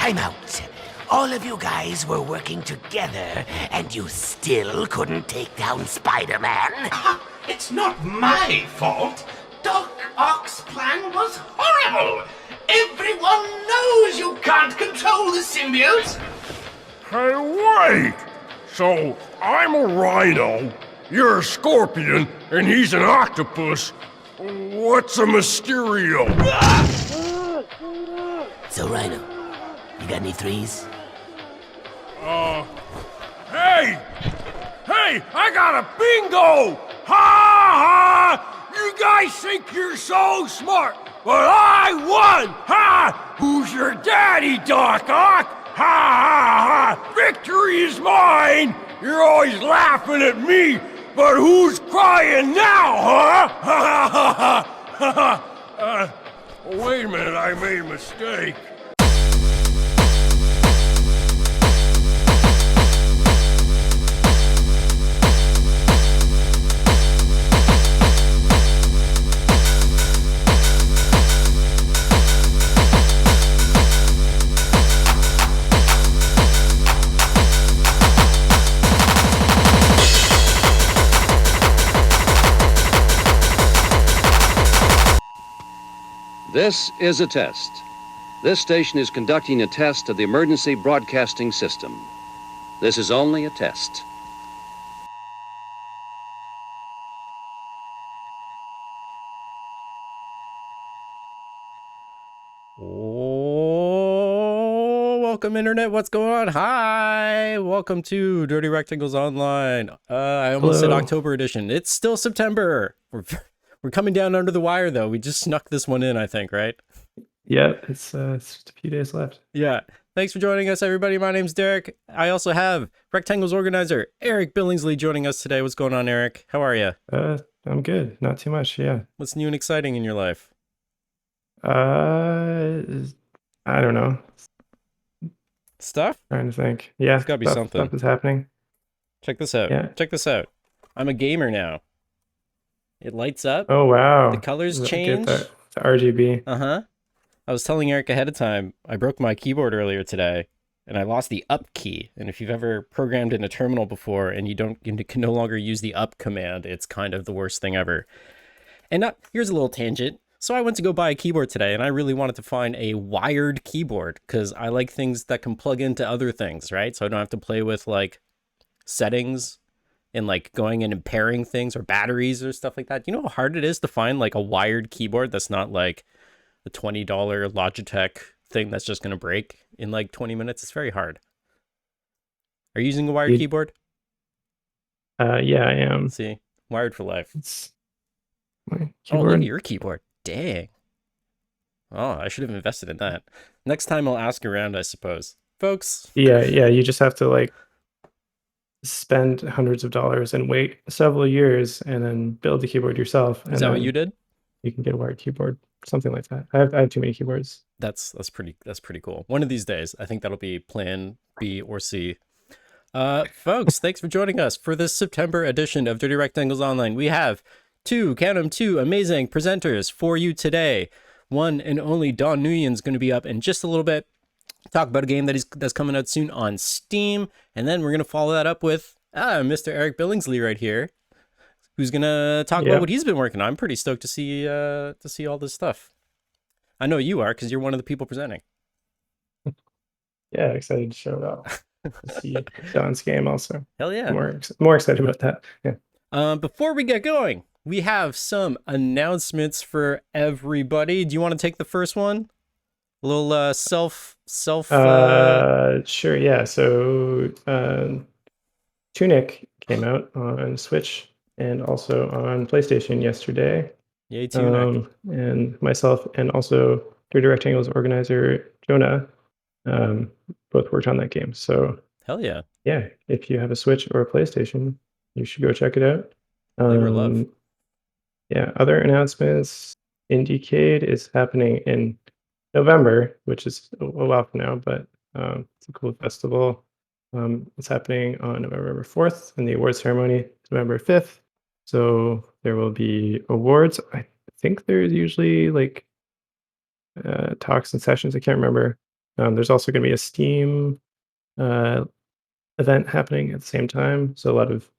time out. All of you guys were working together, and you still couldn't take down Spider-Man? It's not my fault. Doc Ock's plan was horrible. Everyone knows you can't control the symbiote. Hey, wait! So, I'm a rhino, you're a scorpion, and he's an octopus. What's a Mysterio? So, Rhino, you got any threes? Hey! Hey, I got a bingo! Ha ha! You guys think you're so smart, but I won! Ha! Who's your daddy, Doc Ock? Ha ha ha! Victory is mine! You're always laughing at me, but who's crying now, huh? Ha ha ha ha! Wait a minute, I made a mistake. This is a test. This station is conducting a test of the emergency broadcasting system. This is only a test. Oh, welcome, Internet. What's going on? Hi. Welcome to Dirty Rectangles Online. I almost said October edition. It's still September. We're coming down under the wire, though. We just snuck this one in, I think, right? Yep, it's just a few days left. Yeah. Thanks for joining us, everybody. My name's Derek. I also have Rectangles organizer Eric Billingsley joining us today. What's going on, Eric? How are you? I'm good. Not too much, yeah. What's new and exciting in your life? I don't know. Stuff? Trying to think. Yeah, There's gotta be something. Stuff is happening. Check this out. Yeah. Check this out. I'm a gamer now. It lights up. Oh, wow. The colors Get change. the RGB. Uh-huh. I was telling Eric ahead of time, I broke my keyboard earlier today, and I lost the up key. And if you've ever programmed in a terminal before and you can no longer use the up command, it's kind of the worst thing ever. And here's a little tangent. So I went to go buy a keyboard today, and I really wanted to find a wired keyboard because I like things that can plug into other things, right? So I don't have to play with like settings and like going in and pairing things or batteries or stuff like that. You know how hard it is to find like a wired keyboard that's not like a $20 Logitech thing that's just going to break in like 20 minutes? It's very hard. Are you using a wired keyboard? Yeah, I am. Let's see. Wired for life. It's my Oh, look keyboard. at your keyboard. Dang. Oh, I should have invested in that. Next time I'll ask around, I suppose. Folks. Yeah, you just have to like spend hundreds of dollars and wait several years and then build the keyboard yourself. Is that what you did? You can get a wired keyboard, something like that. I have too many keyboards. That's pretty cool. One of these days, I think that'll be plan B or C. Folks, thanks for joining us for this September edition of Dirty Rectangles Online. We have two amazing presenters for you today. One and only Don Nguyen's going to be up in just a little bit. Talk about a game that's coming out soon on Steam, and then we're going to follow that up with Mr. Eric Billingsley right here, who's going to talk about what he's been working on. I'm pretty stoked to see all this stuff. I know you are, because you're one of the people presenting. Yeah, excited to show it off. See Don's game also. Hell yeah. More excited about that. Yeah. Before we get going, we have some announcements for everybody. Do you want to take the first one? A little self. Sure. Yeah. So, Tunic came out on Switch and also on PlayStation yesterday. Yay, Tunic. And myself and also Dirty Rectangles organizer Jonah, both worked on that game. So, hell yeah. Yeah, if you have a Switch or a PlayStation, you should go check it out. Labor love. Yeah. Other announcements. Indiecade is happening in November, which is a while from now, but it's a cool festival. It's happening on November 4th, and the award ceremony is November 5th. So there will be awards. I think there's usually like talks and sessions. I can't remember. There's also going to be a Steam event happening at the same time. So a lot of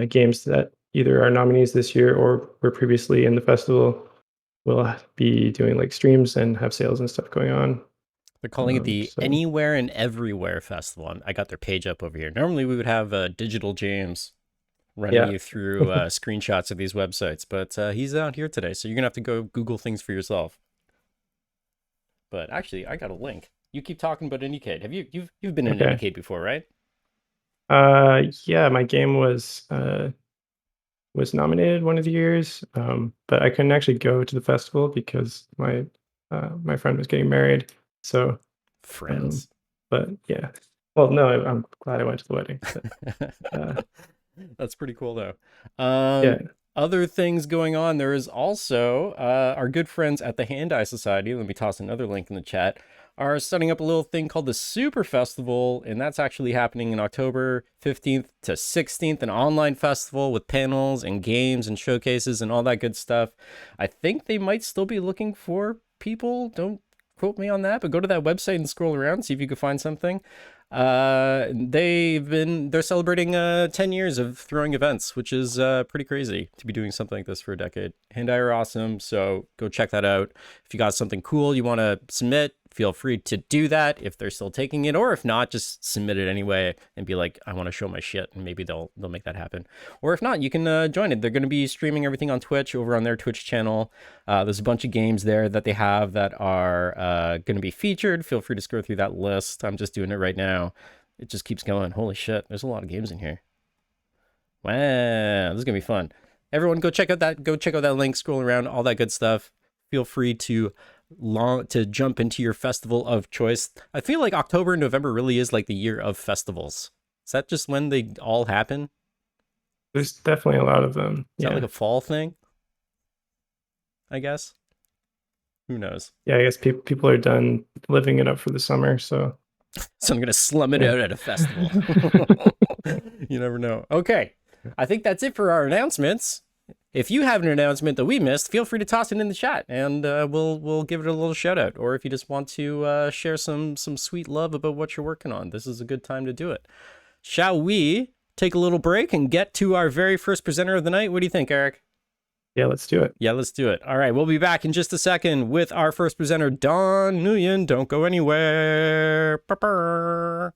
games that either are nominees this year or were previously in the festival will be doing like streams and have sales and stuff going on. They're calling it the So- Anywhere and Everywhere Festival. I got their page up over here. Normally we would have Digital James running Yeah. you through screenshots of these websites, but he's out here today, so you're gonna have to go Google things for yourself. But actually, I got a link. You keep talking about Indiecade. Have you've been in Okay. Indiecade before, right? Yeah, my game was nominated one of the years, but I couldn't actually go to the festival because my friend was getting married. So, Friends. but yeah, well, no, I'm glad I went to the wedding. But, That's pretty cool, though. yeah, Other things going on. There is also our good friends at the Hand-Eye Society. Let me toss another link in the chat. Are setting up a little thing called the Super Festival, and that's actually happening in October 15th to 16th, an online festival with panels and games and showcases and all that good stuff. I think they might still be looking for people. Don't quote me on that, but go to that website and scroll around, see if you can find something. They're celebrating 10 years of throwing events, which is pretty crazy to be doing something like this for a decade. Hand-Eye are awesome, so go check that out. If you got something cool you want to submit, feel free to do that if they're still taking it, or if not, just submit it anyway and be like, I want to show my shit, and maybe they'll make that happen. Or if not, you can join it. They're going to be streaming everything on Twitch over on their Twitch channel. There's a bunch of games there that they have that are going to be featured. Feel free to scroll through that list. I'm just doing it right now. It just keeps going. Holy shit, there's a lot of games in here. Wow, this is gonna be fun. Everyone, go check out that link, scroll around, all that good stuff. Feel free to jump into your festival of choice. I feel like October and November really is like the year of festivals. Is that just when they all happen? there's definitely a lot of them. Is that like a fall thing? I guess. Who knows? Yeah, I guess people are done living it up for the summer. So So I'm gonna slum it out at a festival. You never know. Okay, I think that's it for our announcements. If you have an announcement that we missed, feel free to toss it in the chat, and we'll give it a little shout out. Or if you just want to share some sweet love about what you're working on, this is a good time to do it. Shall we take a little break and get to our very first presenter of the night? What do you think, Eric? yeah, let's do it. Yeah, let's do it. All right, we'll be back in just a second with our first presenter, Don Nguyen. Don't go anywhere. Ba-ba.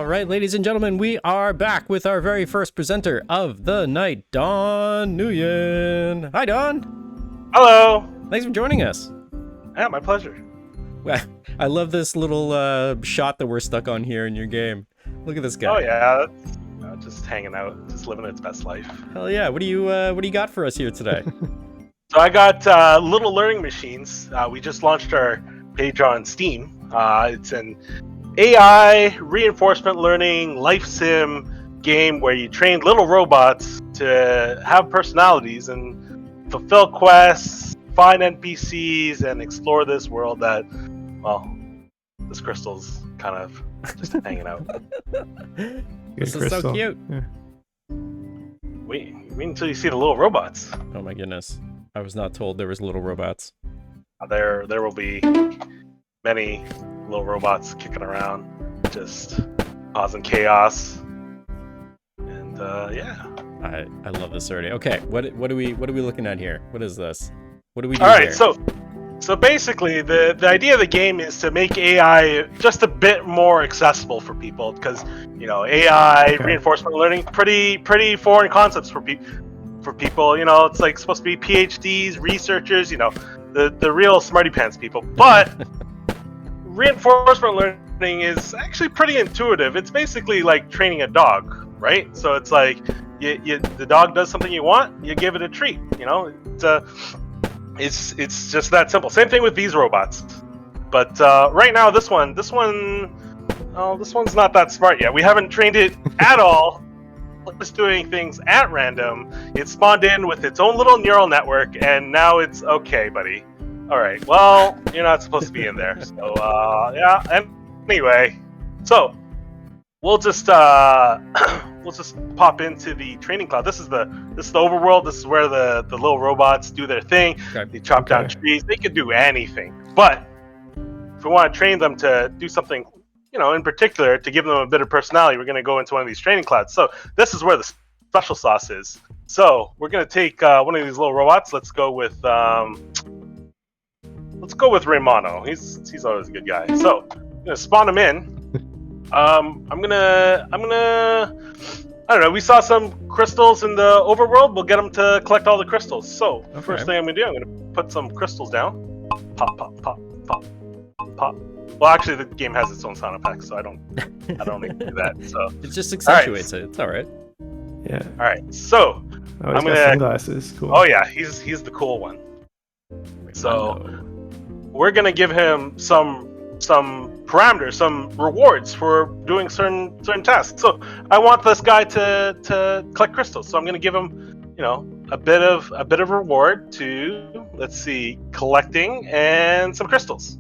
right, ladies and gentlemen, we are back with our very first presenter of the night, Don Nguyen. Hi, Don. Hello. Thanks for joining us. Yeah, my pleasure. Well, I love this little shot that we're stuck on here in your game. Look at this guy. Oh yeah, just hanging out, just living its best life. Hell yeah! What do you got for us here today? So I got Little Learning Machines. We just launched our page on Steam. It's an AI reinforcement learning life sim game where you train little robots to have personalities and fulfill quests, find NPCs, and explore this world that, well, this crystal's kind of just hanging out. This is so cute. Yeah. Wait until you see the little robots. Oh my goodness. I was not told there was little robots. There will be many little robots kicking around, just causing chaos. And yeah. I love this already. Okay, what are we looking at here? What is this? What do we do All right, here? so basically the idea of the game is to make AI just a bit more accessible for people, because AI reinforcement learning pretty foreign concepts for people. It's like supposed to be PhDs, researchers, the real smarty pants people. But reinforcement learning is actually pretty intuitive. It's basically like training a dog, right? So it's like the dog does something you want, you give it a treat. It's just that simple. Same thing with these robots. But right now, this one's not that smart yet. We haven't trained it at all. It's doing things at random. It spawned in with its own little neural network, and now it's okay, buddy. All right. Well, you're not supposed to be in there. So yeah. Anyway, so we'll just pop into the training cloud. This is the overworld. This is where the little robots do their thing. Okay. They chop down trees. They can do anything. But if we want to train them to do something, in particular, to give them a bit of personality, we're going to go into one of these training clouds. So this is where the special sauce is. So we're going to take one of these little robots. Let's go with Raymano. He's always a good guy. So I'm going to spawn him in. I'm gonna I don't know, we saw some crystals in the overworld. We'll get them to collect all the crystals. So the first thing I'm gonna do, I'm gonna put some crystals down. Pop, pop, pop, pop, pop. Well, actually, the game has its own sound effects, so I don't need to do that. So it just accentuates it. It's all right. Yeah. All right. So Oh, he's got sunglasses. Cool. Oh yeah, he's the cool one. So we're gonna give him some parameters, some rewards for doing certain tasks. So I want this guy to collect crystals. So I'm going to give him, a bit of reward to, let's see, collecting and some crystals,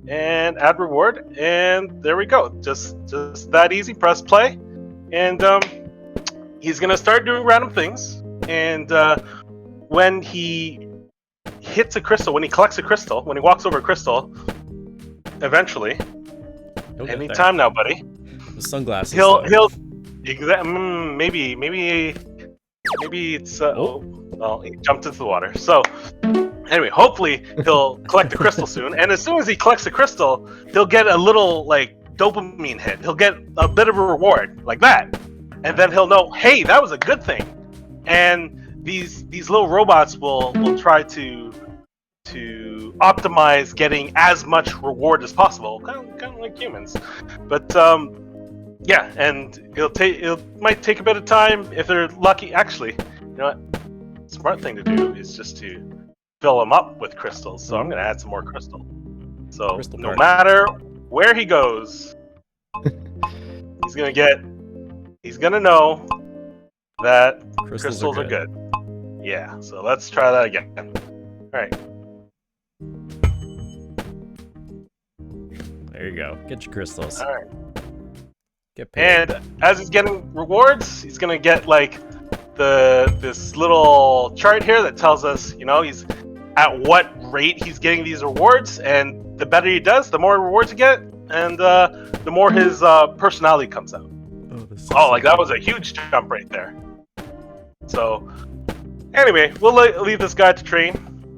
and add reward, and there we go. Just that easy. Press play, and he's going to start doing random things. And when he hits a crystal, when he collects a crystal, when he walks over a crystal, eventually, anytime now, buddy. The sunglasses. He'll maybe it's well, he jumped into the water. So anyway, hopefully he'll collect the crystal soon. And as soon as he collects the crystal, he'll get a little dopamine hit. He'll get a bit of a reward like that, and then he'll know, hey, that was a good thing. And these little robots will try to optimize getting as much reward as possible, kind of like humans. But yeah, and it might take a bit of time if they're lucky. Actually, what? Smart thing to do is just to fill them up with crystals. So I'm going to add some more crystal. So Crystal no card. matter where he goes, he's going to know that crystals are good. Yeah, so let's try that again. All right. There you go. Get your crystals. All right. Get paid. And as he's getting rewards, he's gonna get this little chart here that tells us, he's at what rate he's getting these rewards, and the better he does, the more rewards you get, and the more his personality comes out. That was a huge jump right there. So anyway, we'll leave this guy to train.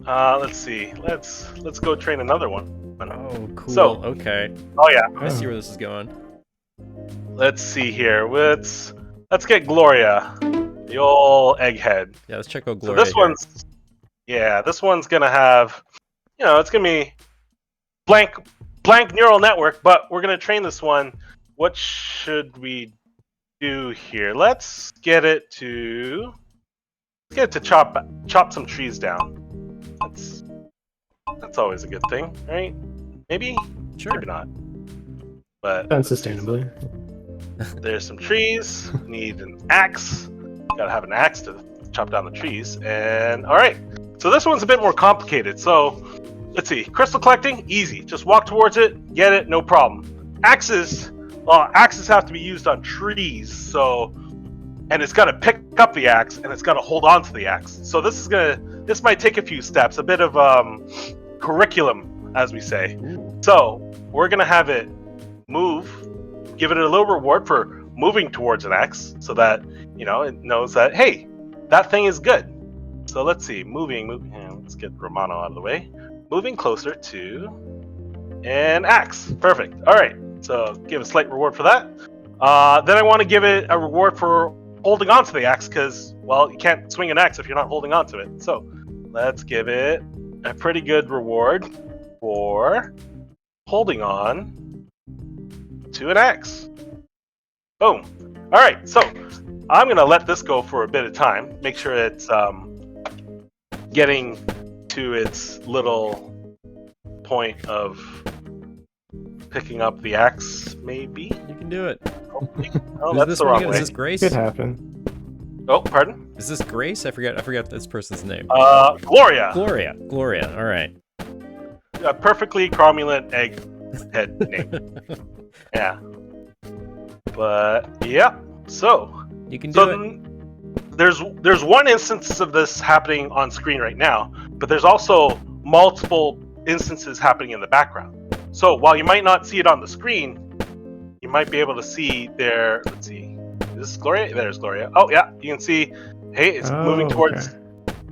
Let's see. Let's go train another one. Oh, cool. So, okay. Oh yeah. I see where this is going. let's see here. Let's get Gloria, the old egghead. Yeah, let's check out So Gloria. this one's gonna have, it's gonna be blank neural network, but we're gonna train this one. What should we do here? Let's get it to chop some trees down. That's always a good thing, right? Maybe? Sure. Maybe not. But Done sustainably. there's some trees. Need an axe. Gotta have an axe to chop down the trees. And alright. So this one's a bit more complicated. So let's see. Crystal collecting, easy. Just walk towards it, get it, no problem. Axes have to be used on trees, and it's gotta pick up the axe and it's gotta hold on to the axe. So this might take a few steps, a bit of curriculum, as we say. So we're gonna have it move, give it a little reward for moving towards an axe, so that it knows that, hey, that thing is good. So let's see, moving. Let's get Romano out of the way. Moving closer to an axe. Perfect. All right. So give a slight reward for that. Then I want to give it a reward for holding on to the axe, because, well, you can't swing an axe if you're not holding on to it. So let's give it a pretty good reward for holding on to an axe. Boom. All right. So I'm going to let this go for a bit of time. Make sure it's getting to its little point of picking up the axe, maybe. You can do it. Oh, Is that's this the one wrong again? way. Is this Grace? Could happen. Oh, pardon? Is this Grace? I forgot this person's name. Gloria. Gloria. All right. A perfectly cromulent egghead name. Yeah. But yeah. So You can do it. there's one instance of this happening on screen right now, but there's also multiple instances happening in the background. So while you might not see it on the screen, you might be able to see there. Let's see. Is this Gloria? There's Gloria. Oh yeah, you can see. Hey, it's moving towards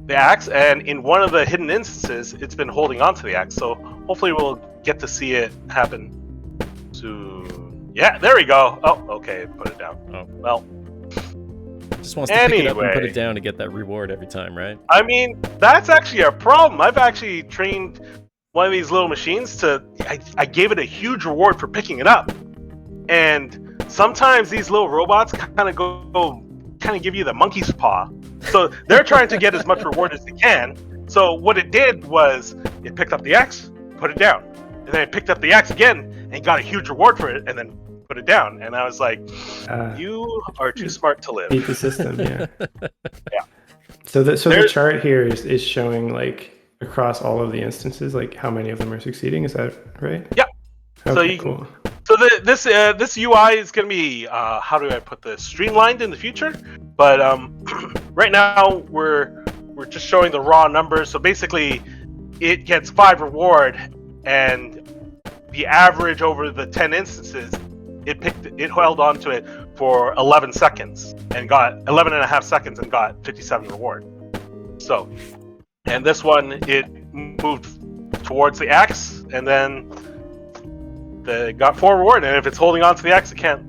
the axe, and in one of the hidden instances, it's been holding onto the axe. So hopefully we'll get to see it happen soon. Yeah, there we go. Oh, okay, put it down. Oh. Well, Just wants to pick it up and put anyway. it down to get that reward every time, right? I mean, that's actually a problem. I've actually trained one of these little machines to. I gave it a huge reward for picking it up, and sometimes these little robots kind of give you the monkey's paw. So they're trying to get as much reward as they can. So what it did was it picked up the axe, put it down, and then it picked up the axe again and got a huge reward for it, and then put it down. And I was like, "You are too smart to live." Beat the system, yeah. Yeah. So the chart here is showing like across all of the instances, like how many of them are succeeding. Is that right? Yeah. Okay, So you cool. So this UI is going to be how do I put this, streamlined in the future, but right now we're just showing the raw numbers. So basically, it gets 5 reward, and the average over the 10 instances, it held on to it for 11 seconds and got 11 and a half seconds and got 57 reward. So, and this one it moved towards the axe and then got 4 reward, and if it's holding on to the axe, it can't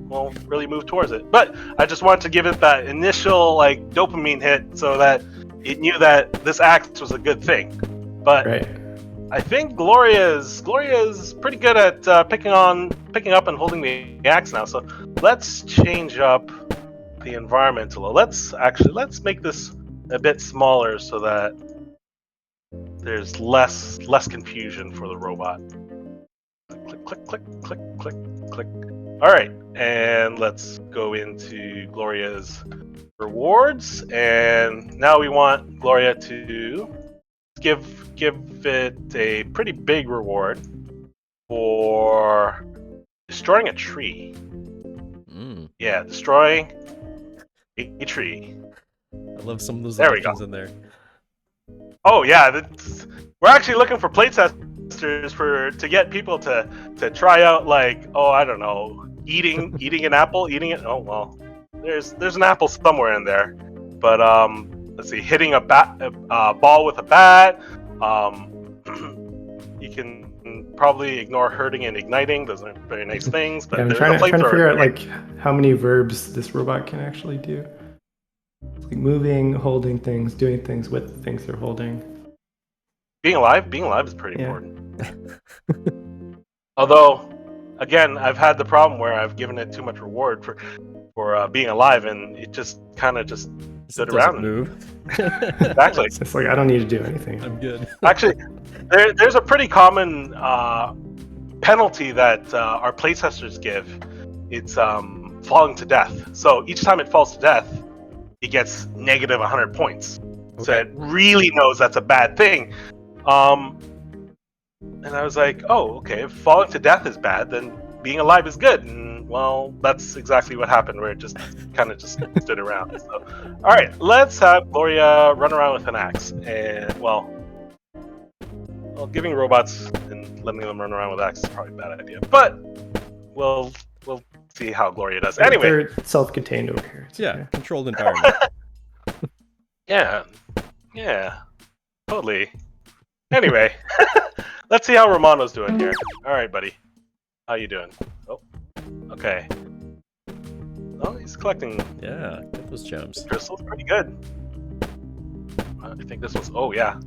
really move towards it. But I just wanted to give it that initial like dopamine hit so that it knew that this axe was a good thing. But Right. I think Gloria's pretty good at picking up and holding the axe now. So let's change up the environment a little. Let's make this a bit smaller so that there's less confusion for the robot. Click, click, click, click, click, click. All right, and let's go into Gloria's rewards, and now we want Gloria to give it a pretty big reward for destroying a tree. Yeah, destroying a tree. I love some of those There we options in there. Oh yeah, we're actually looking for playtesters to get people to try out, like, oh, I don't know, eating an apple, eating it. Oh well, there's an apple somewhere in there, but let's see, hitting a ball with a bat. You can can probably ignore hurting and igniting. Those aren't very nice things. But Yeah, I'm there's trying a to figure out flamethrower. like how many verbs this robot can actually do. Like moving, holding things, doing things with the things they're holding. Being alive is pretty Yeah. important. Although, again, I've had the problem where I've given it too much reward for being alive, and it just kind of just stood Doesn't around. move. Exactly. It's like I don't need to do anything. I'm good. Actually, there's a pretty common penalty that our playtesters give. It's falling to death. So each time it falls to death, it gets negative 100 points. So Okay. it really knows that's a bad thing. And I was like, oh, okay, if falling to death is bad, then being alive is good. And, well, that's exactly what happened, where it just kind of just stood around. So, all right, let's have Gloria run around with an axe. And, well, giving robots and letting them run around with axes is probably a bad idea. But we'll see how Gloria does. Anyway. They're self-contained over here. It's Yeah, okay. controlled environment. Yeah, totally. Anyway, let's see how Romano's doing here. All right, buddy. How you doing? Oh, okay. Oh, he's collecting Yeah, get those gems. crystals. Pretty good. I think this was... Oh, yeah.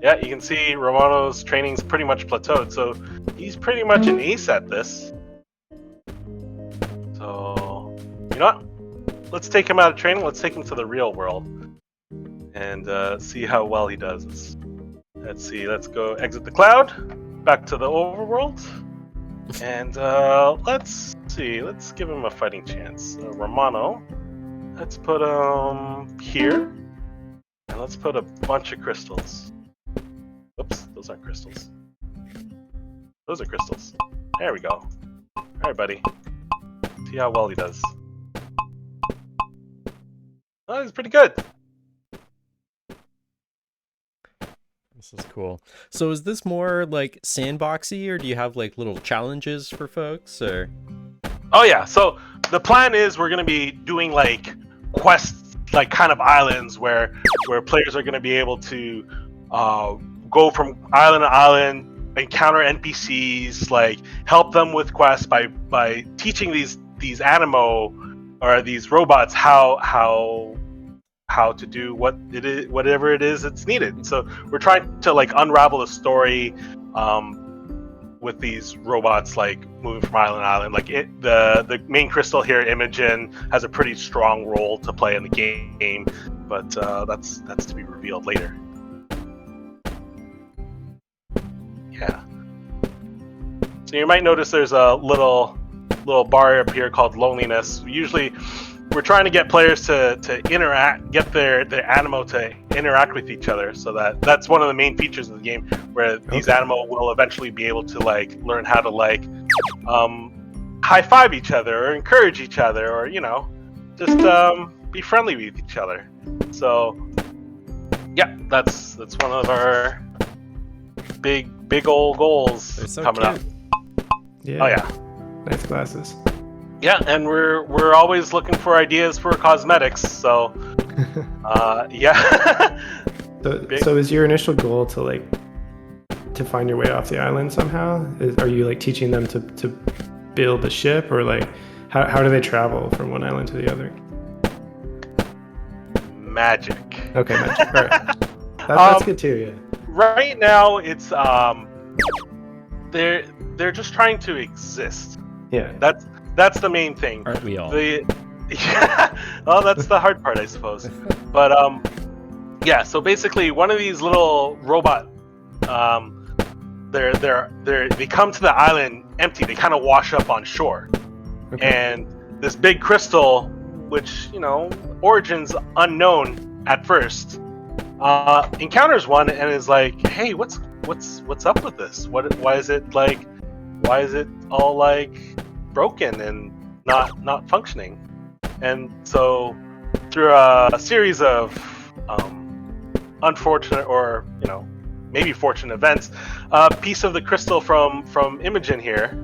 Yeah, you can see Romano's training's pretty much plateaued, so he's pretty much an ace at this. So, you know what? Let's take him out of training. Let's take him to the real world and see how well he does. Let's see. Let's go exit the cloud, back to the overworld, and let's see. Let's give him a fighting chance. Romano. Let's put him here, and let's put a bunch of crystals. Oops, those aren't crystals. Those are crystals. There we go. All right, buddy. See how well he does. Oh, he's pretty good. This is cool. So is this more like sandboxy, or do you have like little challenges for folks, or? Oh yeah, so the plan is we're gonna be doing like quests, like kind of islands where players are gonna be able to go from island to island, encounter NPCs, like help them with quests by teaching these animo or these robots how to do whatever it is that's needed. So we're trying to like unravel the story with these robots, like moving from island to island. Like the main crystal here, Imogen, has a pretty strong role to play in the game, but that's to be revealed later. Yeah. So you might notice there's a little bar up here called loneliness. Usually we're trying to get players to interact, get their animo to interact with each other, so that's one of the main features of the game, where these animo will eventually be able to like learn how to like high five each other or encourage each other, or just be friendly with each other. So yeah, that's one of our big old goals They're so coming up. cute. Yeah. Oh yeah. Nice glasses. Yeah, and we're always looking for ideas for cosmetics. So, yeah. So is your initial goal to find your way off the island somehow? Are you like teaching them to build a ship, or like how do they travel from one island to the other? Magic. Okay, magic. All right. That's good too. Yeah. Right now, it's they're just trying to exist. Yeah. That's the main thing. Aren't we all? Yeah. Well, that's the hard part, I suppose. But yeah. So basically, one of these little robot, they come to the island empty. They kind of wash up on shore, Okay. and this big crystal, which origins unknown at first, encounters one and is like, "Hey, what's up with this? Why is it all like broken and not functioning?" And so through a series of unfortunate or maybe fortunate events, a piece of the crystal from Imogen here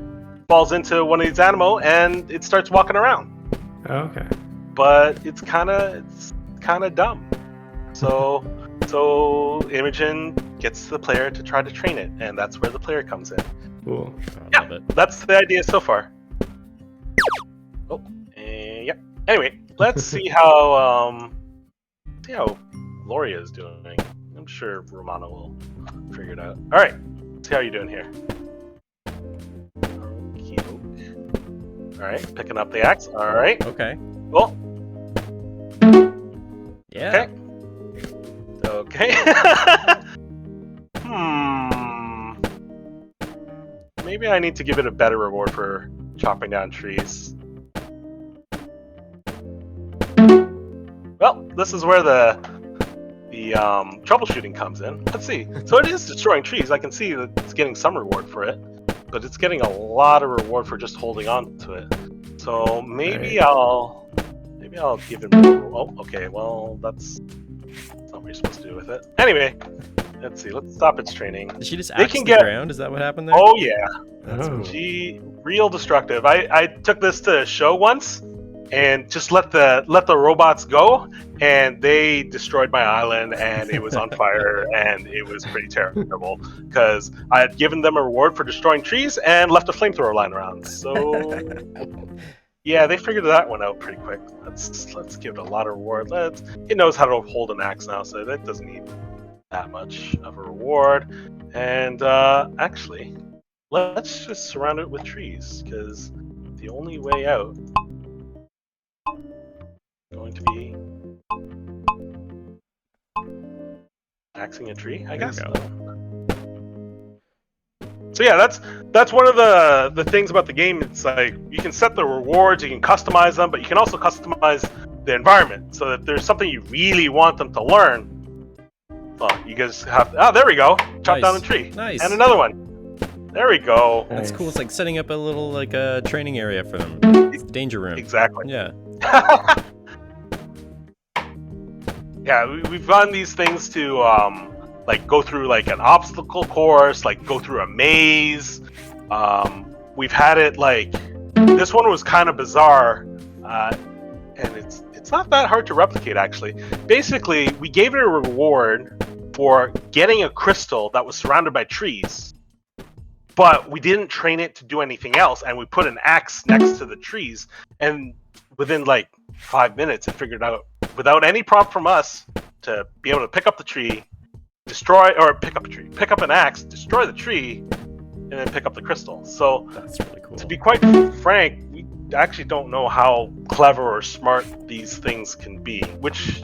falls into one of these animo and it starts walking around. Oh, okay. But it's kind of dumb. So So Imogen gets the player to try to train it, and that's where the player comes in. Cool. I love it. That's the idea so far. Oh, and yeah. Anyway, let's see how Gloria is doing. I'm sure Romano will figure it out. All right, let's see how you're doing here. All right, picking up the axe. All right. Okay. Well. Yeah. Okay. Maybe I need to give it a better reward for chopping down trees. Well, this is where the troubleshooting comes in. Let's see. So it is destroying trees. I can see that it's getting some reward for it, but it's getting a lot of reward for just holding on to it. So maybe I'll give it. Oh, okay. Well, that's not what you're supposed to do with it. Anyway, let's see. Let's stop its training. Did she just They axe can the get- ground? Is that what happened there? Oh yeah. That's Oh. She real destructive. I took this to a show once and just let the robots go, and they destroyed my island, and it was on fire, and it was pretty terrible because I had given them a reward for destroying trees and left a flamethrower lying around. So yeah, they figured that one out pretty quick. Let's give it a lot of reward. It knows how to hold an axe now, so that doesn't need that much of a reward. And actually, let's just surround it with trees, because the only way out is going to be axing a tree, I There guess. you go. So yeah, that's one of the things about the game. It's like you can set the rewards, you can customize them, but you can also customize the environment. So if there's something you really want them to learn, well, you guys have. Oh, there we go. Chop down the Nice. tree. Nice. And another one. There we go. That's cool. It's like setting up a little like a training area for them. It's the danger room. Exactly. Yeah. Yeah, we've run these things to like go through like an obstacle course, like go through a maze. We've had it like this one was kind of bizarre, and it's not that hard to replicate actually. Basically, we gave it a reward for getting a crystal that was surrounded by trees, but we didn't train it to do anything else, and we put an axe next to the trees, and within like 5 minutes it figured out without any prompt from us to be able to pick up the tree, pick up an axe, destroy the tree, and then pick up the crystal. So That's really cool. to be quite frank, we actually don't know how clever or smart these things can be, which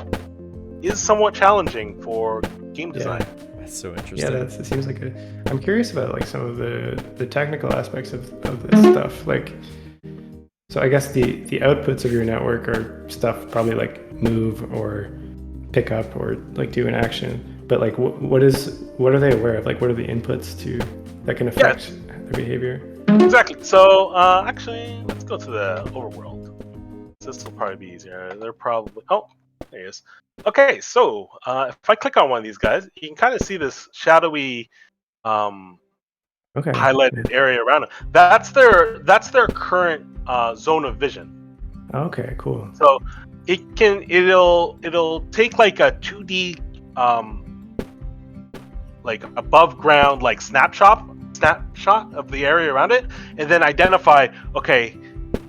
is somewhat challenging for game design. That's so Yeah, interesting. it seems like a. I'm curious about like some of the technical aspects of this stuff. Like, so I guess the outputs of your network are stuff probably like move or pick up or like do an action. But like, what are they aware of? Like, what are the inputs that can affect their behavior? Exactly. So actually, let's go to the overworld. This will probably be easier. They're probably there he is. Okay, so if I click on one of these guys, you can kind of see this shadowy Okay. highlighted area around it. That's their current zone of vision. Okay, cool. So it'll take like a 2D like above ground like snapshot of the area around it, and then identify, okay,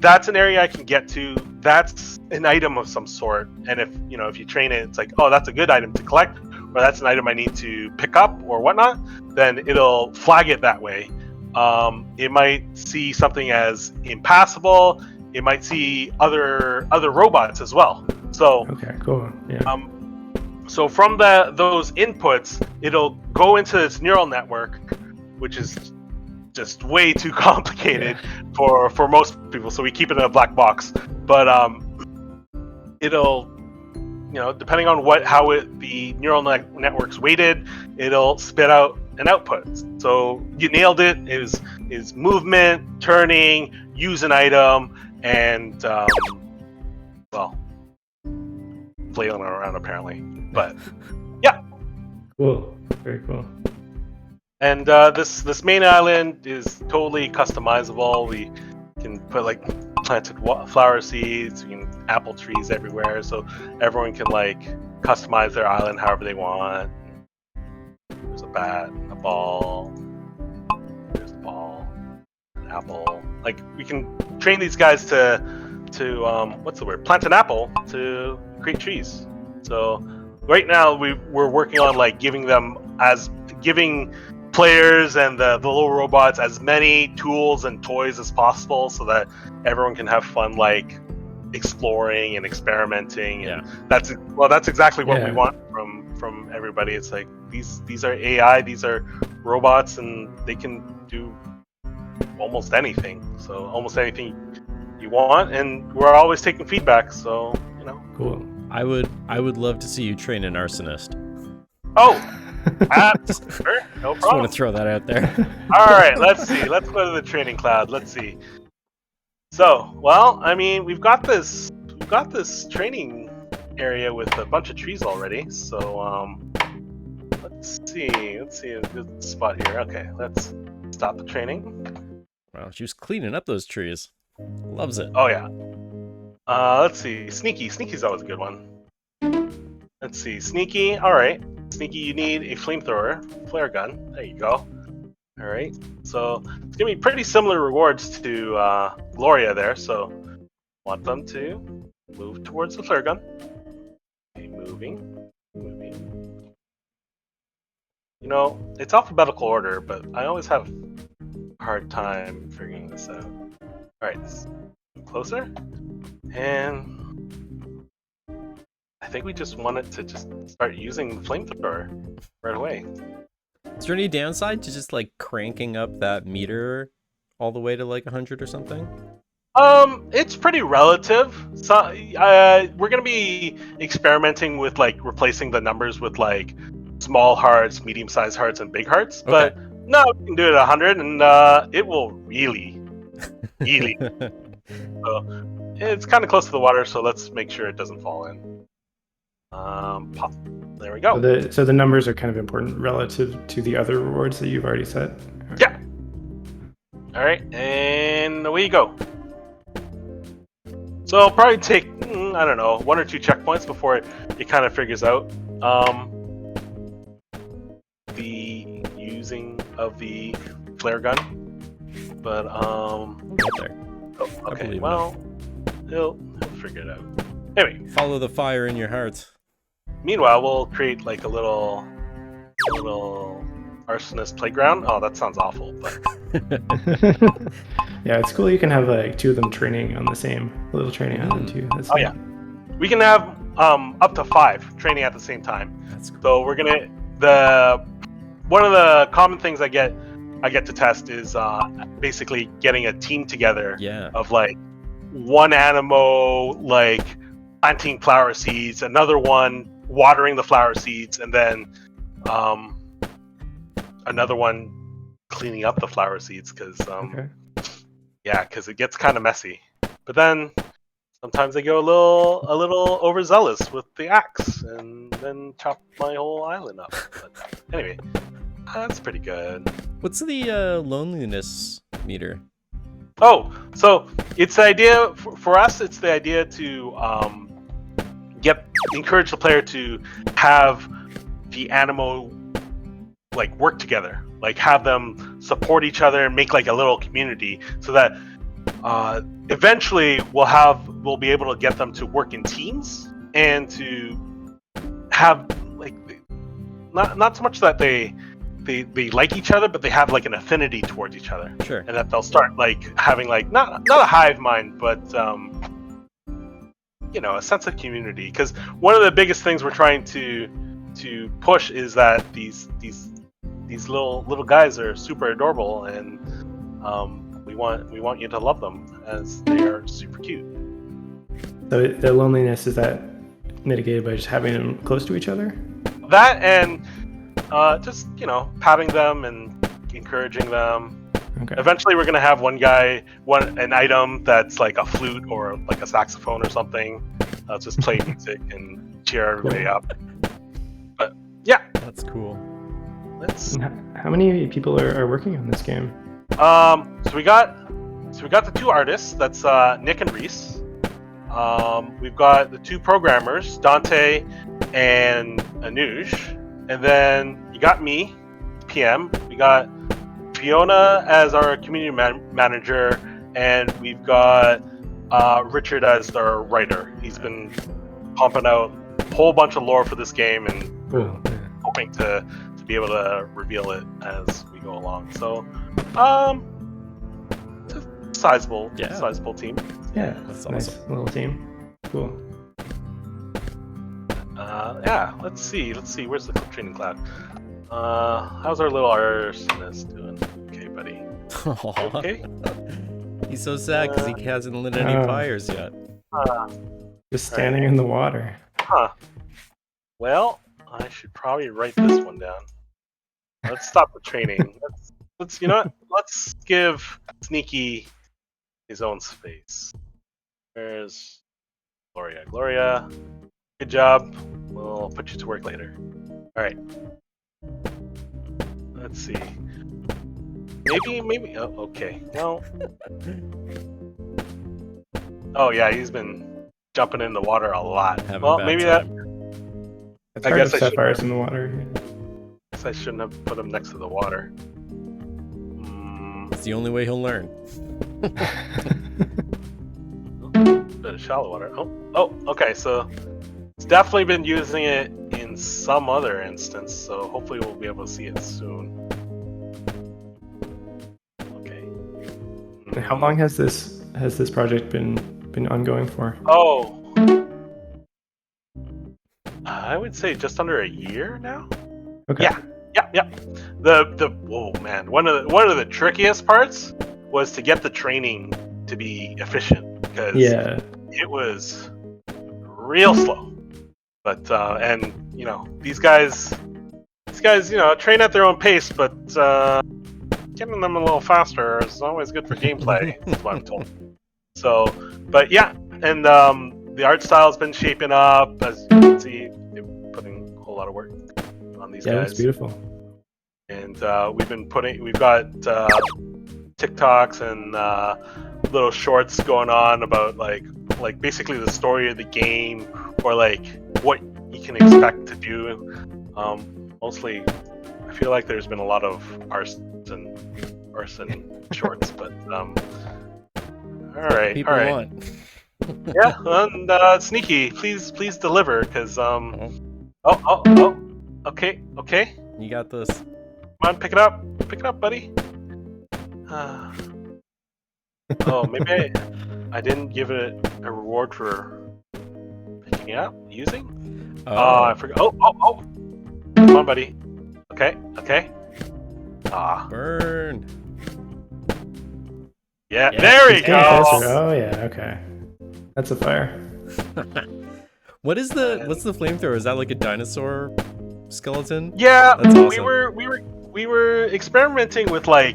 that's an area I can get to, that's an item of some sort, and if you train it, it's like, oh, that's a good item to collect, or that's an item I need to pick up or whatnot, then it'll flag it that way. It might see something as impassable, it might see other robots as well. So Okay, cool. Yeah. so from those inputs, it'll go into this neural network, which is just way too complicated for most people. So we keep it in a black box. But it'll, depending on the neural network's weighted, it'll spit out an output. So you nailed it. Is movement, turning, use an item, and flailing around apparently. But Cool. Very cool. and this main island is totally customizable. We can put like planted flower seeds, apple trees everywhere, so everyone can like customize their island however they want. There's a bat, a ball. There's a ball, an apple. Like we can train these guys to what's the word? Plant an apple to create trees. So right now we're working on like giving players and the little robots as many tools and toys as possible so that everyone can have fun like exploring and experimenting. And that's exactly what we want from everybody. It's like these are AI, these are robots, and they can do almost anything. So almost anything you want, and we're always taking feedback, so Cool. I would love to see you train an arsonist. Oh, sure, no Just want problem. to throw that out there. All right, let's see. Let's go to the training cloud. Let's see. So, well, I mean, we've got this training area with a bunch of trees already. So, let's see a good spot here. Okay, let's stop the training. Wow, she was cleaning up those trees. Loves it. Oh yeah. Let's see. Sneaky's always a good one. Let's see. Sneaky. All right. Sneaky, you need a flamethrower, flare gun. There you go. All right. So it's gonna be pretty similar rewards to Gloria there. So want them to move towards the flare gun. Okay, moving. It's alphabetical order, but I always have a hard time figuring this out. All right. Closer. And I think we just want it to just start using the flamethrower right away. Is there any downside to just like cranking up that meter all the way to like 100 or something? It's pretty relative. So, we're gonna be experimenting with like replacing the numbers with like small hearts, medium-sized hearts, and big hearts. Okay. But no, we can do it at 100, and it will really. So, it's kind of close to the water, so let's make sure it doesn't fall in. Pop. There we go. So the numbers are kind of important relative to the other rewards that you've already set. Yeah. All right, and away you go. So it'll probably take, I don't know, 1 or 2 checkpoints before it kind of figures out the using of the flare gun. But We'll get there. oh, I okay. believe Well, he'll figure it out. Anyway, Follow the fire in your heart. meanwhile, we'll create like a little arsonist playground. Oh, that sounds awful, but Yeah, it's cool. You can have like 2 of them training on the same little training island too. That's oh yeah, we can have up to 5 training at the same time. That's cool. So we're gonna one of the common things I get to test is basically getting a team together Yeah. of like one Animo like planting flower seeds, another one watering the flower seeds, and then another one cleaning up the flower seeds because okay. because it gets kind of messy. But then sometimes they go a little overzealous with the axe and then chop my whole island up. But anyway, that's pretty good. What's the loneliness meter? Oh, so it's the idea for us. It's the idea to encourage the player to have the Animo like work together, like have them support each other and make like a little community, so that eventually we'll be able to get them to work in teams and to have like not so much that they like each other, but they have like an affinity towards each other. Sure. And that they'll start like having like not a hive mind, but a sense of community. Because one of the biggest things we're trying to push is that these little guys are super adorable, and we want you to love them as they are super cute. So the loneliness, is that mitigated by just having them close to each other? That and just patting them and encouraging them. Okay. Eventually, we're gonna have an item that's like a flute or like a saxophone or something. Just play music and cheer everybody up. But yeah, That's cool. let's. How many people are working on this game? So we got So we got the 2 artists. That's Nick and Reese. We've got the 2 programmers, Dante and Anuj. And then you got me, PM. We got Fiona as our community manager, and we've got Richard as our writer. He's been pumping out a whole bunch of lore for this game and Cool. Yeah. hoping to be able to reveal it as we go along. So, it's a sizable team. Yeah, That's nice awesome. little team. Cool. Yeah, let's see. Where's the training cloud? How's our little arsonist doing? Okay, buddy. Aw, Okay. he's so sad because he hasn't lit any Oh. fires yet. Just standing in the water. Huh. Well, I should probably write this one down. Let's stop the training. Let's you know what? Let's give Sneaky his own space. There's Gloria. Gloria, good job. We'll put you to work later. All right. Let's see. Maybe. Oh, okay. No. Oh yeah, he's been jumping in the water a lot. Having Well, a bad maybe time. It's I hard guess to I set should- fires in the water. I shouldn't have put him next to the water. It's the only way he'll learn. Bit of shallow water. Oh, okay. So it's definitely been using it in some other instance. So hopefully we'll be able to see it soon. Okay. And how long has this project been ongoing for? Oh, I would say just under a year now. Okay. Yeah. Oh man, one of the trickiest parts was to get the training to be efficient because Yeah. it was real slow. But and these guys train at their own pace, but getting them a little faster is always good for gameplay. Is what I'm told. So, but yeah, and the art style's been shaping up. As you can see, they're putting a whole lot of work on these Yeah, guys. it's beautiful. And we've got TikToks and little shorts going on about like basically the story of the game or like what you can expect to do. Mostly, I feel like there's been a lot of arson shorts, but all right, People all right, want. yeah, and Sneaky, please deliver, because okay, You got this. come on, pick it up, buddy. Oh, maybe I didn't give it a reward for picking it up, using. Oh, I forgot. Oh, come on, buddy. Okay. Burn. Yeah, Yeah, there we Hey, go. closer. Oh yeah, okay. That's a fire. What's the flamethrower? Is that like a dinosaur skeleton? Yeah, That's we awesome. we were experimenting with we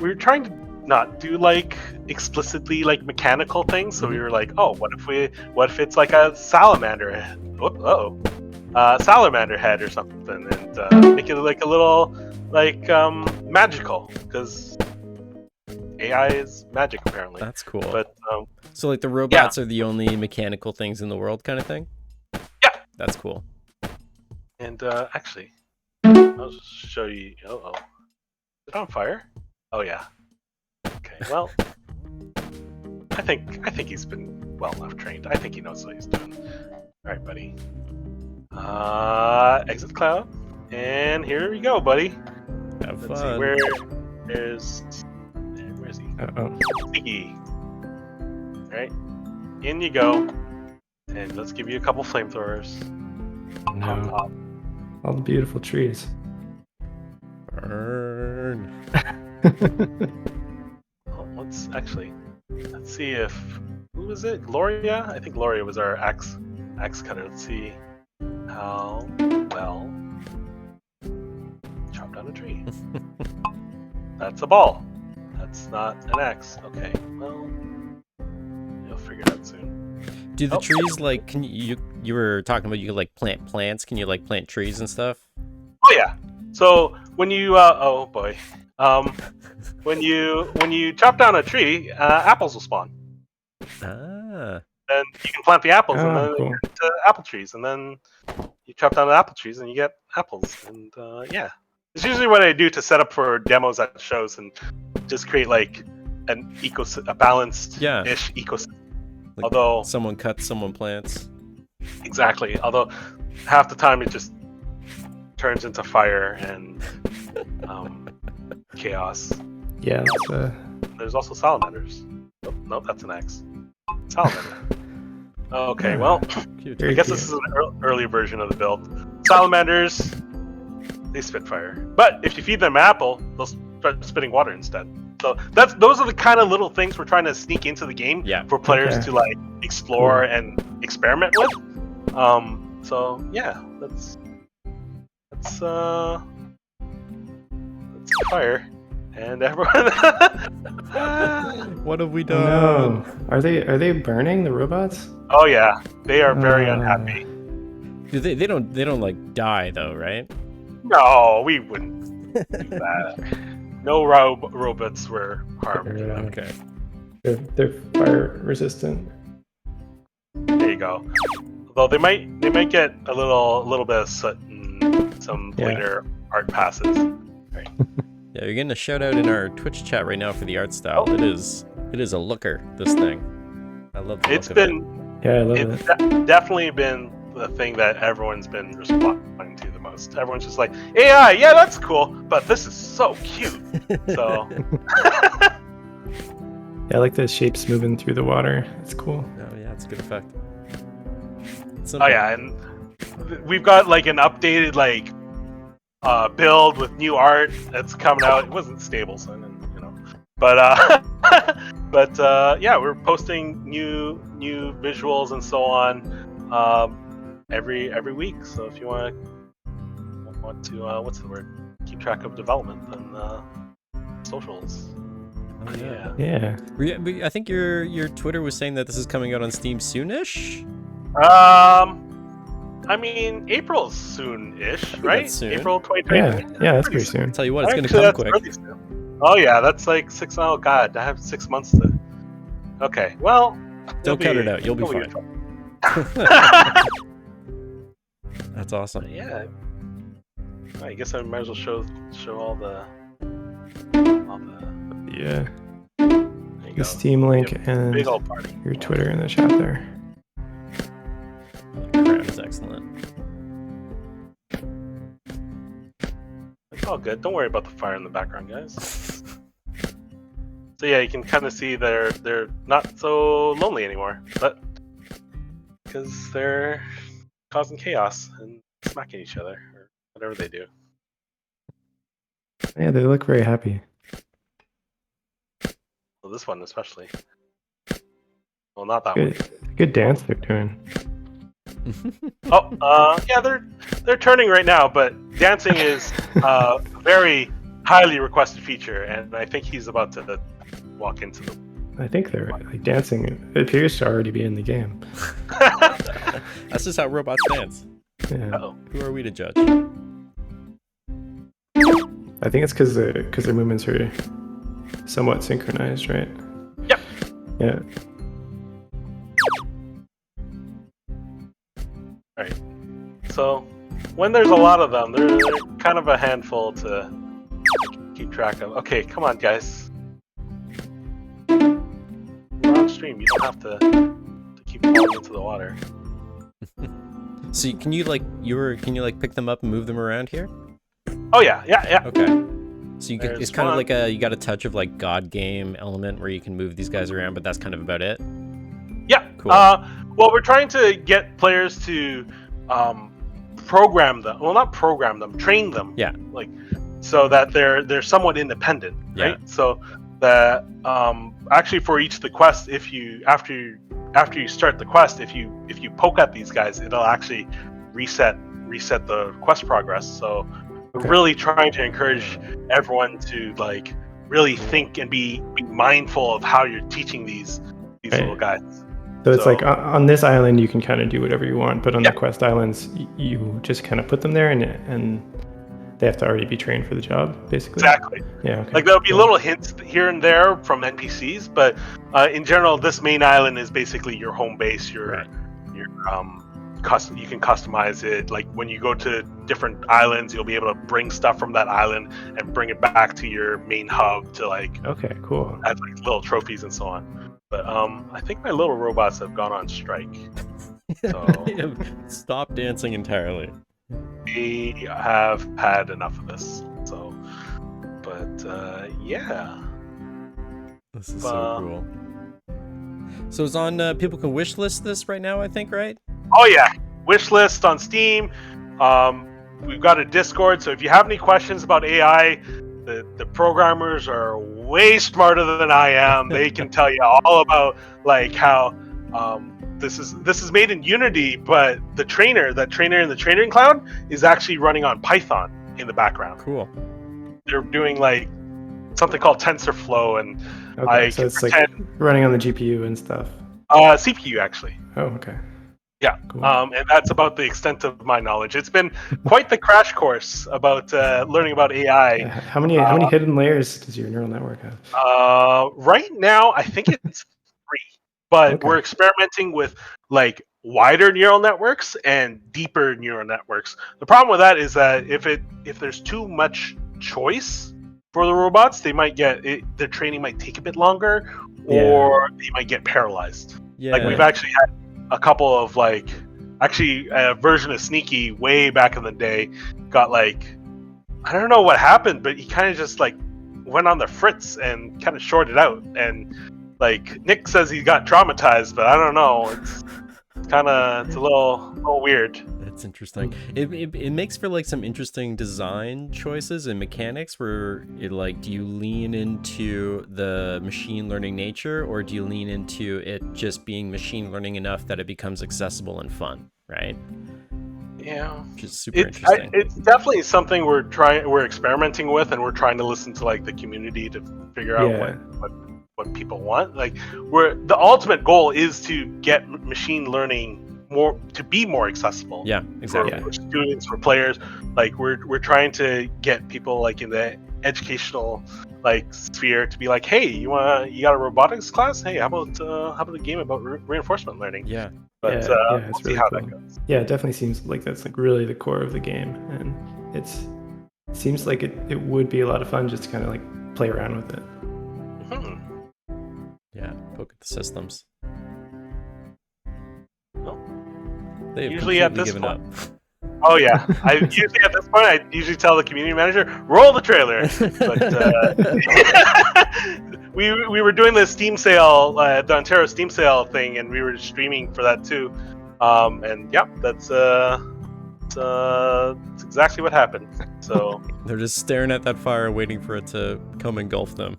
were trying to not do like explicitly like mechanical things. So we were like, oh, what if it's like a salamander head? Salamander head or something, and make it like a little like magical, because AI is magic apparently. That's cool. But so like the robots are the only mechanical things in the world, kind of thing. Yeah. That's cool. and actually, I'll just show you. Is it on fire? Oh yeah. Okay. Well, I think he's been well enough trained. I think he knows what he's doing. All right, buddy. Exit cloud, and here we go, buddy. Have Let's see fun. where is he? Uh-oh. Sneaky. All right, in you go, and let's give you a couple flamethrowers. On No. top. All the beautiful trees. Burn. Let's see if who was it? Gloria? I think Gloria was our axe cutter. Let's see how well chop down a tree. That's a ball. That's not an axe. Okay, well, you'll figure it out soon. Do the Oh. trees like? Can you were talking about you could like plant plants? Can you like plant trees and stuff? Oh yeah. So when you oh boy, When you chop down a tree, apples will spawn. Ah. And you can plant the apples, and Oh, then cool. into apple trees, and then you chop down the apple trees, and you get apples. And yeah, it's usually what I do to set up for demos at shows, and just create like a balanced ish ecosystem. Like Although someone cuts, someone plants. exactly, although half the time it just turns into fire and chaos. Yeah, that's There's also salamanders. Nope, that's an X. Salamander. Okay, Yeah. well, Cute. Very I guess cute. this is an early version of the build. Salamanders, they spit fire. But if you feed them an apple, they'll start spitting water instead. So those are the kind of little things we're trying to sneak into the game for players Okay. to like explore and experiment with. So yeah, that's fire. And everyone What have we Oh, done? no. Are they burning the robots? Oh yeah, they are very unhappy. They don't like die though, right? No, we wouldn't do that. No robots were harmed. They're, Okay. they're fire resistant. There you go. Although they might get a little bit of soot and some Yeah. later art passes. Yeah, you're getting a shout out in our Twitch chat right now for the art style. Oh. It is a looker, this thing. I love the It's look of been Yeah, I love it's it. definitely been the thing that everyone's been responding to the most. Everyone's just like, AI, yeah, that's cool, but this is so cute. So Yeah, I like the shapes moving through the water. It's cool. Oh yeah, it's a good effect. oh yeah, and we've got like an updated like build with new art that's coming out. It wasn't stable, so but yeah, we're posting new visuals and so on every week. So if you want to what's the word? Keep track of development, then socials. Oh, yeah. Yeah. I think your Twitter was saying that this is coming out on Steam soonish. I mean, April's soon-ish, right? that's soon. April 2020. Yeah, that's pretty soon. Tell you what, it's gonna Actually, come that's quick. really soon. Oh yeah, that's like 6. Oh god, I have 6 months to. Okay, well. Don't cut it out. You'll be it'll fine. That's awesome. Yeah. I guess I might as well show all the. Yeah. There you The go. Steam link Big and old party. your Twitter in the chat there. Crowd is excellent. It's all good. Don't worry about the fire in the background, guys. So yeah, you can kind of see they're not so lonely anymore, but because they're causing chaos and smacking each other or whatever they do. Yeah, they look very happy. Well, this one especially. Well, not that one. Good dance they're doing. Oh, yeah, they're turning right now, but dancing is a very highly requested feature, and I think he's about to walk into the. I think they're like dancing. It appears to already be in the game. That's just how robots dance. Yeah. Uh-oh. Who are we to judge? I think it's because their movements are somewhat synchronized, right? Yep. Yeah. Right. So, when there's a lot of them, they're kind of a handful to keep track of. Okay, come on, guys. We're on stream. You don't have to keep falling into the water. So can you pick them up and move them around here? Oh yeah. Okay. So you There's it's kind of one. like you got a touch of like God game element where you can move these guys around, but that's kind of about it. Yeah. Cool. Well, we're trying to get players to program them. Well, not program them, train them. Yeah. Like, so that they're somewhat independent, Yeah. right? So that actually for each of the quests, if you after you start the quest, if you poke at these guys, it'll actually reset the quest progress. So we're really trying to encourage everyone to like really think and be mindful of how you're teaching these little guys. So it's So- like on this island you can kind of do whatever you want, but on Yeah. the quest islands you just kind of put them there and they have to already be trained for the job, basically. Exactly. Yeah. Okay. Like there'll be little hints here and there from NPCs, but in general, this main island is basically your home base. Your you can customize it. Like when you go to different islands, you'll be able to bring stuff from that island and bring it back to your main hub to like Okay. Cool. add like little trophies and so on. But I think my little robots have gone on strike. So Stop dancing entirely. we have had enough of this. So, but yeah. This is so cool. So it's on. People can wishlist this right now, I think, right? Oh yeah, wish list on Steam. We've got a Discord, so if you have any questions about AI, the programmers are way smarter than I am. They can tell you all about like how this is made in Unity, but the trainer in the training cloud is actually running on Python in the background. Cool. They're doing like something called TensorFlow, and Okay. So it's like running on the GPU and stuff. CPU actually. Oh, okay. Yeah, Cool. and that's about the extent of my knowledge. It's been quite the crash course about learning about AI. How many hidden layers does your neural network have? Right now, I think it's 3, but Okay. we're experimenting with like wider neural networks and deeper neural networks. The problem with that is that if there's too much choice for the robots, they might their training might take a bit longer, or they might get paralyzed. Yeah. Like we've actually had a couple of a version of Sneaky way back in the day got like, I don't know what happened, but he kind of just like went on the fritz and kind of shorted out. And like Nick says he got traumatized, but I don't know. It's a little weird. That's interesting. It makes for like some interesting design choices and mechanics where it like, do you lean into the machine learning nature, or do you lean into it just being machine learning enough that it becomes accessible and fun, right? Yeah, Which is super interesting. It's definitely something we're experimenting with, and we're trying to listen to like the community to figure out what people want. Like the ultimate goal is to get machine learning to be more accessible. Yeah, exactly. For students, for players. Like we're trying to get people like in the educational like sphere to be like, hey, you got a robotics class? Hey, how about a game about reinforcement learning? Yeah. But it's we'll really see how cool. that goes. Yeah, it definitely seems like that's like really the core of the game, and it seems like it would be a lot of fun just to kind of like play around with it. Yeah, poke at the systems. Well, They have usually at completely this given point- up. Oh yeah, usually at this point I usually tell the community manager, roll the trailer. But we were doing the Steam sale, the Ontario Steam sale thing, and we were streaming for that too. And yeah, that's exactly what happened. So They're just staring at that fire, waiting for it to come engulf them.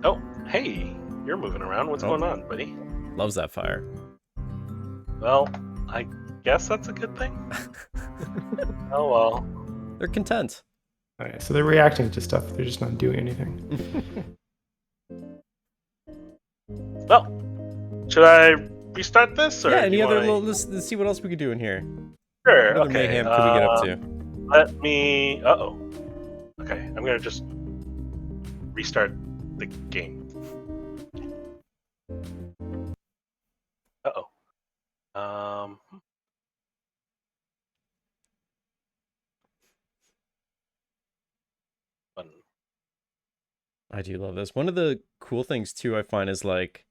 oh hey, you're moving around. What's going on, buddy? Loves that fire. Well, I guess that's a good thing. Oh well. They're content. Okay, so they're reacting to stuff. They're just not doing anything. Well, should I restart this? Or Yeah, do any you other wanna- let's see what else we could do in here. Sure. What other Okay. mayhem could we get up to? Let me. Okay, I'm gonna just restart the game. Button. I do love this. One of the cool things too I find is like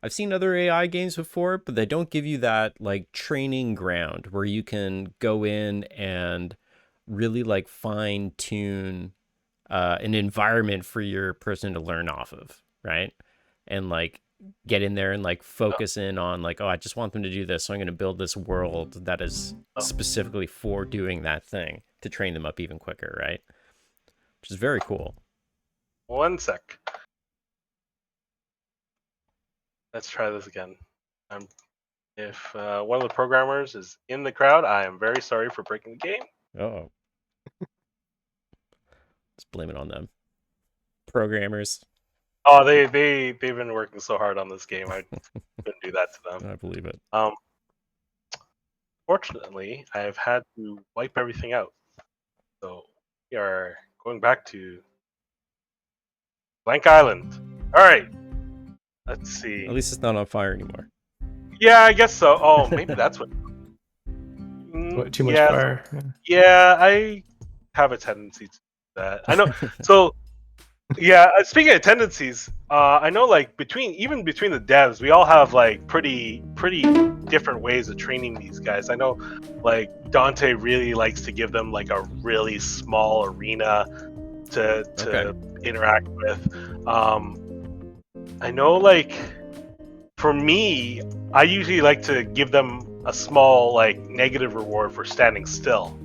I've seen other AI games before, but they don't give you that like training ground where you can go in and really like fine tune an environment for your person to learn off of, right? And like get in there and like focus in on like, oh, I just want them to do this, so I'm going to build this world that is specifically for doing that thing to train them up even quicker, right? Which is very cool. 1 sec. Let's try this again. If one of the programmers is in the crowd, I am very sorry for breaking the game. Uh-oh. Just blame it on them. Programmers. Oh, they've been working so hard on this game. I couldn't do that to them. I believe it. Fortunately, I have had to wipe everything out. So We are going back to Blank Island. All right. Let's see. At least it's not on fire anymore. Yeah, I guess so. Oh, maybe that's what. What, too much yeah, fire? yeah, I have a tendency to do that. I know. So, yeah. Speaking of tendencies, I know like between the devs, we all have like pretty different ways of training these guys. I know, like Dante really likes to give them like a really small arena to interact with. I know, like for me, I usually like to give them a small like negative reward for standing still,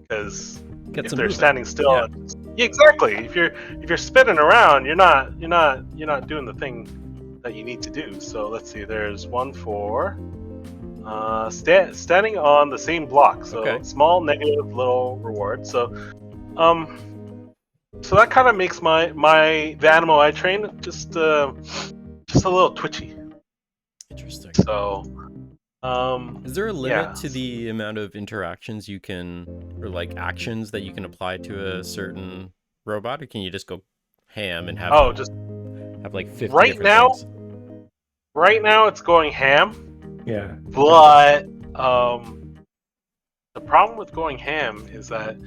because if they're standing still, yeah, exactly. If you're spinning around, you're not doing the thing that you need to do. So let's see. There's one for standing on the same block. So small negative little reward. So so that kind of makes the animal I train just a little twitchy. Interesting. So, is there a limit to the amount of interactions you can, or like actions that you can apply to a certain robot, or can you just go ham and have have like 50 different things? Right now it's going ham. Yeah. But the problem with going ham is that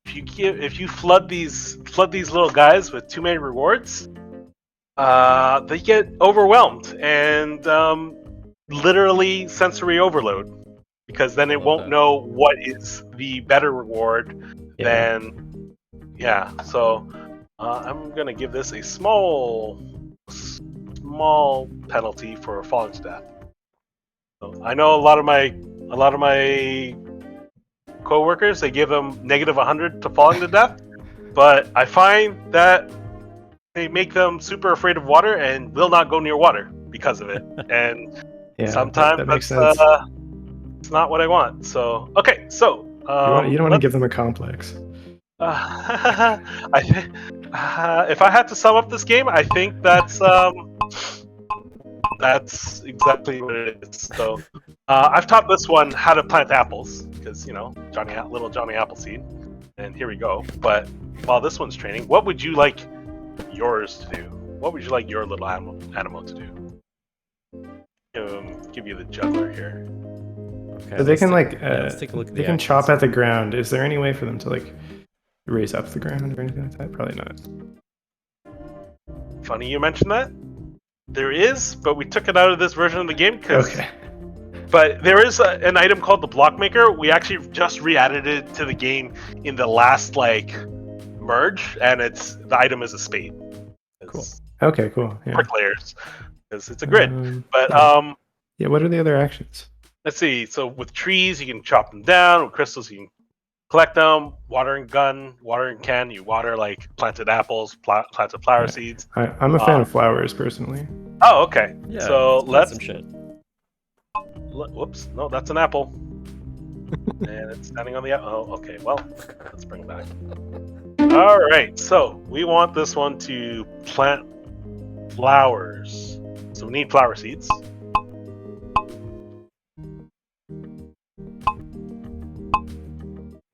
if you flood these little guys with too many rewards, they get overwhelmed and literally sensory overload, because then it won't know what is the better reward than So I'm gonna give this a small penalty for falling to death. So I know a lot of my co-workers, they give them negative 100 to falling to death, but I find that they make them super afraid of water and will not go near water because of it. And sometimes that makes sense. It's not what I want. So okay, so you don't want to give them a complex. I think if I had to sum up this game, I think that's exactly what it is. So I've taught this one how to plant apples, because little Johnny Appleseed, and here we go. But while this one's training, what would you like yours to do? What would you like your little animal to do? Give you the juggler here. Okay, so they can let's take a look at they can chop at the ground. Is there any way for them to like raise up the ground or anything like that? Probably not. Funny you mentioned that. There is, but we took it out of this version of the game But there is an item called the Block Maker. We actually just re-added it to the game in the last merge, and the item is a spade. Cool. Okay, cool. Yeah. Bricklayers, because it's a grid. But what are the other actions? Let's see. So with trees, you can chop them down. With crystals, you can collect them. Watering gun, watering can. You water like planted apples, planted flower seeds. I'm a fan of flowers personally. Oh, okay. Yeah, so let's. Some shit. Whoops! No, that's an apple. And it's standing on the apple. Oh, okay. Well, let's bring it back. All right. So we want this one to plant flowers. So we need flower seeds.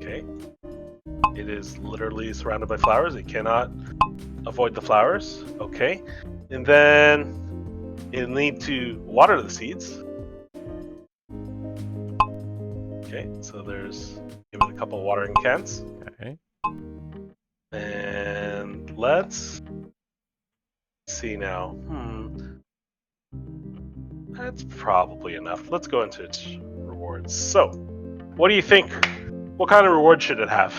Okay. It is literally surrounded by flowers. It cannot avoid the flowers. Okay. And then it'll need to water the seeds. Okay, so give it a couple watering cans. Okay. And let's see now. That's probably enough. Let's go into its rewards. So, what do you think? What kind of reward should it have?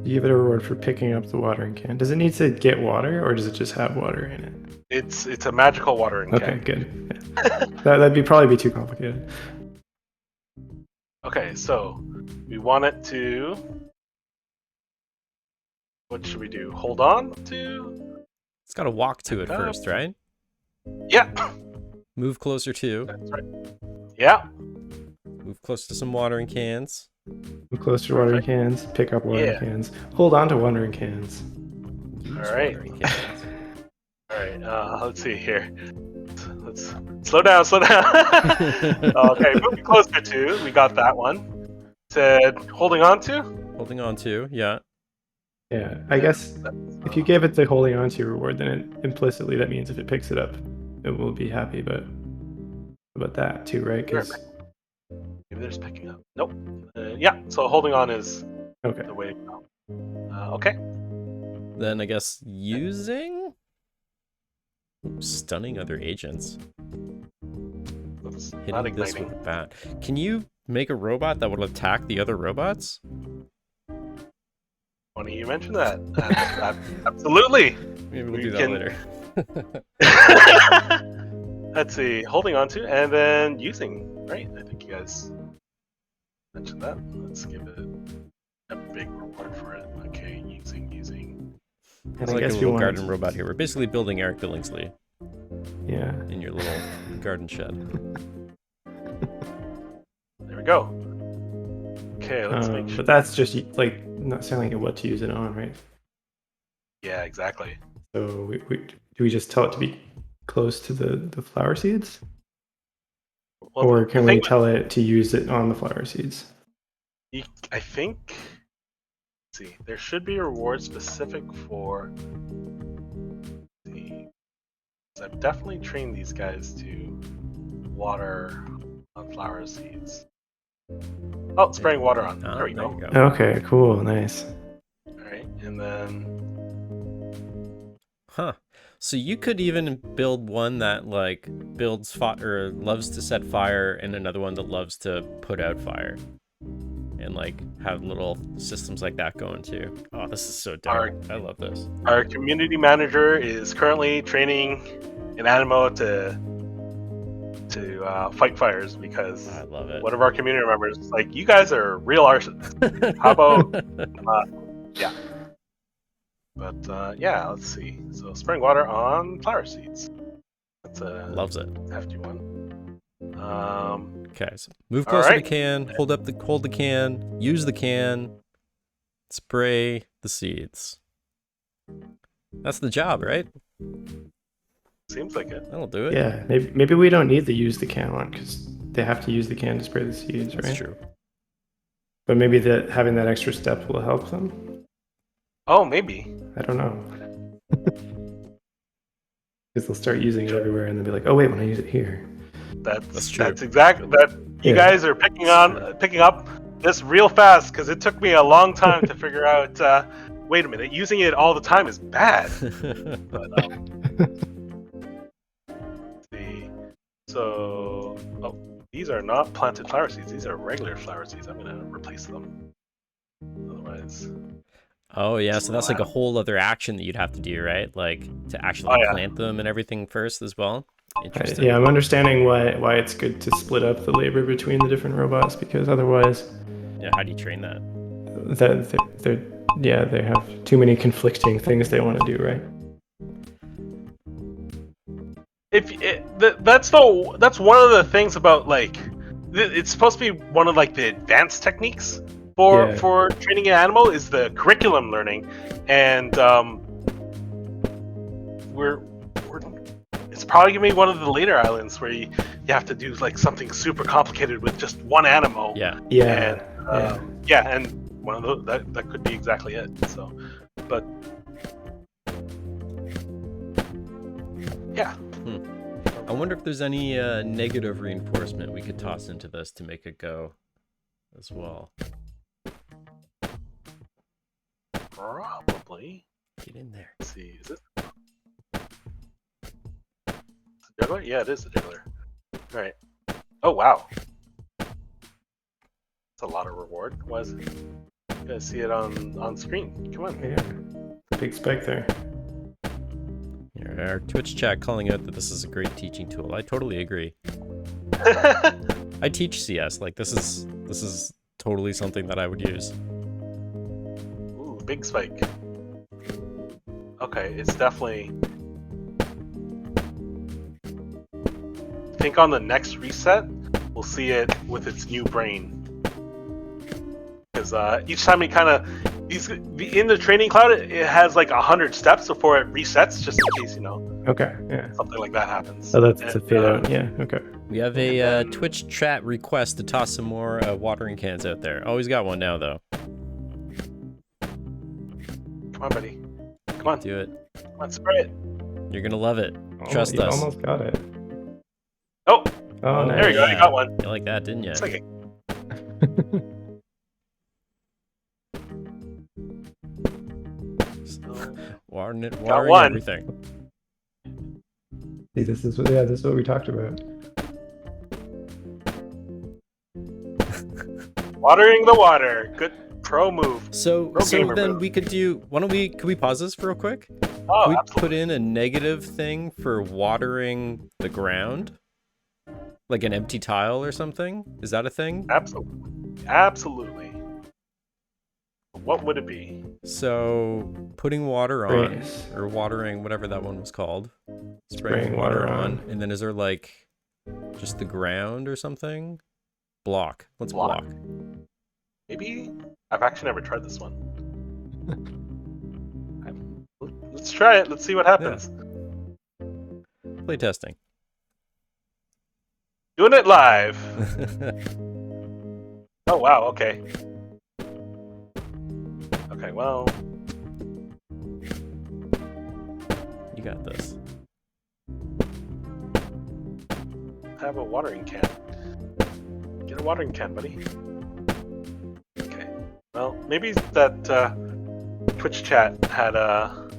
You give it a reward for picking up the watering can. Does it need to get water, or does it just have water in it? It's a magical watering can. Okay, good. Yeah. That'd probably be too complicated. Okay, so we want it to. What should we do? Hold on to. It's got to walk to it first, right? Yeah. Move closer to. That's right. Yeah. Move close to some watering cans. Move close to watering cans. Pick up watering cans. Hold on to watering cans. All right. All right. Let's see here. Let's slow down. Okay, moving closer to. We got that one. Said holding on to. Holding on to, yeah. Yeah, I guess if you give it the holding on to reward, then implicitly that means if it picks it up, it will be happy. But about that too, right? Sure. 'Cause- Maybe they're just picking up. Nope. Yeah, so holding on is okay. the way to go. Okay. Then I guess using? Ooh, stunning other agents. That's not Hitting this igniting. with a bat. Can you make a robot that will attack the other robots? Funny you mentioned that. Absolutely. Maybe we'll We do that can- later. Let's see. Holding on to and then using. Right? I think you guys mentioned that. Let's give it a big reward for it. Okay, using. And It's I like a guess we little want. garden robot here. We're basically building Eric Billingsley Yeah. in your little garden shed. There we go. Okay, let's make sure. But that's just like not telling it what to use it on, right? Yeah, exactly. So do we just tell it to be close to the flower seeds, Well, or the can we thing tell it to use it on the flower seeds? I think. Let's see, there should be a reward specific for. I've definitely trained these guys to water on flower seeds. Oh, spraying water on. Ah, There we go. you go. Okay, cool, nice. All right, and then Huh. So you could even build one that like builds fire or loves to set fire, and another one that loves to put out fire, and like have little systems like that going too. Oh, this is so dope. I love this. our community manager is currently training an Animo to fight fires because I love it. one of our community members is like, you guys are real arsonists. How about yeah. But yeah, let's see. So spraying water on flower seeds. That's a Loves it. hefty one. Okay, so move All closer to right. the can, hold the can, use the can, spray the seeds. That's the job, right? Seems like it. That'll do it. Yeah, maybe we don't need to use the can one because they have to use the can to spray the seeds, right? That's true. But maybe that having that extra step will help them. Oh, maybe. I don't know. Because they'll start using it everywhere and they'll be like, oh wait, when I use it here. That's true. That's exactly that. You Yeah. guys are picking up this real fast because it took me a long time to figure out. Wait a minute, using it all the time is bad. But, let's see. So, these are not planted flower seeds. These are regular flower seeds. I'm gonna replace them. Otherwise, Oh yeah, so that's like a whole other action that you'd have to do, right? Like to actually Oh, yeah. plant them and everything first as well. Interesting. Yeah, I'm understanding why it's good to split up the labor between the different robots because otherwise, Yeah, how do you train that? they have too many conflicting things they want to do, right? that's one of the things about like it's supposed to be one of like the advanced techniques Yeah. for training an animal is the curriculum learning, and it's probably gonna be one of the later islands where you have to do like something super complicated with just one animal. Yeah. Yeah. And, and one of those that could be exactly it. So, but yeah. I wonder if there's any negative reinforcement we could toss into this to make it go as well. Probably. Get in there. Let's see, is it? It's a juggler? Yeah, it is a juggler. Alright. Oh, wow. That's a lot of reward. Why is it? You guys see it on screen. Come on. Yeah. Big spike there. Here, our Twitch chat calling out that this is a great teaching tool. I totally agree. I teach CS. Like this is totally something that I would use. Ooh, big spike. Okay, it's definitely... I think on the next reset, we'll see it with its new brain. Because each time we kind of... in the training cloud, it has like 100 steps before it resets, just in case, Okay, yeah. something like that happens. So that's a And, fade out, yeah, okay. We have a Twitch chat request to toss some more watering cans out there. Always got one now though. on, buddy. Come on. Do it. Come on, spray it. You're gonna love it. Trust You us. almost got it. Oh, Oh, there you go. You yeah. got one. You like that, didn't you? It's like Watering one. everything. See, this is what we talked about. watering the water. Good pro move. So gamer then move. we could do. Could we pause this for real quick? Oh, Could we absolutely. put in a negative thing for watering the ground, like an empty tile or something? Is that a thing? Absolutely. Absolutely. What would it be? So putting water on, Right. or watering, whatever that one was called, Spraying water on. and then is there like just the ground or something? Block. What's block? Maybe? I've actually never tried this one. Let's try it. Let's see what happens. Play testing. Doing it live. Oh, wow. Okay. Okay, well. You got this. Have a watering can. Get a watering can, buddy. Okay. Well, maybe that Twitch chat had a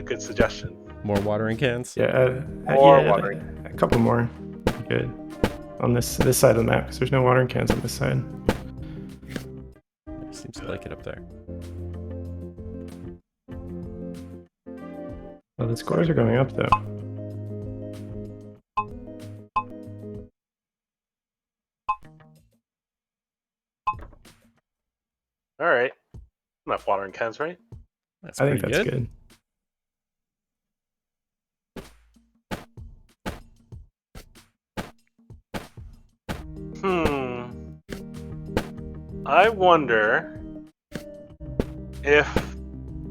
good suggestion. More watering cans. Yeah, More yeah, watering. a couple more would be good on this side of the map because there's no watering cans on this side. Seems to like it up there. Well, the scores are going up though. All right. Enough watering cans, right? That's I think pretty that's good. I wonder if,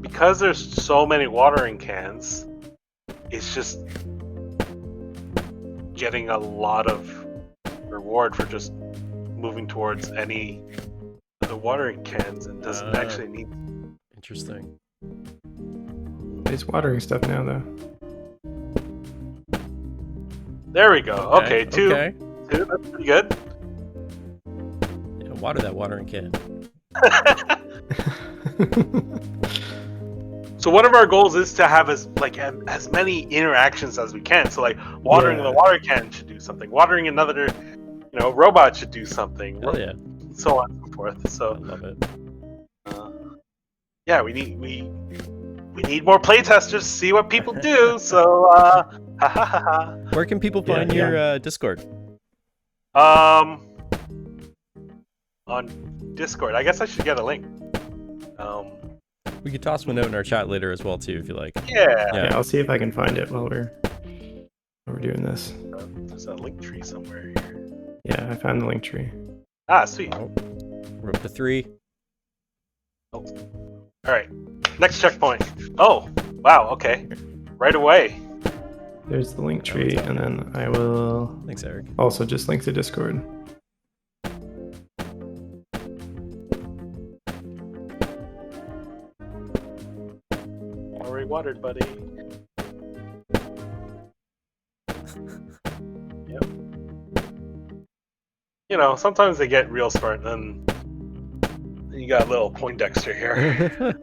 because there's so many watering cans, it's just getting a lot of reward for just moving towards any of the watering cans and doesn't actually need. Interesting. It's watering stuff now though. There we go. Okay, two. Okay. Two, that's pretty good. Yeah, water that watering can. So one of our goals is to have as many interactions as we can. So like watering the water can should do something. Watering another, robot should do something. Hell yeah. So on and so forth. I So love it. yeah, we need more playtesters to see what people do. So Where can people Yeah, find your Discord? on Discord. I guess I should get a link. We could toss one out in our chat later as well too, if you like. Yeah. Yeah, I'll see if I can find it while we're doing this. There's a link tree somewhere here. Yeah, I found the link tree. Ah, sweet. Oh, we're up to 3. All right. Next checkpoint. Oh, wow. Okay. Right away. There's the link tree, and then I will Thanks, Eric. also just link to Discord. Already watered, buddy. Yep. Sometimes they get real smart, and then you got a little Poindexter here.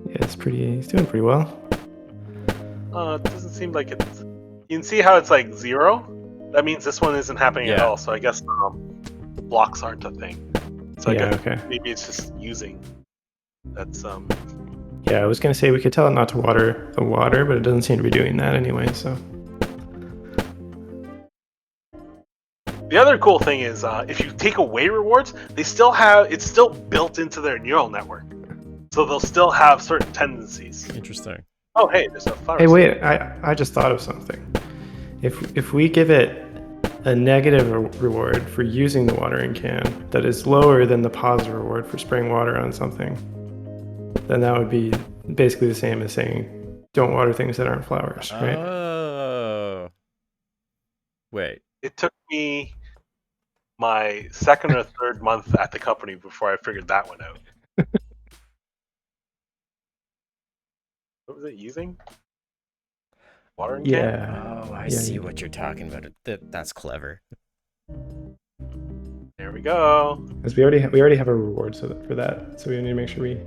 Yeah, he's doing pretty well. It doesn't seem like it's. You can see how it's like 0. That means this one isn't happening at Yeah. all. So I guess blocks aren't a thing. So I Yeah, guess okay. maybe it's just using. That's Yeah, I was gonna say we could tell it not to water the water, but it doesn't seem to be doing that anyway, so. The other cool thing is if you take away rewards, it's still built into their neural network. So they'll still have certain tendencies. Interesting. Oh, hey, there's a flower. Hey, wait, I just thought of something. If we give it a negative reward for using the watering can that is lower than the positive reward for spraying water on something, then that would be basically the same as saying don't water things that aren't flowers, right? Oh. Wait. It took me my second or third month at the company before I figured that one out. What was it using? Watering can? Yeah. Oh, I Yeah, see you- what you're talking about. That's clever. There we go. Because we already have a reward for that, so we need to make sure we.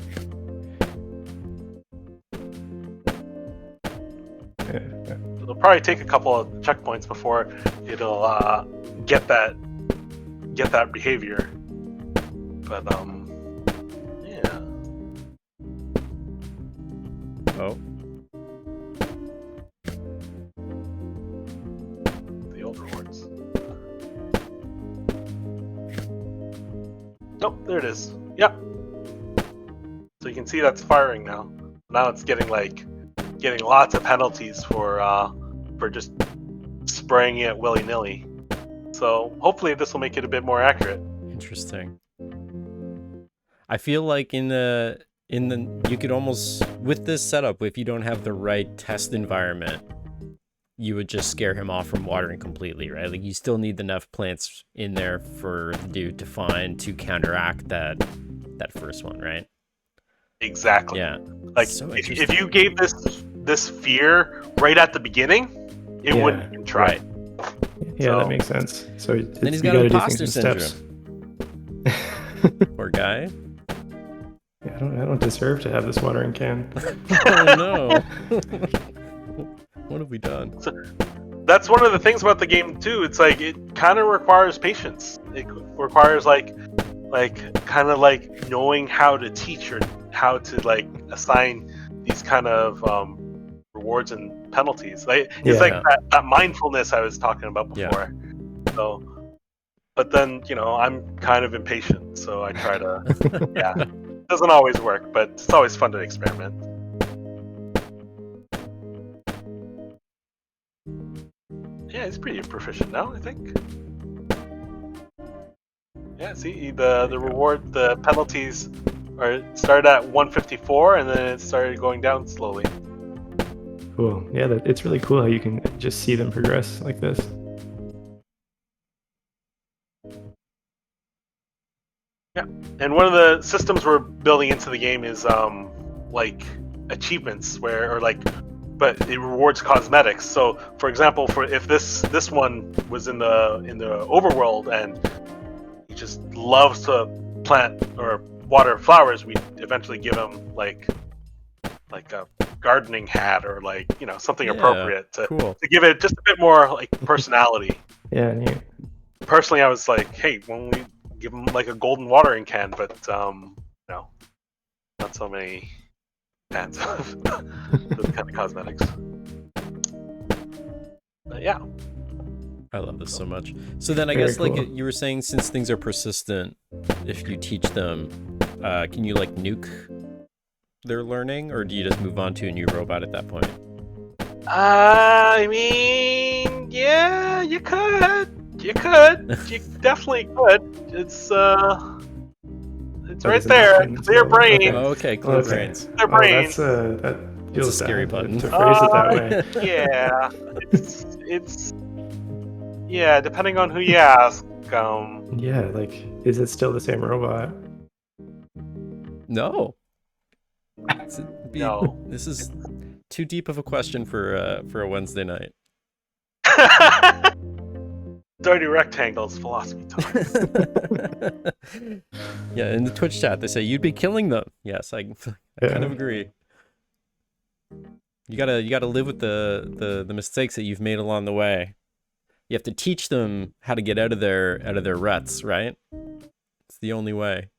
Yeah. It'll probably take a couple of checkpoints before it'll get that behavior. But yeah. Oh, The old rewards. Nope, there it is. Yep. So you can see that's firing now. Now it's getting lots of penalties for just spraying it willy-nilly. So hopefully this will make it a bit more accurate. interesting. I feel like in the you could almost, with this setup, if you don't have the right test environment, you would just scare him off from watering completely, right? Like you still need enough plants in there for the dude to counteract that first one, right? Exactly. Yeah. Like So if you gave this fear right at the beginning, it Yeah, wouldn't even try. right. Yeah, So- that makes sense. So Then he's you got gotta do imposter things in steps. Poor guy. Yeah, I don't deserve to have this watering can. Oh no. What have we done? That's one of the things about the game too. It's like it kind of requires patience. It requires like kind of like knowing how to teach or how to like assign these kind of rewards and penalties. Like it's Yeah. like that mindfulness I was talking about Yeah. before. So, but then I'm kind of impatient, so I try to. Yeah, it doesn't always work, but it's always fun to experiment. Yeah, he's pretty proficient now, I think. Yeah, see the reward, the penalties started at 154, and then it started going down slowly. Cool. Yeah, it's really cool how you can just see them progress like this. Yeah, and one of the systems we're building into the game is like achievements but it rewards cosmetics. So, for example, if this one was in the overworld and he just loves to plant or water flowers, we eventually give him like a gardening hat or something Yeah, appropriate to cool. give it just a bit more like personality. Yeah, neat. Personally, I was like, hey, when we give him like a golden watering can, but no, not so many fans of those kind of cosmetics. But yeah. I love this so much. So then I Very guess like cool. you were saying, since things are persistent, if you teach them, can you like nuke their learning, or do you just move on to a new robot at that point? I mean, yeah, you could. You definitely could. It's right is an there. option as Clear well. brain. Okay. Oh, okay, Oh, clear okay. brains. Clear brain. That's that feels a scary bad button. to phrase it that way. Yeah, it's yeah. Depending on who you ask. Yeah, like, is it still the same robot? No. No. This is too deep of a question for a Wednesday night. Dirty rectangles, philosophy time. Yeah, in the Twitch chat they say you'd be killing them. Yes, I kind of Yeah. agree. You gotta live with the mistakes that you've made along the way. You have to teach them how to get out of their ruts, right? It's the only way.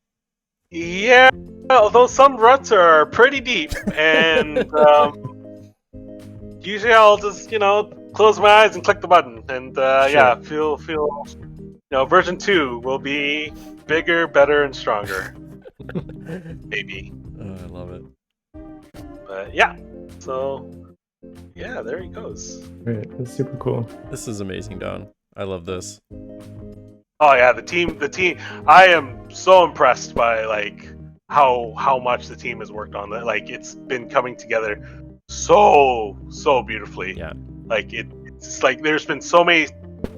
Yeah, although some ruts are pretty deep, and usually I'll just close my eyes and click the button, and yeah, feel version 2 will be bigger, better, and stronger. Maybe. Oh, I love it. But yeah, so yeah, there he goes. Right, that's super cool. This is amazing, Don. I love this. Oh yeah, the team. I am so impressed by how much the team has worked on that. Like it's been coming together so beautifully. Yeah. Like it's like there's been so many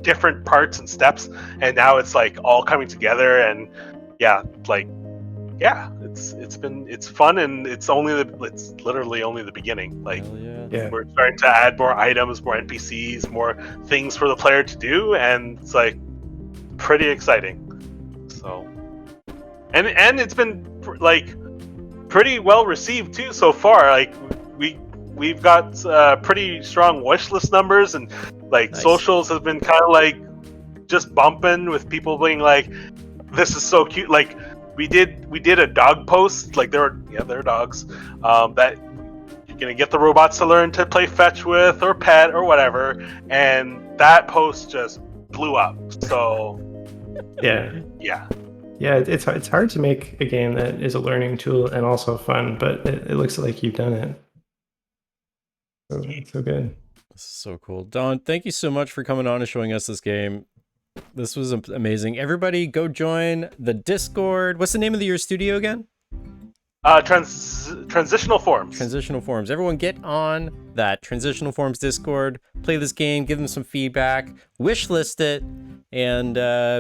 different parts and steps, and now it's like all coming together. And yeah, like yeah, it's fun, and it's literally only the beginning. Like, Hell yeah. Yeah. we're starting to add more items, more NPCs, more things for the player to do, and it's like pretty exciting. So, and it's been like pretty well received too so far. Like we've got pretty strong wishlist numbers, and like Nice. socials have been kind of like just bumping with people being like, "This is so cute." Like we did a dog post. Like there are dogs that you're gonna get the robots to learn to play fetch with or pet or whatever, and that post just blew up. So Yeah. yeah. Yeah, it's hard to make a game that is a learning tool and also fun, but it looks like you've done it. So it's so good. This is so cool. Don, thank you so much for coming on and showing us this game. This was amazing. Everybody go join the Discord. What's the name of your studio again? Transitional Forms. Transitional Forms. Everyone get on that Transitional Forms Discord, play this game, give them some feedback, wishlist it, and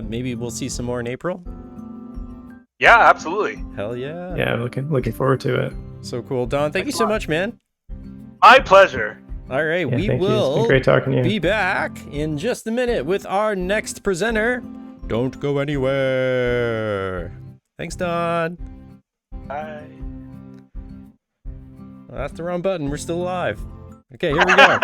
maybe we'll see some more in April. Yeah, absolutely. Hell yeah. Yeah, looking forward to it. So cool. Don, thank you so much, man. My pleasure. All right, Yeah, we thank you. It's will been great talking to you. be back in just a minute with our next presenter. Don't go anywhere. Thanks, Don. Bye. Well, that's the wrong button. We're still alive. Okay, here we go.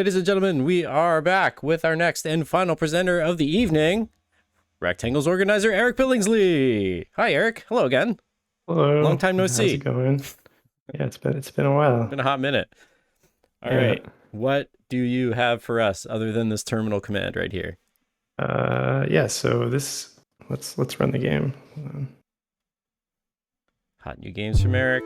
ladies and gentlemen, we are back with our next and final presenter of the evening, Rectangle's organizer, Eric Billingsley. Hi, Eric. Hello again. Hello. Long time no see. How's it going? Yeah, it's been a while. Been a hot minute. All right. What do you have for us other than this terminal command right here? Yeah. So this, let's run the game. Hold on. Hot new games from Eric.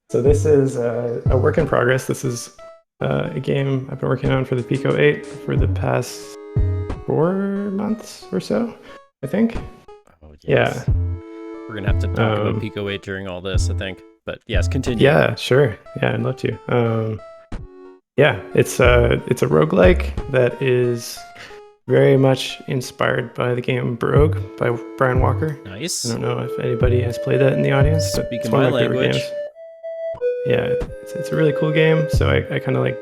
So this is a work in progress. This is a game I've been working on for the Pico 8 for the past 4 months or so, I think. Oh, yes. Yeah. We're going to have to talk about Pico 8 during all this, I think. But yes, continue. Yeah, sure. Yeah, I'd love to. Yeah, it's a roguelike that is very much inspired by the game Brogue by Brian Walker. Nice. I don't know if anybody has played that in the audience. But Speaking it's one my of my favorite language. games. Yeah, it's a really cool game. So I kind of like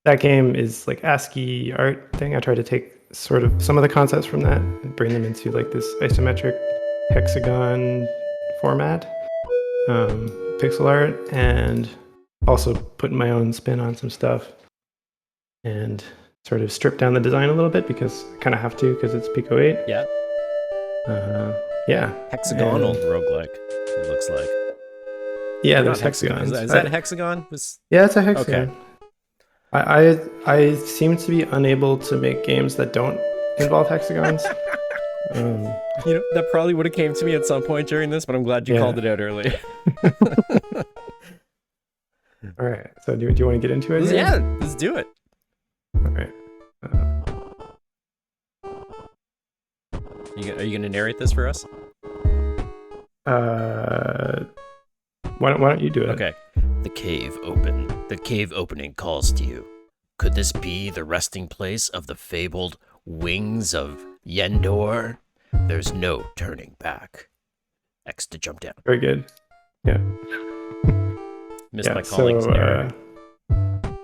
that game is like ASCII art thing. I tried to take sort of some of the concepts from that and bring them into like this isometric hexagon format, pixel art, and also putting my own spin on some stuff and sort of strip down the design a little bit because I kind of have to because it's Pico 8. Yeah. Yeah. Hexagonal roguelike, it looks like. Yeah, Not there's hexagons. Is that a hexagon? Yeah, it's a hexagon. Okay. I seem to be unable to make games that don't involve hexagons. You know, that probably would have came to me at some point during this, but I'm glad you called it out early. All right. So do you want to get into it? Yeah, let's do it. All right. Are you going to narrate this for us? Why don't you do it? Okay. The cave open. The cave opening calls to you. Could this be the resting place of the fabled wings of Yendor? There's no turning back. X to jump down. Very good. Yeah. Missed my calling so, scenario. all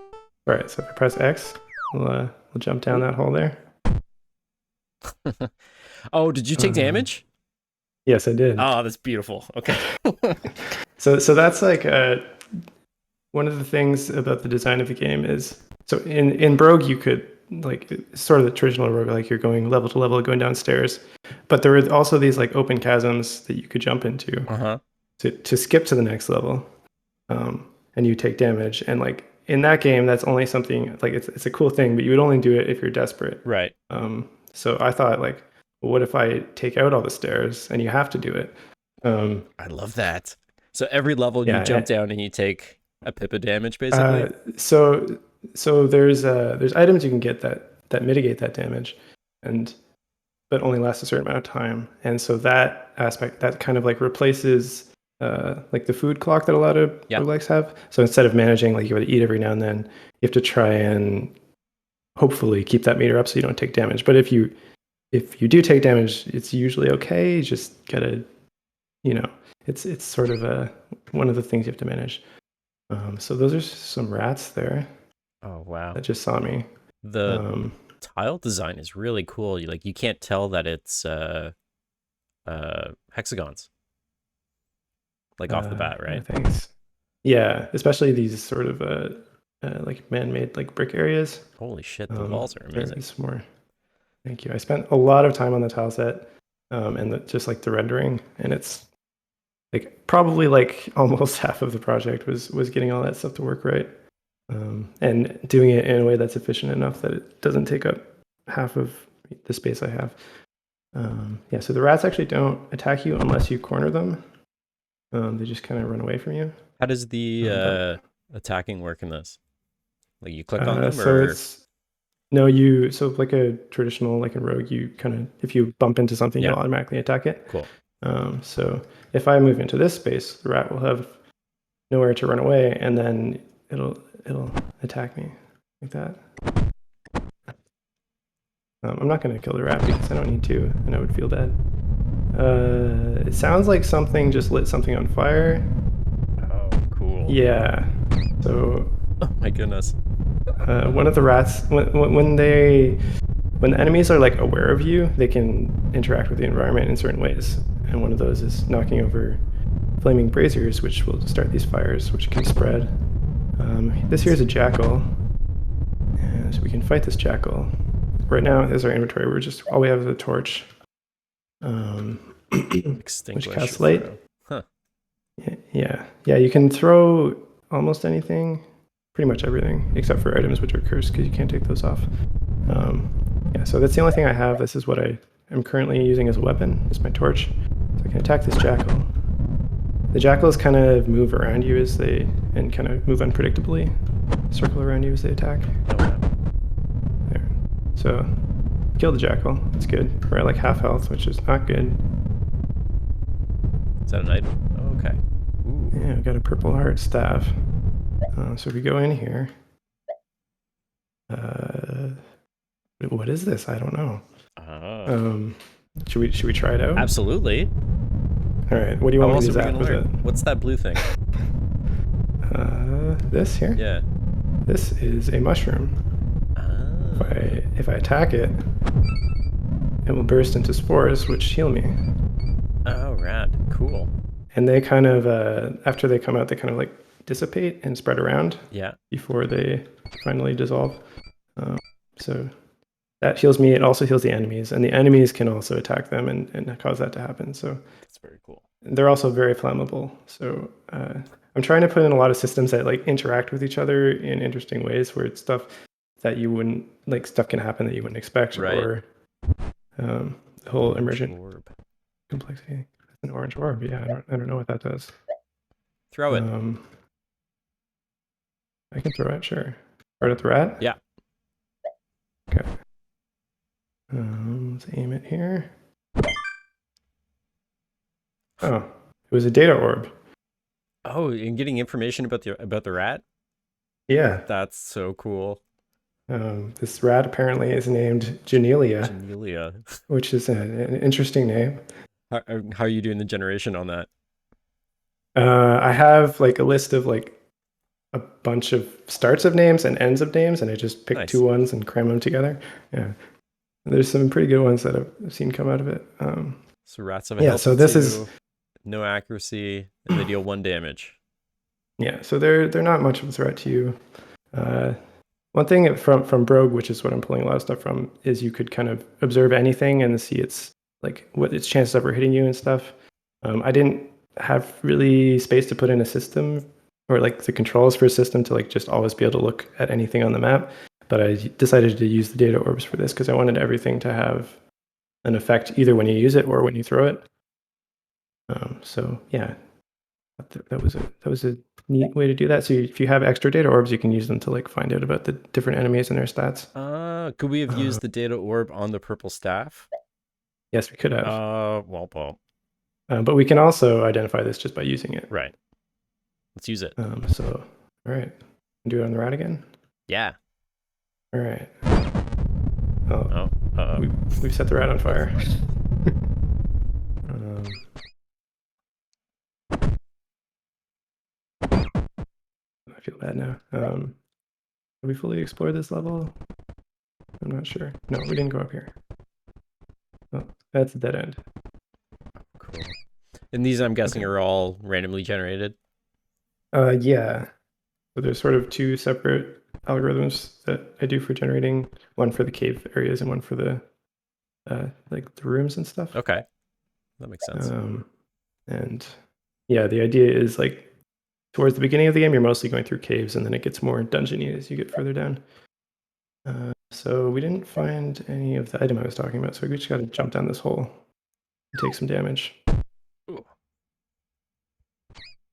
right. So if I press X, we'll jump down that hole there. Oh, did you take damage? Yes, I did. Oh, that's beautiful. Okay. So that's like one of the things about the design of the game is so in Brogue you could like sort of the traditional rogue like you're going level to level going downstairs, but there were also these like open chasms that you could jump into to skip to the next level, and you take damage. And like in that game, that's only something like it's a cool thing, but you would only do it if you're desperate. Right. So I thought like, well, what if I take out all the stairs and you have to do it? I love that. So every level you jump down and you take a pip of damage, basically. So there's items you can get that mitigate that damage, but only last a certain amount of time. And so that aspect that kind of like replaces like the food clock that a lot of roguelikes have. So instead of managing like you would eat every now and then, you have to try and hopefully keep that meter up so you don't take damage. But if you do take damage, it's usually okay. You just gotta, it's sort of one of the things you have to manage. So those are some rats there. Oh wow! That just saw me. The tile design is really cool. You can't tell that it's hexagons. Like off the bat, right? Thanks. Yeah, especially these sort of like man-made like brick areas. Holy shit! The walls are amazing. More. Thank you. I spent a lot of time on the tile set, and just like the rendering, and it's like probably like almost half of the project was getting all that stuff to work right, and doing it in a way that's efficient enough that it doesn't take up half of the space I have. Yeah. So the rats actually don't attack you unless you corner them. They just kind of run away from you. How does the attacking work in this? Like you click on them, so or so like a traditional like in Rogue, you kind of if you bump into something, you'll automatically attack it. Cool. So if I move into this space, the rat will have nowhere to run away, and then it'll attack me like that. I'm not going to kill the rat because I don't need to, and I would feel bad. It sounds like something just lit something on fire. Oh, cool. Yeah. So. Oh my goodness. One of the rats, when the enemies are like aware of you, they can interact with the environment in certain ways. And one of those is knocking over flaming braziers, which will start these fires, which can spread. This here is a jackal, and so we can fight this jackal. Right now, there's our inventory. All we have is a torch. Extinguish. Which casts light. Huh. Yeah. You can throw almost anything, pretty much everything, except for items which are cursed because you can't take those off. Yeah, so that's the only thing I have. This is what I am currently using as a weapon. It's my torch. So I can attack this jackal. The jackals kind of move around you and kind of move unpredictably, circle around you as they attack. There. So, kill the jackal. That's good. We're at like half health, which is not good. Is that an item? Oh, okay. Ooh. Yeah, I've got a purple heart staff. So if we go in here, what is this? I don't know. Should we try it out? Absolutely. All right. What do you want me to else are we zap gonna with it? learn? What's that blue thing? This here. Yeah. This is a mushroom. If I attack it, it will burst into spores, which heal me. Oh, rad. Cool. And they kind of, after they come out, they kind of like dissipate and spread around. Yeah. Before they finally dissolve. So that heals me. It also heals the enemies, and the enemies can also attack them and cause that to happen. So That's very cool. they're also very flammable. So I'm trying to put in a lot of systems that like interact with each other in interesting ways, where it's stuff that you wouldn't like. Stuff can happen that you wouldn't expect, Right. or the whole emergent Orb. complexity. An orange orb. Yeah, I don't know what that does. Throw it. I can throw it. Sure. Right at the rat. Yeah. Okay. Let's aim it here. Oh, it was a data orb. Oh, and getting information about the rat? Yeah. That's so cool. This rat apparently is named Genelia, Genelia. which is an interesting name. How are you doing the generation on that? I have like a list of like a bunch of starts of names and ends of names, and I just pick Nice. two ones and cram them together. Yeah. There's some pretty good ones that I've seen come out of it. So rats have a Yeah, health so of this 2, is- no accuracy, and they deal 1 damage. Yeah, so they're not much of a threat to you. One thing from Brogue, which is what I'm pulling a lot of stuff from, is you could kind of observe anything and see its like what its chances of hitting you and stuff. I didn't have really space to put in a system or like the controls for a system to like just always be able to look at anything on the map. But I decided to use the data orbs for this because I wanted everything to have an effect either when you use it or when you throw it. So yeah, that was a neat way to do that. So if you have extra data orbs, you can use them to like find out about the different enemies and their stats. Could we have used the data orb on the purple staff? Yes, we could have. Well. But we can also identify this just by using it. Right. Let's use it. So, all right. Do it on the rat again. Yeah. All right. Oh. We've set the rat on fire. I feel bad now. Have we fully explored this level? I'm not sure. No, we didn't go up here. Oh, that's a dead end. Cool. And these, I'm guessing, are all randomly generated? Yeah. So there's sort of two separate algorithms that I do for generating, one for the cave areas and one for the like the rooms and stuff. Okay. That makes sense. And yeah, the idea is like towards the beginning of the game, you're mostly going through caves, and then it gets more dungeony as you get further down. So we didn't find any of the item I was talking about, so we just got to jump down this hole and take some damage. Ooh.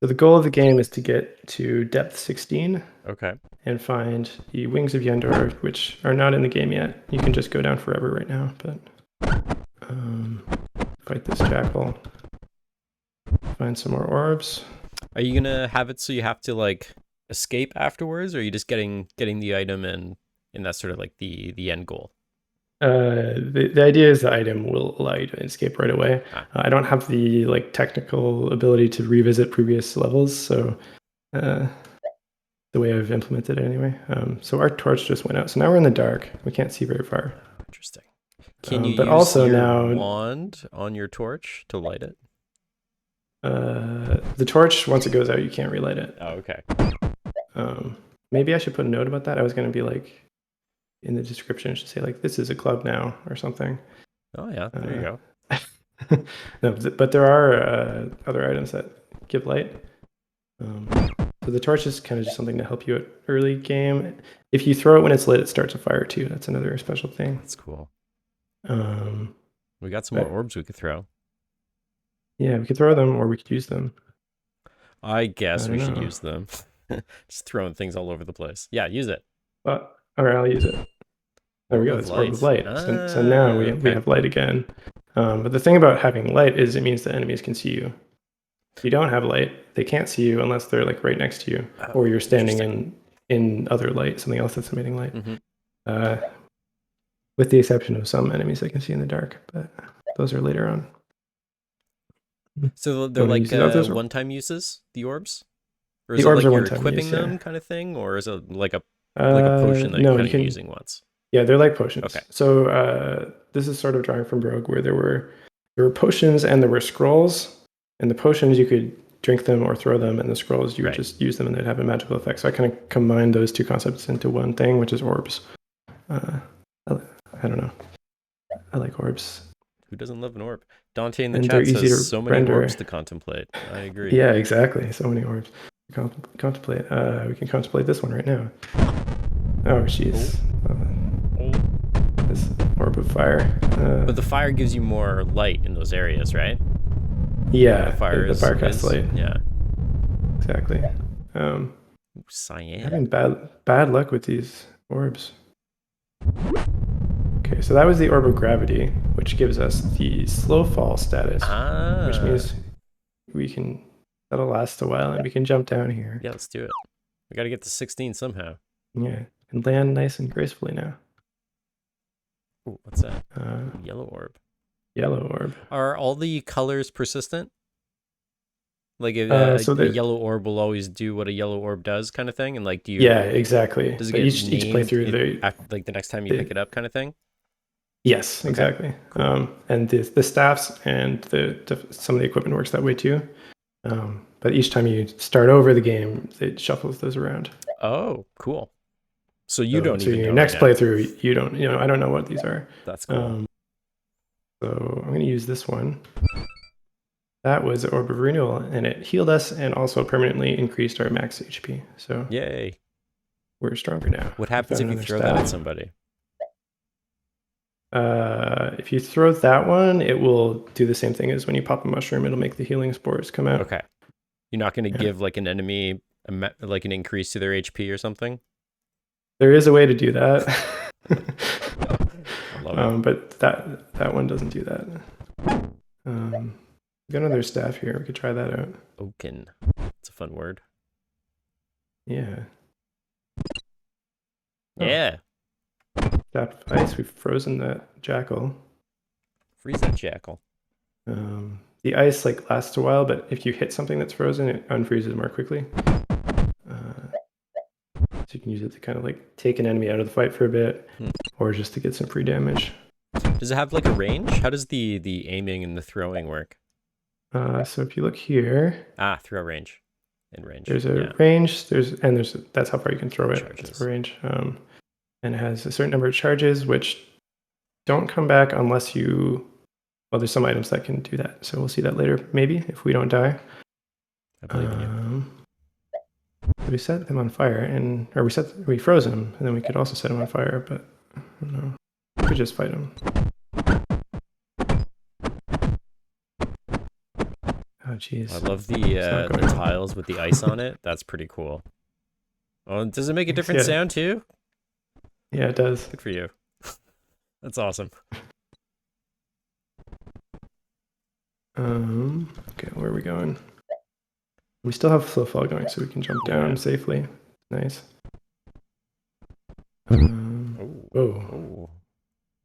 So the goal of the game is to get to depth 16 Okay. and find the Wings of Yendor, which are not in the game yet. You can just go down forever right now, but fight this jackal. Find some more orbs. Are you gonna have it so you have to like escape afterwards, or are you just getting the item and that's sort of like the end goal? The idea is the item will allow you to escape right away. I don't have the like technical ability to revisit previous levels, so the way I've implemented it anyway. So our torch just went out, so now we're in the dark. We can't see very far. Interesting. Can you but use also your now- wand on your torch to light it? The torch, once it goes out, you can't relight it. Oh, okay. Maybe I should put a note about that. I was going to be like, in the description, it should say like, this is a club now or something. Oh yeah, there you go. No, but there are other items that give light. So the torch is kind of just something to help you at early game. If you throw it when it's lit, it starts a fire too. That's another special thing. That's cool. Um, We got some more orbs we could throw. yeah, we could throw them or we could use them. I guess I we don't should know. use them. Just throwing things all over the place. Yeah, use it. All right, I'll use it. There we go. Orb It's of orb of light. light. So now we okay. have light again. But the thing about having light is it means the enemies can see you. If you don't have light, they can't see you unless they're like right next to you, or you're standing in other light, something else that's emitting light. Mhm. With the exception of some enemies that can see in the dark, but those are later on. So they're Wanna like use it out there? one-time uses, the orbs? Or The is it orbs like are you're one-time equipping use, yeah. them kind of thing? Or is it like a potion that No, you're you kind can of using once? Yeah, they're like potions. Okay. So this is sort of drawing from Rogue, where there were potions and there were scrolls, and the potions you could drink them or throw them, and the scrolls you would Right. just use them and they'd have a magical effect. So I kind of combined those two concepts into one thing, which is orbs. I don't know. I like orbs. Who doesn't love an orb? Dante in the And they're chat easy to says so many render. orbs to contemplate. I agree. Yeah, exactly. So many orbs. Contemplate. We can contemplate this one right now. Oh, jeez. This orb of fire. But the fire gives you more light in those areas, right? Yeah, The fire, the fire casts is- light. Yeah. Exactly. Ooh, cyan. Having bad luck with these orbs. Okay, so that was the orb of gravity, which gives us the slow fall status, Ah. which means that'll last a while, and we can jump down here. Yeah, let's do it. We got to get to 16 somehow. Yeah, and land nice and gracefully now. Ooh, what's that? Uh, Yellow orb. Yellow orb. Are all the colors persistent? Like if, So the the- yellow orb will always do what a yellow orb does, kind of thing, and like do you? Yeah, exactly. Does it But get each named playthrough, like the next time you the- pick it up, kind of thing? yes, exactly. And the staffs and some of the equipment works that way too. But each time you start over the game, it shuffles those around. Oh, cool. So you don't so even your know next right now. playthrough, you don't. I don't know what these are. That's cool. So I'm going to use this one. That was the Orb of Renewal, and it healed us and also permanently increased our max HP. So Yay. we're stronger now. What happens if Got you another throw that at staff. somebody? If you throw that one, it will do the same thing as when you pop a mushroom. It'll make the healing spores come out. Okay. You're not going to Yeah. give like an enemy like an increase to their HP or something? There is a way to do that. I love it. But that one doesn't do that. We got another staff here. We could try that out. Oaken. It's a fun word. Yeah. Oh. Yeah. Staff of ice. We've frozen that jackal. Freeze that jackal. The ice lasts a while, but if you hit something that's frozen, it unfreezes more quickly. So you can use it to kind of take an enemy out of the fight for a bit, or just to get some free damage. Does it have like a range? How does the aiming and the throwing work? So if you look here, Throw range. In range. there's a Yeah. range. That's how far you can throw it. Charges. It's a range, and it has a certain number of charges, which don't come back unless you. Well, there's some items that can do that, so we'll see that later. Maybe if we don't die. I believe in you. We set them on fire, we froze them, and then we could also set them on fire. But I don't know. We could just fight them. Oh, jeez. I love not the going. tiles with the ice on it. That's pretty cool. Oh, does it make a different Yeah. sound too? Yeah, it does. Good for you. That's awesome. Okay, where are we going? We still have slow fall going, so we can jump down Yeah. safely. Nice. Oh, Whoa.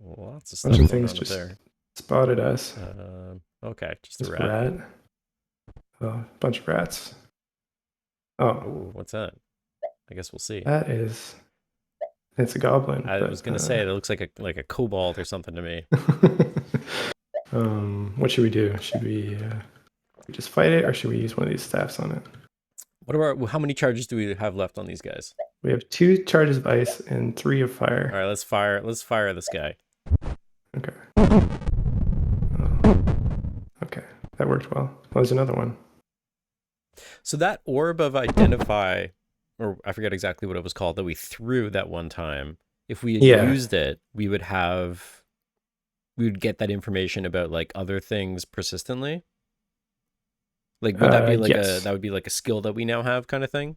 lots of Bunch stuff of going things on up just there. spotted us. Okay, just Just a a rat. rat. Oh, a bunch of rats. Oh, Oh, what's that? I guess we'll see. it's a goblin. I but, was gonna say that looks like a kobold or something to me. What should we do? Should we just fight it, or should we use one of these staffs on it? What are how many charges do we have left on these guys? We have 2 charges of ice and 3 of fire. All right, let's fire this guy. Okay. Okay, that worked well. Oh, there's another one. So that orb of identify, or I forget exactly what it was called, that we threw that one time. If we had used it, we would get that information about like other things persistently. Like would that be like yes. that would be like a skill that we now have kind of thing?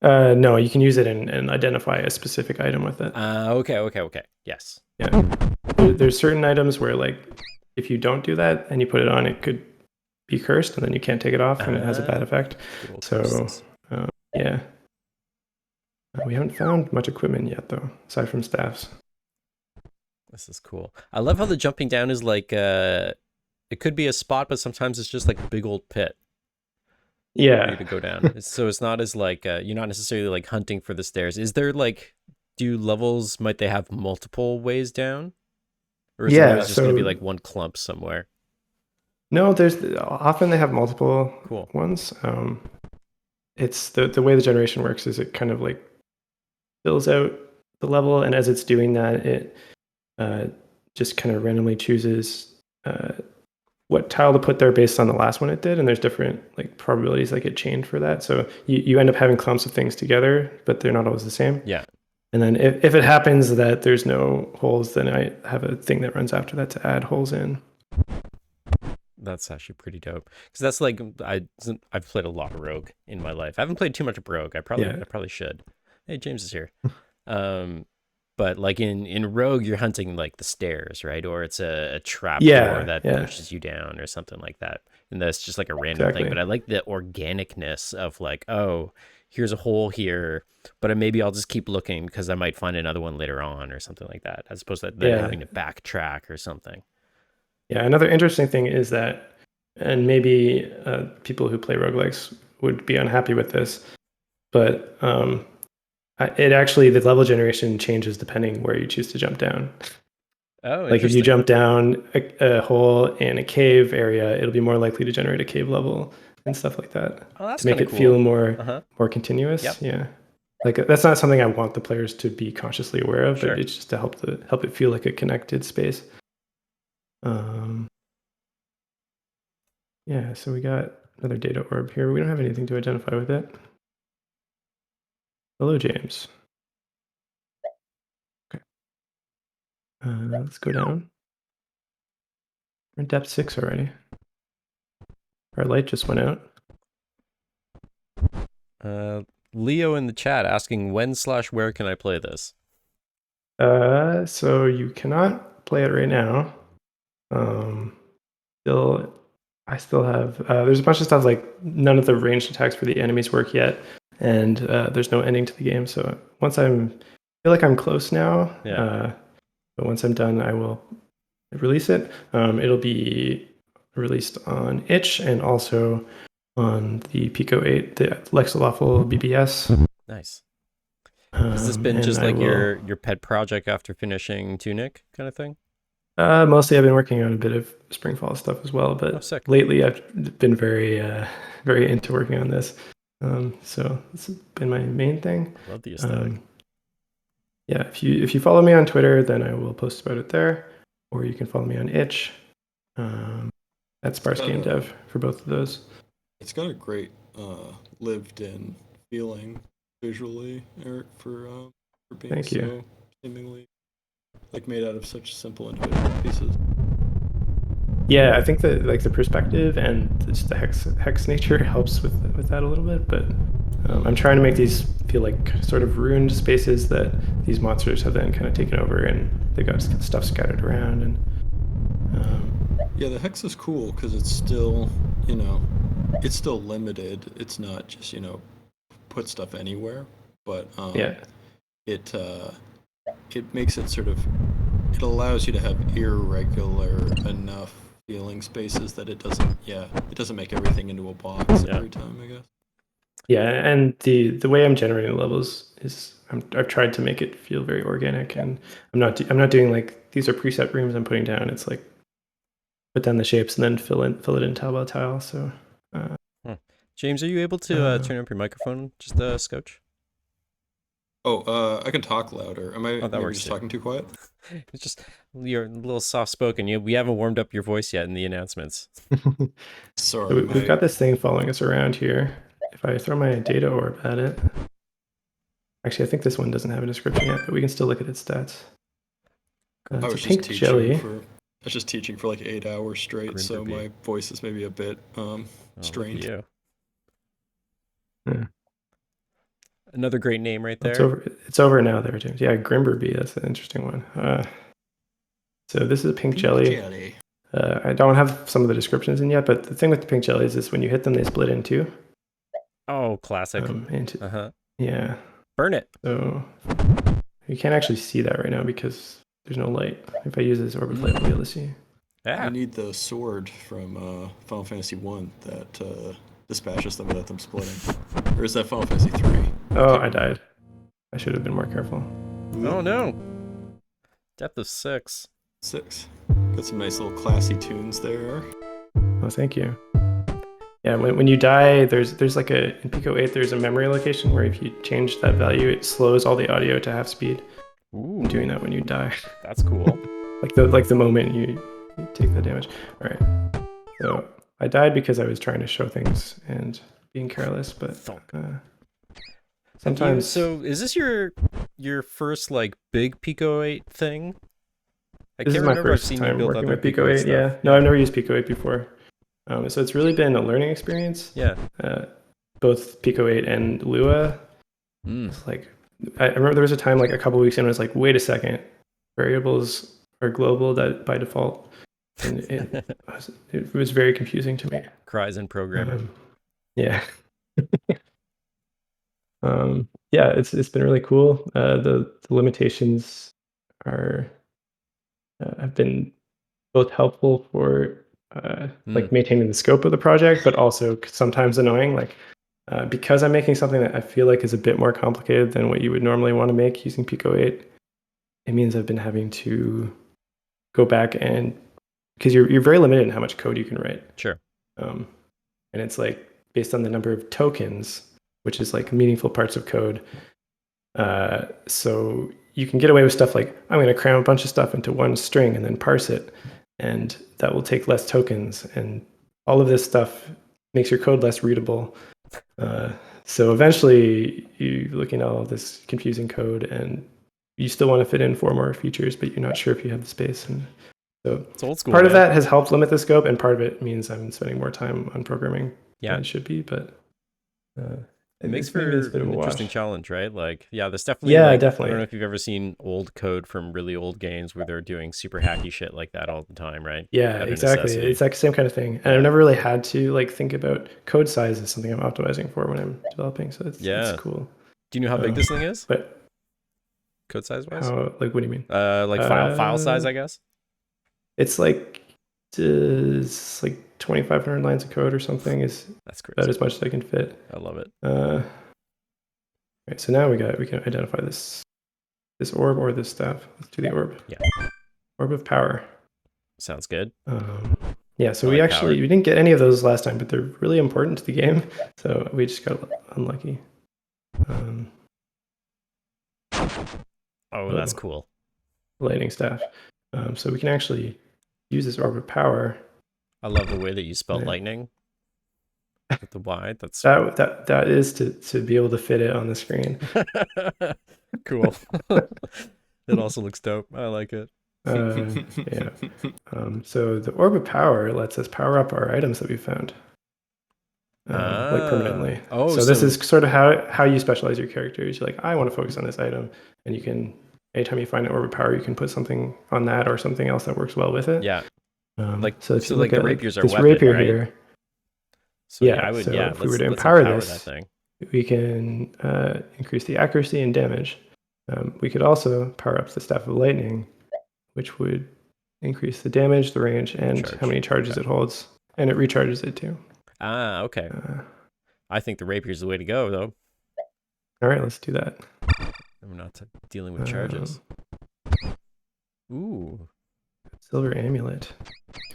No, you can use it and identify a specific item with it. Okay. Yes. Yeah. There's certain items where like if you don't do that and you put it on, it could be cursed and then you can't take it off and it has a bad effect. Cool. So yeah. We haven't found much equipment yet though, aside from staffs. This is cool. I love how the jumping down is like it could be a spot, but sometimes it's just like a big old pit. Yeah. For you to go down. So it's not as like you're not necessarily like hunting for the stairs. Is there like might they have multiple ways down? Or is it always just gonna be like one clump somewhere? No, often they have multiple ones. It's the way the generation works is it kind of like fills out the level, and as it's doing that, it just kind of randomly chooses what tile to put there based on the last one it did, and there's different like probabilities that get chained for that. So you end up having clumps of things together, but they're not always the same. Yeah. And then if it happens that there's no holes, then I have a thing that runs after that to add holes in. That's actually pretty dope. Because that's like I've played a lot of Rogue in my life. I haven't played too much of Rogue. I probably should. Hey, James is here. But like in Rogue, you're hunting like the stairs, right? Or it's a trap door that pushes you down or something like that. And that's just like a random thing. But I like the organicness of like, oh, here's a hole here, but maybe I'll just keep looking because I might find another one later on or something like that, as opposed to having to backtrack or something. Yeah, another interesting thing is that, and maybe people who play roguelikes would be unhappy with this, but it actually, the level generation changes depending where you choose to jump down. Oh, like if you jump down a hole in a cave area, it'll be more likely to generate a cave level and stuff like that. Oh, that's to make it cool. Feel more continuous. Yep. Yeah, like that's not something I want the players to be consciously aware of, Sure. but it's just to help it feel like a connected space. Yeah, so we got another data orb here. We don't have anything to identify with it. Hello, James. Okay. Let's go down. We're in depth 6 already. Our light just went out. Leo in the chat asking when/where can I play this? So you cannot play it right now. I still have there's a bunch of stuff like none of the ranged attacks for the enemies work yet, and there's no ending to the game. So once I feel like I'm close now, but once I'm done, I will release it. It'll be released on itch and also on the Pico 8, the Lexilawful BBS. Nice. Has this been just like your pet project after finishing Tunic kind of thing? Mostly I've been working on a bit of Springfall stuff as well, but lately I've been very very into working on this. So it's been my main thing. Love the aesthetic. Yeah, if you follow me on Twitter, then I will post about it there, or you can follow me on itch at Sparse Game Dev for both of those. It's got a great lived-in feeling visually, Eric, for being Thank you. so seemingly like made out of such simple individual pieces. Yeah, I think that like the perspective and just the hex nature helps with that a little bit, but I'm trying to make these feel like sort of ruined spaces that these monsters have then kind of taken over, and they got stuff scattered around. And yeah, the hex is cool because it's still, it's still limited. It's not just put stuff anywhere, but it makes it sort of, it allows you to have irregular enough feeling spaces that it doesn't make everything into a box every time, I guess. Yeah, and the way I'm generating levels is I've tried to make it feel very organic, and I'm not doing like these are preset rooms I'm putting down. It's like put down the shapes and then fill it in tile by tile. So James, are you able to turn up your microphone just a scotch? Oh, I can talk louder. Am I that maybe works just too. talking too quiet? It's just you're a little soft spoken. We haven't warmed up your voice yet in the announcements. Sorry, So we've got this thing following us around here. If I throw my data orb at it, actually, I think this one doesn't have a description yet, but we can still look at its stats. I It's a was pink just jelly. teaching I was just teaching for like 8 hours straight, so Grimberby. my voice is maybe a bit strained. Yeah. Yeah. Another great name right there. It's over now there, James. Yeah, Grimberby, that's an interesting one. So this is a pink jelly. I don't have some of the descriptions in yet, but the thing with the pink jellies is when you hit them, they split in two. Oh, classic. Yeah. Burn it. So you can't actually see that right now because there's no light. If I use this orb of light, we'll be able to see. Yeah. You need the sword from Final Fantasy 1 that dispatches them without them splitting. Or is that Final Fantasy 3? Oh, I died. I should have been more careful. Oh no. Depth of 6. 6. Got some nice little classy tunes there. Oh, thank you. Yeah, when you die, there's like in Pico 8, there's a memory location where if you change that value, it slows all the audio to half speed. Ooh. I'm doing that when you die. That's cool. like the moment you take the damage. All right. So I died because I was trying to show things and being careless, but sometimes. So is this your first like big Pico 8 thing? This is my first time working with Pico 8. Yeah. No, I've never used Pico 8 before. So it's really been a learning experience. Yeah. Both Pico 8 and Lua. It's like I remember there was a time like a couple weeks in, I was like, wait a second, variables are global by default, and it was very confusing to me. Cries in programming. Yeah. Yeah, it's been really cool. The limitations have been both helpful for like maintaining the scope of the project, but also sometimes annoying. Like because I'm making something that I feel like is a bit more complicated than what you would normally want to make using Pico 8, it means I've been having to go back and because you're very limited in how much code you can write. Sure. And it's like based on the number of tokens, which is like meaningful parts of code. So you can get away with stuff like I'm going to cram a bunch of stuff into one string and then parse it, and that will take less tokens, and all of this stuff makes your code less readable. So eventually you're looking at all of this confusing code and you still want to fit in 4 more features, but you're not sure if you have the space. And so it's old school, part of that has helped limit the scope, and part of it means I'm spending more time on programming than it should be, but it makes for an interesting challenge, right? Like, yeah, there's definitely definitely. I don't know if you've ever seen old code from really old games where they're doing super hacky shit like that all the time, right? Yeah, exactly. It's like the same kind of thing. And I've never really had to like think about code size as something I'm optimizing for when I'm developing. So it's cool. Do you know how big this thing is? But code size wise? Like, what do you mean? Like file size, I guess. It's like 2,500 lines of code or something. That's crazy. About as much as I can fit. I love it. Right, so now we can identify this orb or this staff. Let's do the orb. Yeah. Orb of power. Sounds good. Yeah, so we didn't get any of those last time, but they're really important to the game. So we just got unlucky. That's cool. Lightning staff. So we can actually use this orb of power. I love the way that you spelled lightning with the Y. That's that is to be able to fit it on the screen. Cool. It also looks dope. I like it. Yeah. So the orb of power lets us power up our items that we found. Like permanently. So this is sort of how you specialize your characters. You're like, I want to focus on this item, and you can anytime you find an orb of power, you can put something on that or something else that works well with it. Yeah. So if you look the at rapiers are this weapon, rapier right? here. So If we were to empower this, that thing. we can increase the accuracy and damage. We could also power up the staff of lightning, which would increase the damage, the range, and how many charges it holds, and it recharges it too. Ah, okay. I think the rapier's the way to go, though. All right, let's do that. I'm not dealing with charges. Ooh. Silver amulet.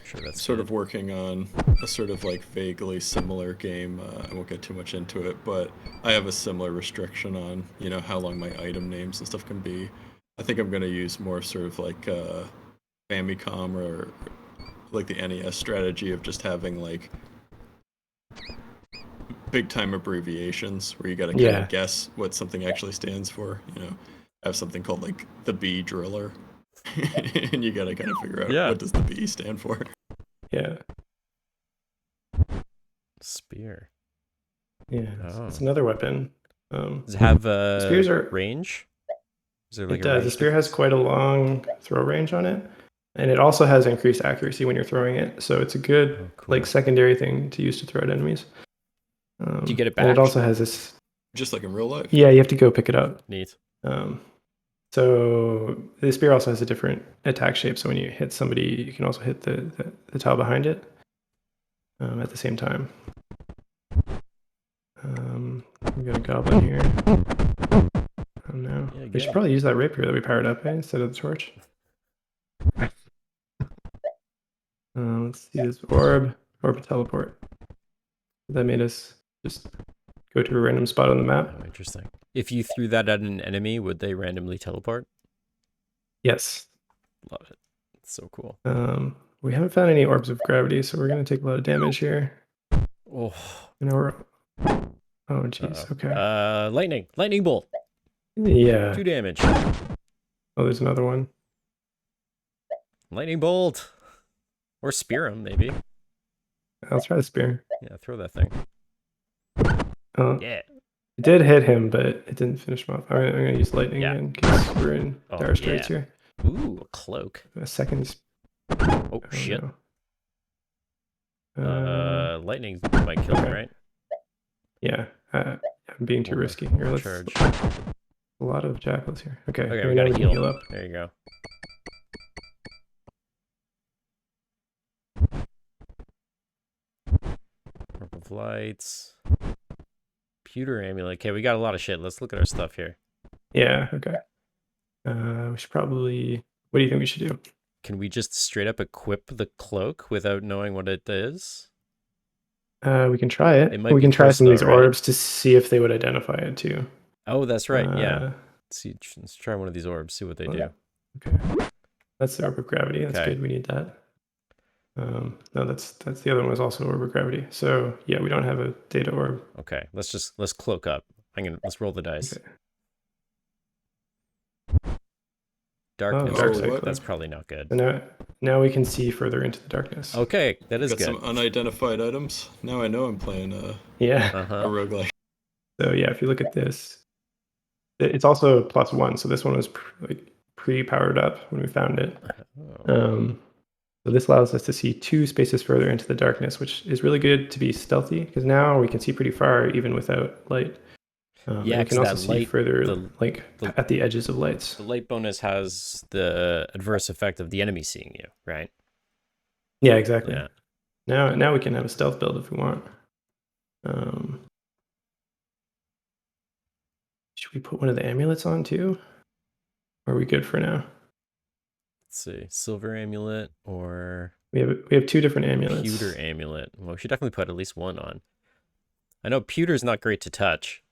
sure that's sort good. of working on a sort of like vaguely similar game. I won't get too much into it, but I have a similar restriction on, you know, how long my item names and stuff can be. I think I'm going to use more sort of like Famicom or like the NES strategy of just having like big time abbreviations where you got to kind Yeah. of guess what something actually stands for. You know, I have something called like the B driller, and you got to kind of figure out Yeah. what does the B stand for. Yeah. Spear. Yeah. Oh. It's another weapon. Does it have spears are range? Is there like it a does. The range spear has quite a long throw range on it, and it also has increased accuracy when you're throwing it. So it's a good Oh, cool. like secondary thing to use to throw at enemies. Do you get it And back? it also has this. Just like in real life. Yeah, you have to go pick it up. Neat. So the spear also has a different attack shape. So when you hit somebody, you can also hit the tile behind it at the same time. We got a goblin here. Oh no. Yeah, We get should him. probably use that rapier that we powered up instead of the torch. Let's see this orb teleport. That made us just go to a random spot on the map. Oh, interesting. If you threw that at an enemy, would they randomly teleport? Yes. Love it. It's so cool. We haven't found any orbs of gravity, so we're gonna take a lot of damage here. Oh. You know we're. Oh jeez. Okay. Lightning bolt. Yeah. 2 damage. Oh, there's another one. Lightning bolt. Or spear him, maybe. I'll try the spear. Yeah, throw that thing. Oh, Yeah. it did hit him, but it didn't finish him off. I'm gonna use lightning Yeah. again because we're in Oh, dire straits yeah. here. Ooh, a cloak. A second. Oh, shit. No. Lightning might kill me, okay. right? Yeah. I'm being too Or- risky. Here, or let's. charge. A lot of jackals here. Okay. Okay, here we now gotta can heal. up. There you go. Orb of lights. Pewter amulet. Okay, we got a lot of shit. Let's look at our stuff here. Yeah. Okay. We should probably. What do you think we should do? Can we just straight up equip the cloak without knowing what it is? We can try it. It might We be can try cursed some of these though, right? orbs to see if they would identify it too. Oh, that's right. Yeah. Uh, Let's try one of these orbs. See what they do. okay. Okay. That's the orb of gravity. That's Okay. good. We need that. No, that's the other one was also orb of gravity. So yeah, we don't have a data orb. Okay. Let's cloak up. Let's roll the dice. Okay. Darkness. dark side That's cloak. probably not good. So now we can see further into the darkness. Okay, that is Got good. some unidentified items. Now I know I'm playing a Yeah. Uh-huh. roguelike. So yeah, if you look at this, it's also +1. So this one was pre-powered up when we found it. Oh. So this allows us to see 2 spaces further into the darkness, which is really good to be stealthy because now we can see pretty far even without light. And Yeah, we can 'cause also that see light- further, the- at the edges of lights. The light bonus has the adverse effect of the enemy seeing you, right? Yeah, exactly. Yeah. Now we can have a stealth build if we want. Should we put one of the amulets on too? Or are we good for now? Let's see. Silver amulet or We have 2 different amulets. pewter amulet. Well, we should definitely put at least one on. I know pewter's not great to touch,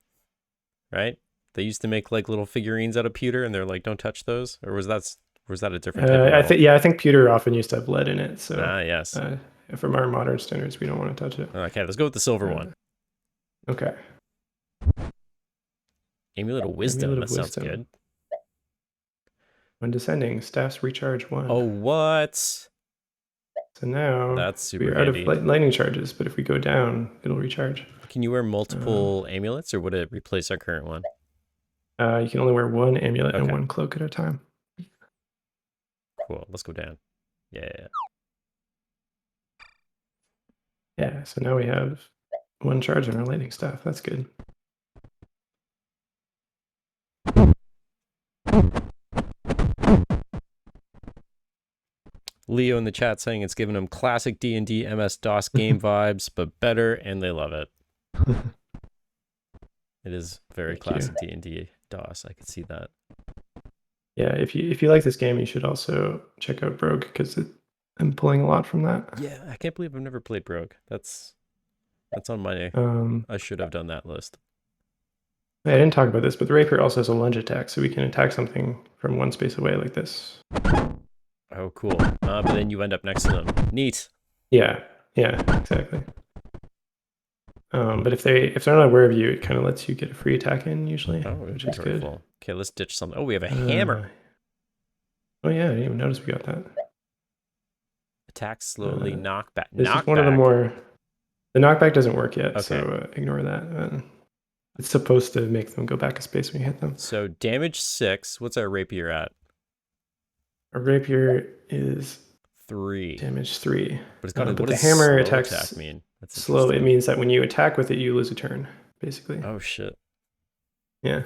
right? They used to make like little figurines out of pewter, and they're like, "Don't touch those." Or was that a different type of metal? I think pewter often used to have lead in it. So Yes. from our modern standards, we don't want to touch it. Okay, let's go with the silver one. Okay. Amulet of wisdom. Amulet That of sounds Wisdom. good. When descending, staffs recharge 1. Oh, what? So now That's super we're out of handy. lightning charges, but if we go down, it'll recharge. Can you wear multiple amulets, or would it replace our current one? You can only wear 1 amulet and Okay. 1 cloak at a time. Cool. Let's go down. Yeah. Yeah, so now we have 1 charge on our lightning staff. That's good. Leo in the chat saying it's giving them classic D&D MS-DOS game vibes, but better, and they love it. It is very Thank you. classic D&D DOS. I could see that. Yeah, if you like this game, you should also check out Brogue because I'm pulling a lot from that. Yeah, I can't believe I've never played Brogue. That's on my I should have done that list. I didn't talk about this, but the rapier also has a lunge attack, so we can attack something from one space away like this. Oh, cool. But then you end up next to them. Neat. Yeah, exactly. But if they're not aware of you, it kind of lets you get a free attack in usually, Oh, which is good. cool. Okay, let's ditch something. Oh, we have a hammer. Oh yeah, I didn't even notice we got that. Attack slowly, knockback. This is one of the more. The knockback doesn't work yet, so ignore that. It's supposed to make them go back a space when you hit them. So damage 6. What's our rapier at? Our rapier is 3. Damage 3. But it's got but the hammer attacks attack mean? That's slow. It means that when you attack with it, you lose a turn, basically. Oh shit. Yeah.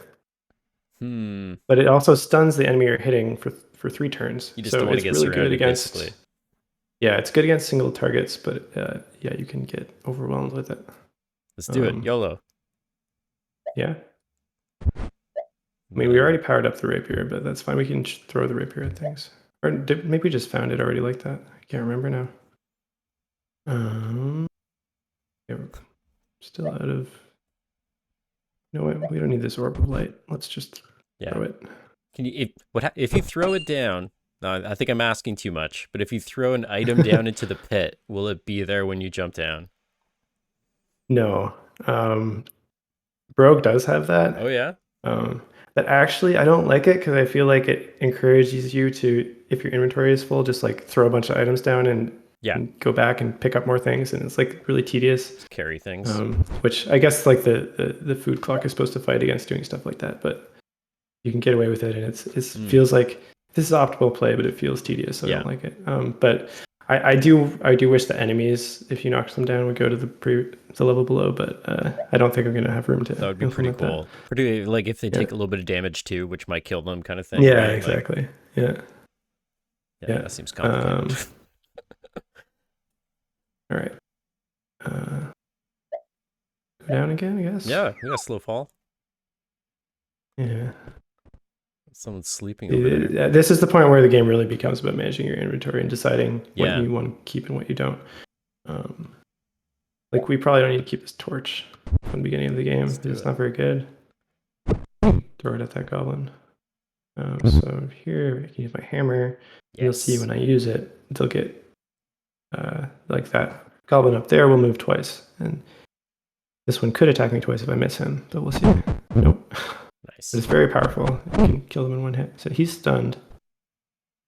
But it also stuns the enemy you're hitting for 3 turns. You just so don't want it's to get really surrounded, good against. basically. Yeah, it's good against single targets, but yeah, you can get overwhelmed with it. Let's do it. YOLO. Yeah. I mean, we already powered up the rapier, but that's fine. We can throw the rapier at things. Or maybe we just found it already like that. I can't remember now. Yeah, we're still out of. No, we don't need this orb of light. Let's just throw it. Can you if you throw it down? I think I'm asking too much. But if you throw an item down into the pit, will it be there when you jump down? No. Brogue does have that. Oh yeah. But actually, I don't like it because I feel like it encourages you to, if your inventory is full, just like throw a bunch of items down and go back and pick up more things, and it's like really tedious. Just carry things. Which I guess like the food clock is supposed to fight against doing stuff like that, but you can get away with it, and it feels like this is optimal play, but it feels tedious. So I don't like it. But I do wish the enemies, if you knocked them down, would go to the level below, but I don't think I'm gonna have room to. That would be pretty cool. That. Particularly like if they take a little bit of damage too, which might kill them, kind of thing. Yeah, right? exactly. Yeah, that seems complicated. All right. Go down again, I guess. Yeah, we got slow fall. Yeah. Someone's sleeping over there. This is the point where the game really becomes about managing your inventory and deciding what you want to keep and what you don't. Like we probably don't need to keep this torch from the beginning of the game. It's not very good. Throw it at that goblin. So here I can use my hammer. Yes. You'll see when I use it, they'll get like that goblin up there will move twice, and this one could attack me twice if I miss him, but we'll see. Nope. Nice. But it's very powerful. You can kill them in one hit. So he's stunned.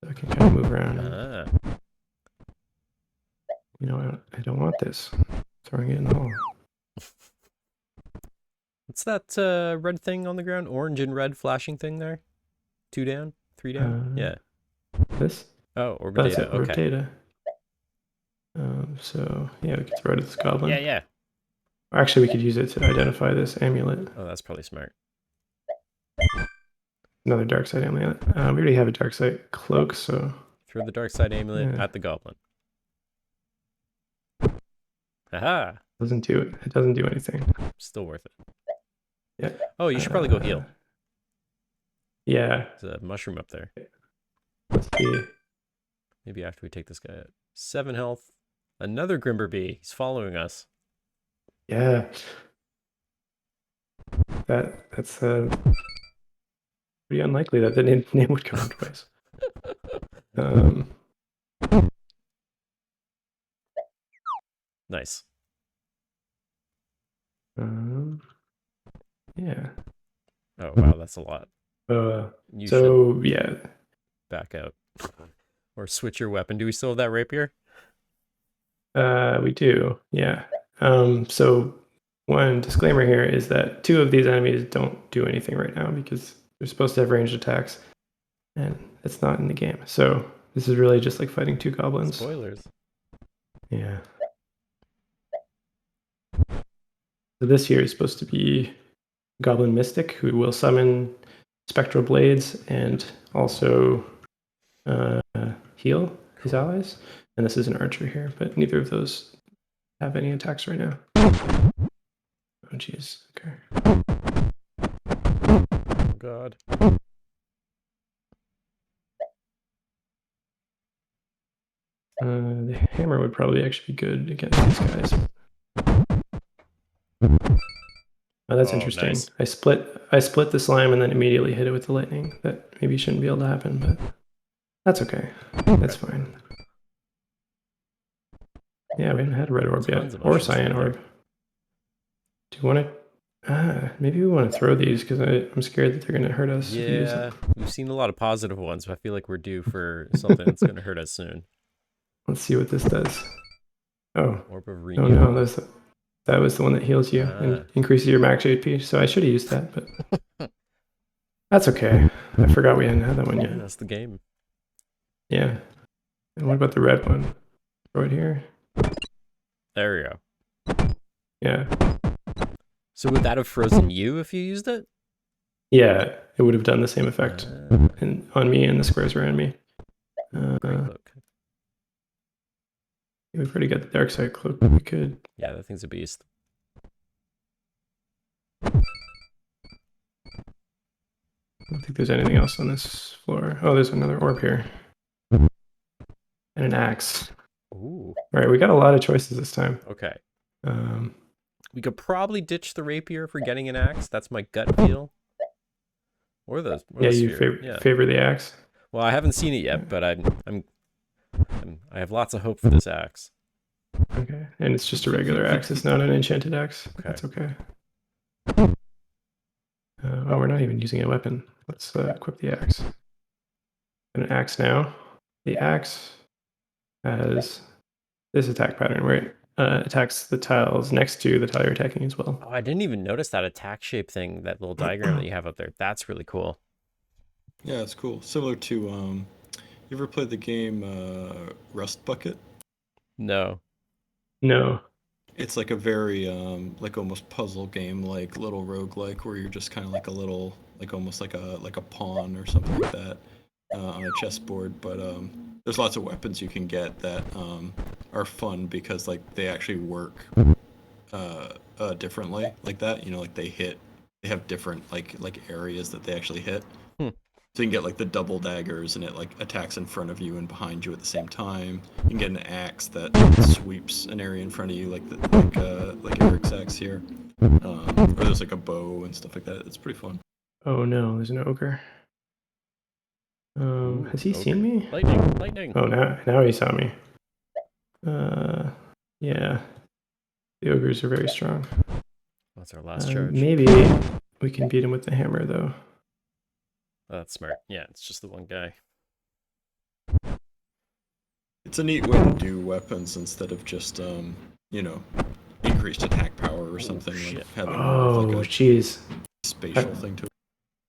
So I can kind of move around. You know, I don't want this. Throwing it in the hole. What's that red thing on the ground? Orange and red flashing thing there? 2 down? 3 down? Yeah. This? Oh, orb of data. Orb data. So yeah, we could throw it at this goblin. Yeah. Actually, we could use it to identify this amulet. Oh, that's probably smart. Another dark side amulet. We already have a dark side cloak, so throw the dark side amulet at the goblin. Aha! Doesn't do it. It doesn't do anything. Still worth it. Yeah. Oh, you should probably go heal. Yeah. There's a mushroom up there. Let's see. Maybe after we take this guy out. 7 health. Another Grimberbee. He's following us. Yeah. That's pretty unlikely that the name would come out twice. Nice. Yeah. Oh wow, that's a lot. So yeah. Back out. Or switch your weapon. Do we still have that rapier? We do, yeah. So one disclaimer here is that 2 of these enemies don't do anything right now because they're supposed to have ranged attacks, and it's not in the game. So this is really just like fighting 2 goblins. Spoilers. Yeah. So this here is supposed to be Goblin Mystic, who will summon Spectral Blades and also heal his allies. And this is an archer here, but neither of those have any attacks right now. Oh, jeez. Okay. Oh, God. The hammer would probably actually be good against these guys. Oh, that's Oh, interesting. nice. I split the slime and then immediately hit it with the lightning. That maybe shouldn't be able to happen, but that's okay. That's fine. Yeah, we haven't had a red orb Tons yet, of or mushrooms cyan right there. orb. Do you want to? Maybe we want to throw these because I'm scared that they're going to hurt us. if we use Yeah, them. we've seen a lot of positive ones, but I feel like we're due for something that's going to hurt us soon. Let's see what this does. Oh, Orb of oh renewal. no, that was the one that heals you and increases your max HP. So I should have used that, but that's okay. I forgot we hadn't had that one Yeah, yet. that's the game. Yeah. And what about the red one? Throw it here. There we go. Yeah. So would that have frozen you if you used it? Yeah, it would have done the same effect Uh, on me and the squares around me. Great cloak. We've already got the dark side cloak, but we could. Yeah, that thing's a beast. I don't think there's anything else on this floor. Oh, there's another orb here. And an axe. Ooh. All right, we got a lot of choices this time. Okay. Um, We could probably ditch the rapier for getting an axe. That's my gut feel. Or the yeah, you sphere. favor the axe. Well, I haven't seen it yet, but I have lots of hope for this axe. Okay, and it's just a regular axe. It's not an enchanted axe. Okay. That's okay. Oh, we're not even using a weapon. Let's equip the axe. An axe now. The axe has this attack pattern where it attacks the tiles next to the tile you're attacking as well. Oh, I didn't even notice that attack shape thing, that little diagram that you have up there. That's really cool. Yeah, it's cool. Similar to you ever played the game Rust Bucket? No. No. It's like a very like almost puzzle game, like little roguelike, where you're just kind of like a little, like almost like a pawn or something like that on a chessboard. But there's lots of weapons you can get that are fun because like they actually work differently like that. You know, like they have different like areas that they actually hit. So you can get like the double daggers and it like attacks in front of you and behind you at the same time. You can get an axe that sweeps an area in front of you like Eric's axe here. Or there's like a bow and stuff like that. It's pretty fun. Oh no, there's an ogre. Has he seen me? Lightning. Oh, now he saw me. Yeah. The ogres are very strong. That's our last charge. Maybe we can beat him with the hammer though. Oh, that's smart. Yeah, it's just the one guy. It's a neat way to do weapons instead of just you know, increased attack power or something, like having like a jeez. spatial thing to it.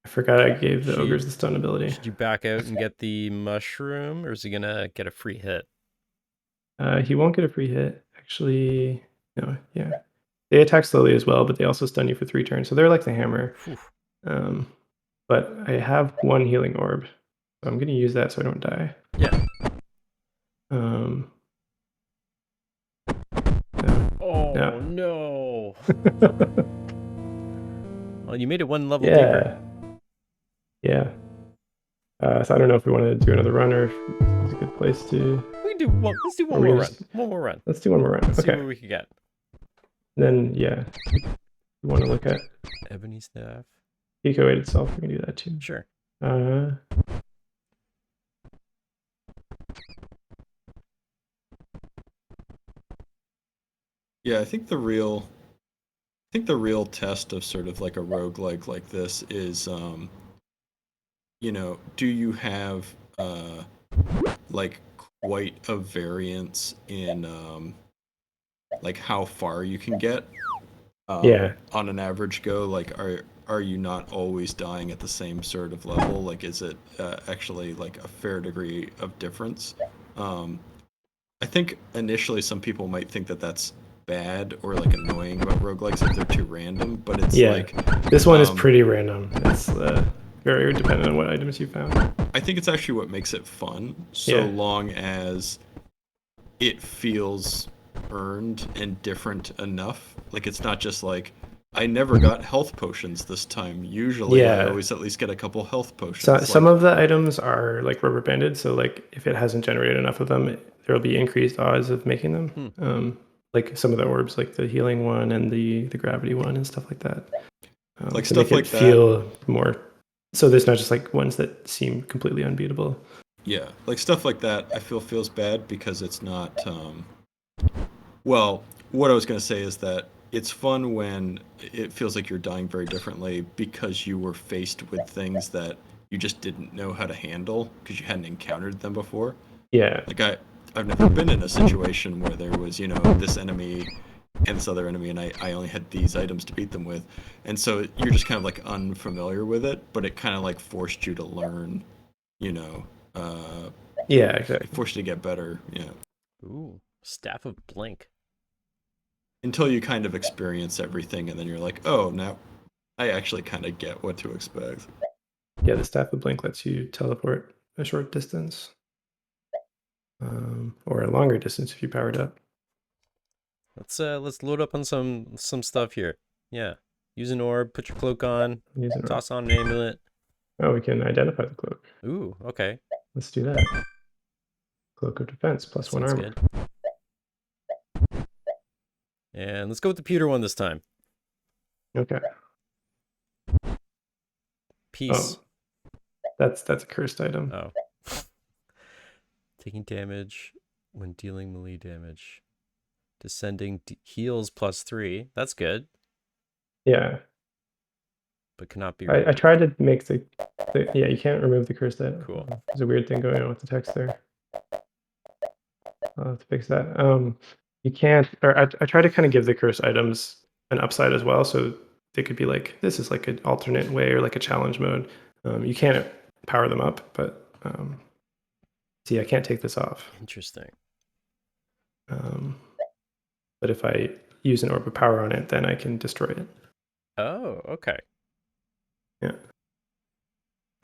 I forgot I gave the ogres the stun ability. Should you back out and get the mushroom, or is he gonna get a free hit? He won't get a free hit. Actually, no, yeah. They attack slowly as well, but they also stun you for 3 turns. So they're like the hammer. But I have 1 healing orb. So I'm going to use that so I don't die. Yeah. No. No. Well, you made it 1 level deeper. Yeah. So I don't know if we want to do another run or if it's a good place to... We can do one. Let's do one more run. One more run. Let's do one more run. Let's see okay. what we can get. Then, yeah. We want to look at Ebony staff. Eco 8 itself. We can do that too. Sure. Yeah, I think the real test of sort of like a roguelike like this is you know, do you have like quite a variance in like how far you can get on an average go? Like are you not always dying at the same sort of level? Like is it actually like a fair degree of difference? I think initially some people might think that that's bad or like annoying about roguelikes if they're too random, but it's like this one is pretty random. It's very dependent on what items you found. I think it's actually what makes it fun, so long as it feels earned and different enough. Like it's not just like, I never got health potions this time. Usually, I Yeah. always at least get a couple health potions. So some like- of the items are like rubber banded, so like if it hasn't generated enough of them, there'll be increased odds of making them. Like some of the orbs, like the healing one and the gravity one and stuff like that. Like to stuff make it like that. feel more. So there's not just like ones that seem completely unbeatable. Yeah, like stuff like that. I feel feels bad because it's not. Well, what I was going to say is that it's fun when it feels like you're dying very differently because you were faced with things that you just didn't know how to handle because you hadn't encountered them before. Yeah. Like I've never been in a situation where there was, this enemy and this other enemy, and I only had these items to beat them with, and so you're just kind of like unfamiliar with it, but it kind of like forced you to learn, Yeah, exactly. it forced you to get better, Ooh, Staff of Blink. until you kind of experience everything, and then you're like, oh, now I actually kind of get what to expect. Yeah, the Staff of Blink lets you teleport a short distance. Or a longer distance if you power it up. Let's load up on some stuff here. Yeah. Use an orb, put your cloak on, Use an orb. toss on an amulet. Oh, we can identify the cloak. Ooh, okay. Let's do that. Cloak of Defense, plus 1 Sounds armor. good. And let's go with the pewter one this time. Okay. Peace. Oh, that's a cursed item. Oh. Taking damage when dealing melee damage. Descending heals +3. That's good, Yeah. but cannot be. I tried to make the yeah, you can't remove the cursed item. Cool. There's a weird thing going on with the text there. I'll have to fix that. You can't, or I try to kind of give the cursed items an upside as well, so they could be like, this is like an alternate way or like a challenge mode. You can't power them up, but see, I can't take this off. Interesting. But if I use an orb of power on it, then I can destroy it. Oh, okay. Yeah.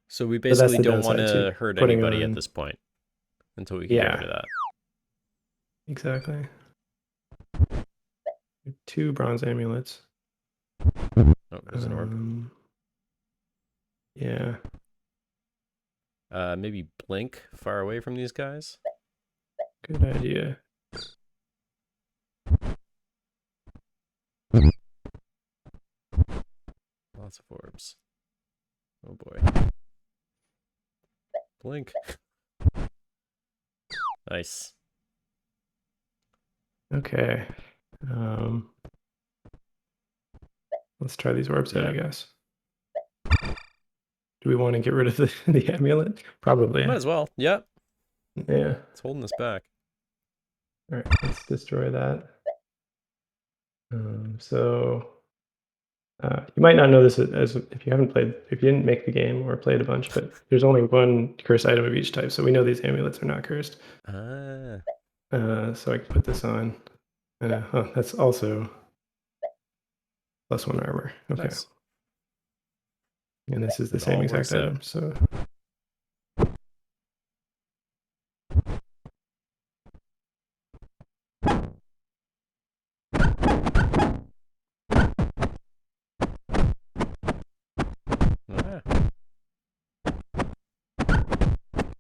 So we that's basically the don't want downside to to hurt putting anybody on- at this point until we can get Yeah. rid of that. Exactly. 2 bronze amulets. Oh, there's an orb. Yeah. Maybe blink far away from these guys. Good idea. Lots of orbs. Oh boy. Blink. Nice. Okay. Let's try these orbs out, I Yeah. guess. Do we want to get rid of the amulet? Probably. Might as well. Yep. Yeah. It's holding us back. All right, let's destroy that. So you might not know this as if you haven't played, if you didn't make the game or played a bunch, but there's only 1 cursed item of each type, so we know these amulets are not cursed. Ah. So I can put this on. That's also plus 1 armor. Okay. Nice. And this is the It same all exact works out. item. So Ah.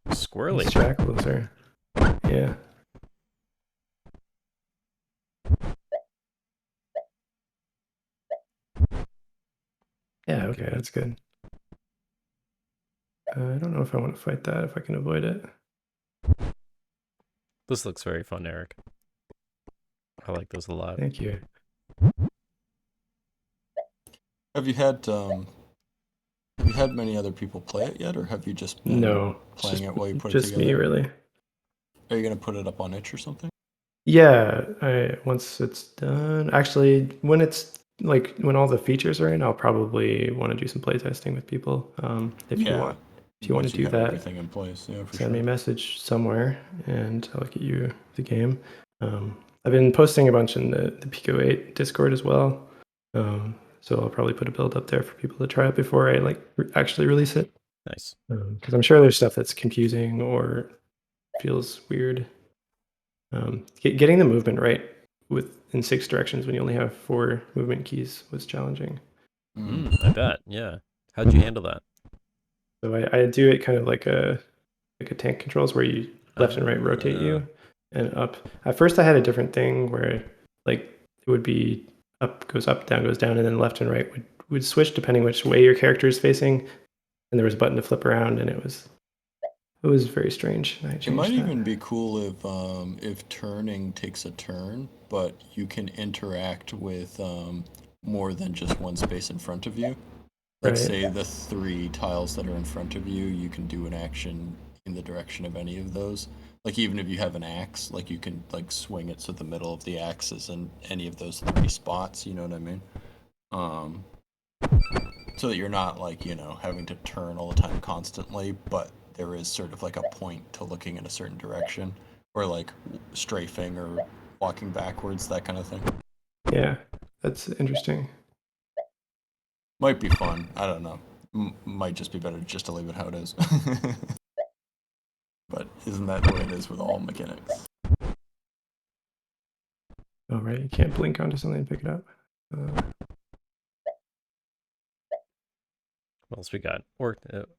Squirrely. these jackals are, yeah. Yeah, okay, that's good. I don't know if I want to fight that, if I can avoid it. This looks very fun, Eric. I like those a lot. Thank you. Have you had many other people play it yet, or have you just been No, playing it while you put it just together? me, really. Are you gonna put it up on itch or something? Yeah, once it's done. Actually, when it's like when all the features are in, I'll probably want to do some playtesting with people. If you want to Once do have that, everything in place, yeah, for send me a sure. message somewhere, and I'll get you the game. I've been posting a bunch in the Pico 8 Discord as well. So I'll probably put a build up there for people to try out before I actually release it. Nice. Because I'm sure there's stuff that's confusing or feels weird. Getting the movement right in 6 directions when you only have 4 movement keys was challenging. I bet. Yeah. How'd you handle that? So I do it kind of like a tank controls where you left and right rotate you and up. At first I had a different thing where like it would be up goes up, down goes down, and then left and right would switch depending which way your character is facing. And there was a button to flip around, and it was very strange. And I It changed might that. even be cool if turning takes a turn, but you can interact with more than just one space in front of you. Like Right. say the 3 tiles that are in front of you, you can do an action in the direction of any of those. Like even if you have an axe, like you can like swing it so the middle of the axe is in any of those 3 spots. You know what I mean? So that you're not like having to turn all the time constantly, but there is sort of like a point to looking in a certain direction, or like strafing or walking backwards, that kind of thing. Yeah, that's interesting. Might be fun. I don't know. Might just be better just to leave it how it is. But isn't that the way it is with all mechanics? Oh, right. You can't blink onto something and pick it up. What else we got?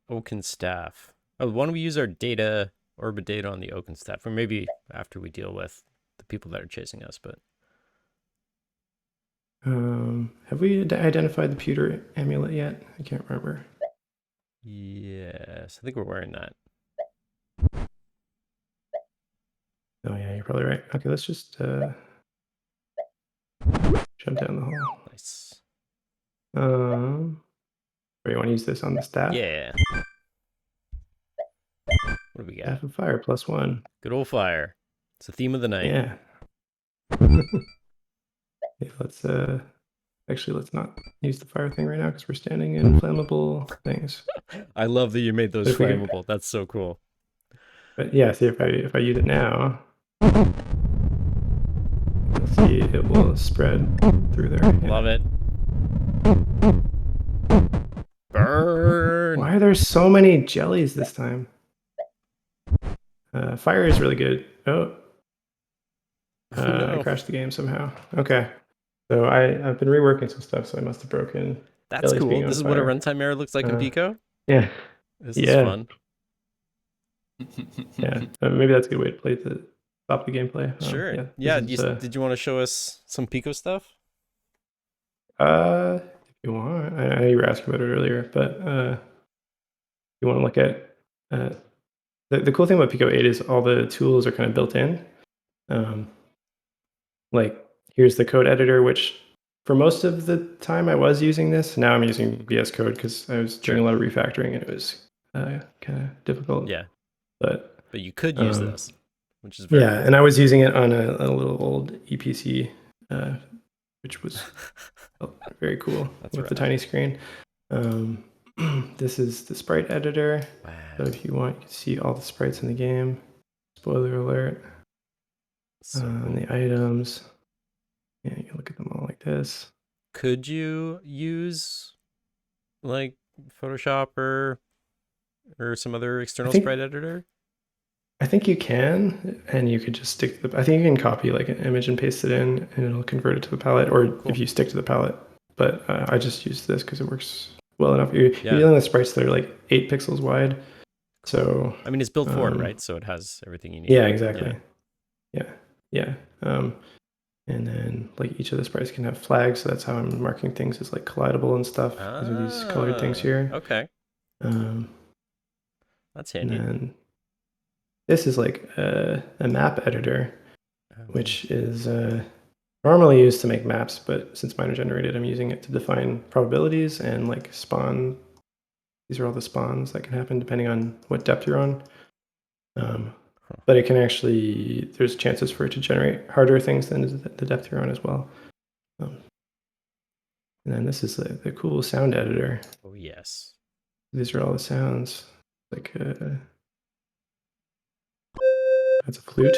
Oaken staff. Oh, why don't we use our data, orbit data on the Oaken staff, or maybe after we deal with the people that are chasing us. But Have we identified the pewter amulet yet? I can't remember. yes, I think we're wearing that. Oh yeah, you're probably right. Okay, let's just jump down the hall. Nice. Or you want to use this on the staff? Yeah. What do we got? Staff of fire +1. Good old fire. It's the theme of the night. Yeah. Yeah, let's not use the fire thing right now because we're standing in flammable things. I love that you made those If we could- flammable. That's so cool. But yeah, see if I use it now, you'll see it will spread through there. Yeah. Love it. Burn. Why are there so many jellies this time? Fire is really good. Oh, I No. crashed the game somehow. Okay, so I've been reworking some stuff, so I must have broken. That's jellies cool. being on This is what a fire. runtime error looks like in Pico. Yeah, This is Yeah. fun. yeah. Maybe that's a good way to play to stop the gameplay. Sure. Yeah. Yeah. this is, Did you want to show us some Pico stuff? if you want, I know you were asking about it earlier, but you want to look at the cool thing about Pico 8 is all the tools are kind of built in. Like here's the code editor, which for most of the time I was using this. Now I'm using VS Code because I was doing a lot of refactoring and it was kind of difficult. Yeah. But you could use this, which is very yeah, and I was using it on a little old EPC, which was very cool with the tiny screen. This is the sprite editor. Wow. So if you want, you can see all the sprites in the game. Spoiler alert. And the items. Yeah, you can look at them all like this. Could you use like Photoshop or some other external sprite editor? I think you can, and you could just stick to the. I think you can copy like an image and paste it in, and it'll convert it to the palette. Or if you stick to the palette, but I just use this because it works well enough. You're dealing with sprites that are like 8 pixels wide, so I mean it's built for it, right? So it has everything you need. Yeah, exactly. Yeah. And then like each of the sprites can have flags, so that's how I'm marking things as like collidable and stuff. These are these colored things here. Okay. That's handy. And then this is like a map editor, which is normally used to make maps, but since mine are generated, I'm using it to define probabilities and like spawn. These are all the spawns that can happen depending on what depth you're on. But it can actually, there's chances for it to generate harder things than the depth you're on as well. And then this is the cool sound editor. Oh, yes. These are all the sounds. Like, that's a flute.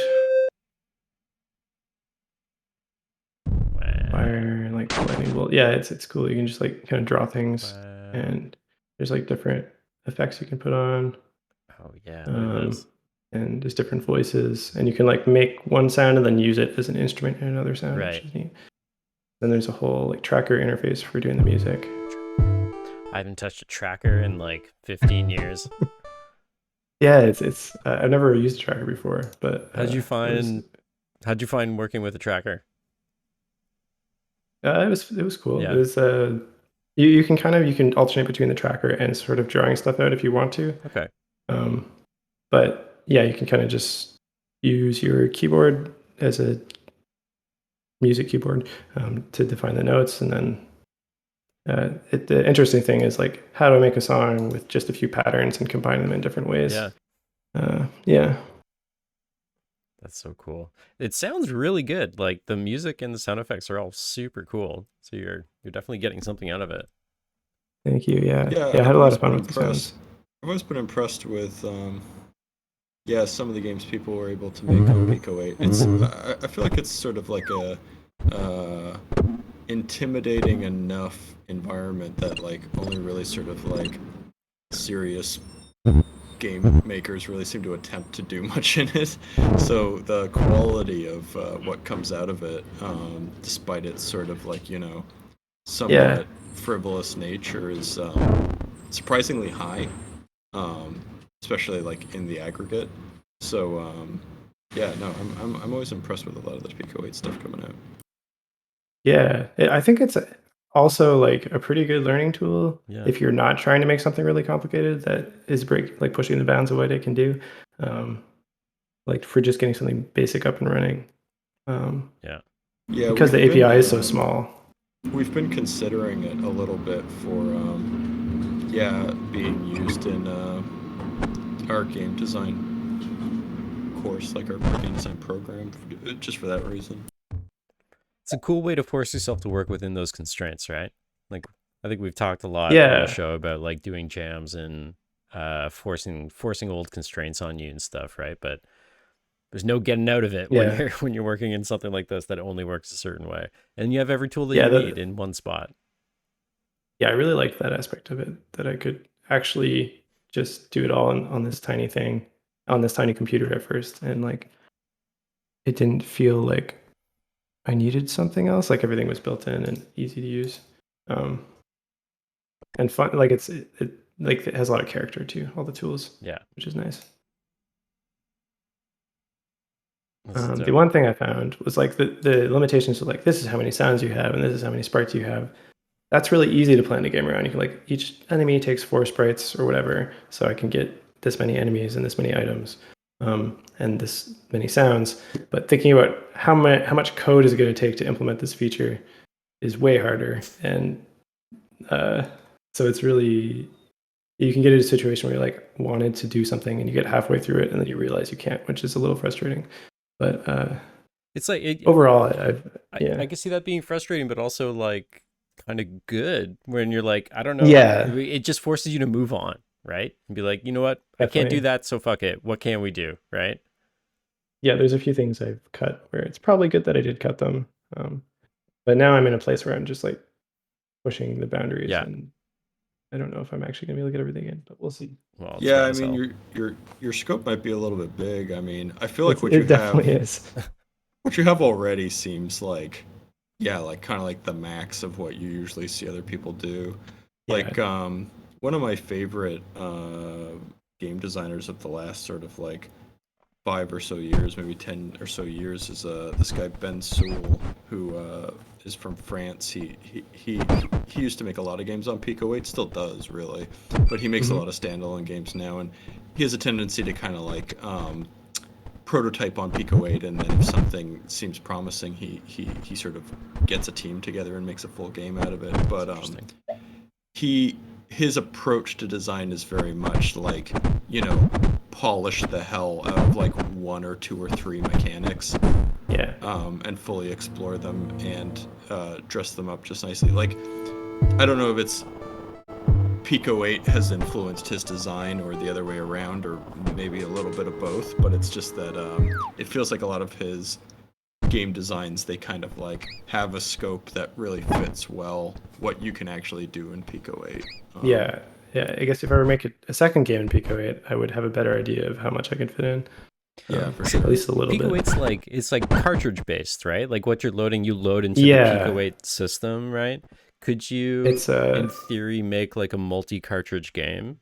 Wow. Fire and like lightning bolt. Yeah, it's cool. You can just like kind of draw things, and there's like different effects you can put on. Oh yeah. Look at this. and there's different voices, and you can like make one sound and then use it as an instrument in another sound, Right. which is neat. Then there's a whole like tracker interface for doing the music. I haven't touched a tracker in like 15 years. Yeah, it's I've never used a tracker before, but How'd you find working with a tracker? it was cool. Yeah. It was you can alternate between the tracker and sort of drawing stuff out if you want to. Okay. But yeah, you can kind of just use your keyboard as a music keyboard to define the notes, and then the interesting thing is like, how do I make a song with just a few patterns and combine them in different ways? Yeah. That's so cool. It sounds really good. Like the music and the sound effects are all super cool. So you're definitely getting something out of it. Thank you. Yeah, Yeah, I had a lot of fun with the impressed. sounds. I've always been impressed with, some of the games people were able to make on Pico 8. I feel like it's sort of like a intimidating enough environment that like only really sort of like serious game makers really seem to attempt to do much in it. So the quality of what comes out of it, despite its sort of like, somewhat frivolous nature, is surprisingly high, especially like in the aggregate. So I'm always impressed with a lot of the Pico 8 stuff coming out. Yeah, I think it's also like a pretty good learning tool Yeah. if you're not trying to make something really complicated that is pushing the bounds of what it can do. Like for just getting something basic up and running. Yeah, Because the API is so small. We've been considering it a little bit for being used in our game design course, like our game design program, just for that reason. It's a cool way to force yourself to work within those constraints, right? Like I think we've talked a lot on Yeah. the show about like doing jams and forcing old constraints on you and stuff, right? But there's no getting out of it Yeah. when you're working in something like this that only works a certain way. And you have every tool that Yeah, you need in one spot. Yeah, I really liked that aspect of it, that I could actually just do it all on this tiny thing, on this tiny computer at first. And like, it didn't feel like I needed something else. Like everything was built in and easy to use. And fun, like it has a lot of character too, all the tools. Yeah. Which is nice. That's The dope. one thing I found was like the limitations of like, this is how many sounds you have and this is how many sprites you have. That's really easy to plan a game around. You can like, each enemy takes 4 sprites or whatever, so I can get this many enemies and this many items, and this many sounds. But thinking about how much code is it going to take to implement this feature is way harder. And so it's really, you can get into a situation where you like wanted to do something and you get halfway through it and then you realize you can't, which is a little frustrating. But It's like overall, I can see that being frustrating, but also like kind of good when you're like, I don't know. Yeah. It just forces you to move on, right? And be like, you know what? I can't Definitely. do that, so fuck it. What can we do, right? Yeah, there's a few things I've cut where it's probably good that I did cut them. But now I'm in a place where I'm just like pushing the boundaries, Yeah. and I don't know if I'm actually gonna be able to get everything in, but we'll see. Well, it's Yeah, fun I as mean, hell. your scope might be a little bit big. I mean, I feel like It definitely is. what you have already seems like, like kind of like the max of what you usually see other people do. Like, one of my favorite game designers of the last sort of like 5 or so years, maybe 10 or so years, is this guy Ben Sewell, who is from France. He used to make a lot of games on Pico 8, still does really, but he makes a lot of standalone games now, and he has a tendency to kind of like prototype on Pico 8, and then if something seems promising, he sort of gets a team together and makes a full game out of it. But his approach to design is very much like, polish the hell out of like 1 or 2 or 3 mechanics, and fully explore them and dress them up just nicely. Like, I don't know if it's Pico 8 has influenced his design or the other way around, or maybe a little bit of both, but it's just that it feels like a lot of his game designs, they kind of like have a scope that really fits well what you can actually do in Pico 8. Yeah, yeah, I guess if I were to make a second game in Pico 8, I would have a better idea of how much I could fit in. Yeah, for At sure. least a little Pico bit. 8's it's like cartridge based, right? Like what you're loading, you load into Yeah. the Pico 8 system, right? Could you, It's in theory, make like a multi-cartridge game?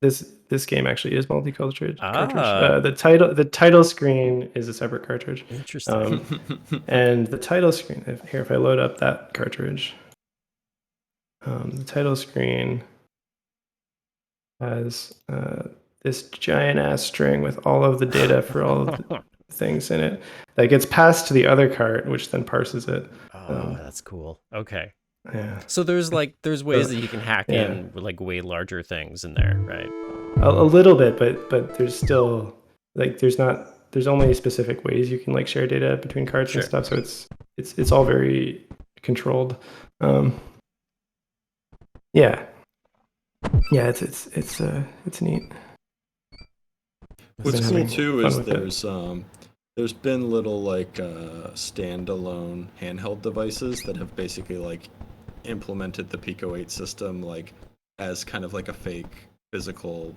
this game actually is multi-cartridge. Ah. The title screen is a separate cartridge. Interesting. And the title screen, if I load up that cartridge, the title screen has this giant ass string with all of the data for all of the things in it that gets passed to the other cart, which then parses it. Oh, that's cool. Okay. Yeah, So there's ways that you can hack Yeah. in like way larger things in there, right? a little bit, but there's still there's only specific ways you can like share data between carts Sure. and stuff. So it's all very controlled. Yeah, it's neat. What's been cool having too fun is with it. there's been little like standalone handheld devices that have basically like implemented the Pico 8 system like as kind of like a fake physical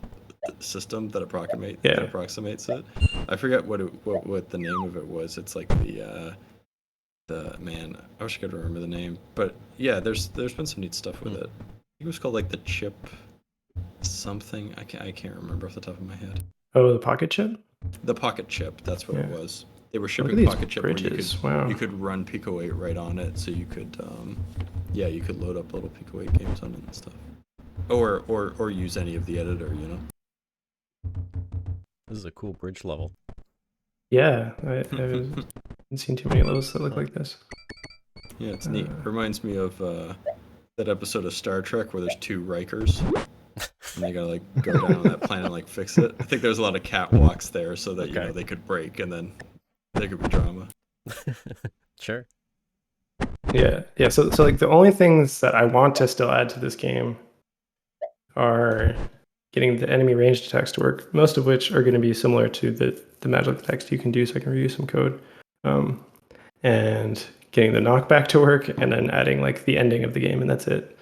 system that approximates it. I forget what the name of it was. It's like the man. I wish I could remember the name, but yeah, there's been some neat stuff with it. I think it was called like the chip something. I can't remember off the top of my head. Oh, the pocket chip. The pocket chip, that's what it Yeah. was. They were Look at shipping these pocket chip where bridges. Wow. you could run Pico 8 right on it, so you could you could load up little Pico 8 games on it and stuff. Or use any of the editor, you know. This is a cool bridge level. Yeah, I haven't seen too many levels that look like this. Yeah, it's neat. Reminds me of that episode of Star Trek where there's two Rikers. And they gotta like go down on that planet and like fix it. I think there's a lot of catwalks there so that you know they could break and then there could be drama. Sure. Yeah. So like the only things that I want to still add to this game are getting the enemy range attacks to work, most of which are going to be similar to the magic text you can do, so I can review some code. And getting the knockback to work, and then adding like the ending of the game, and that's it.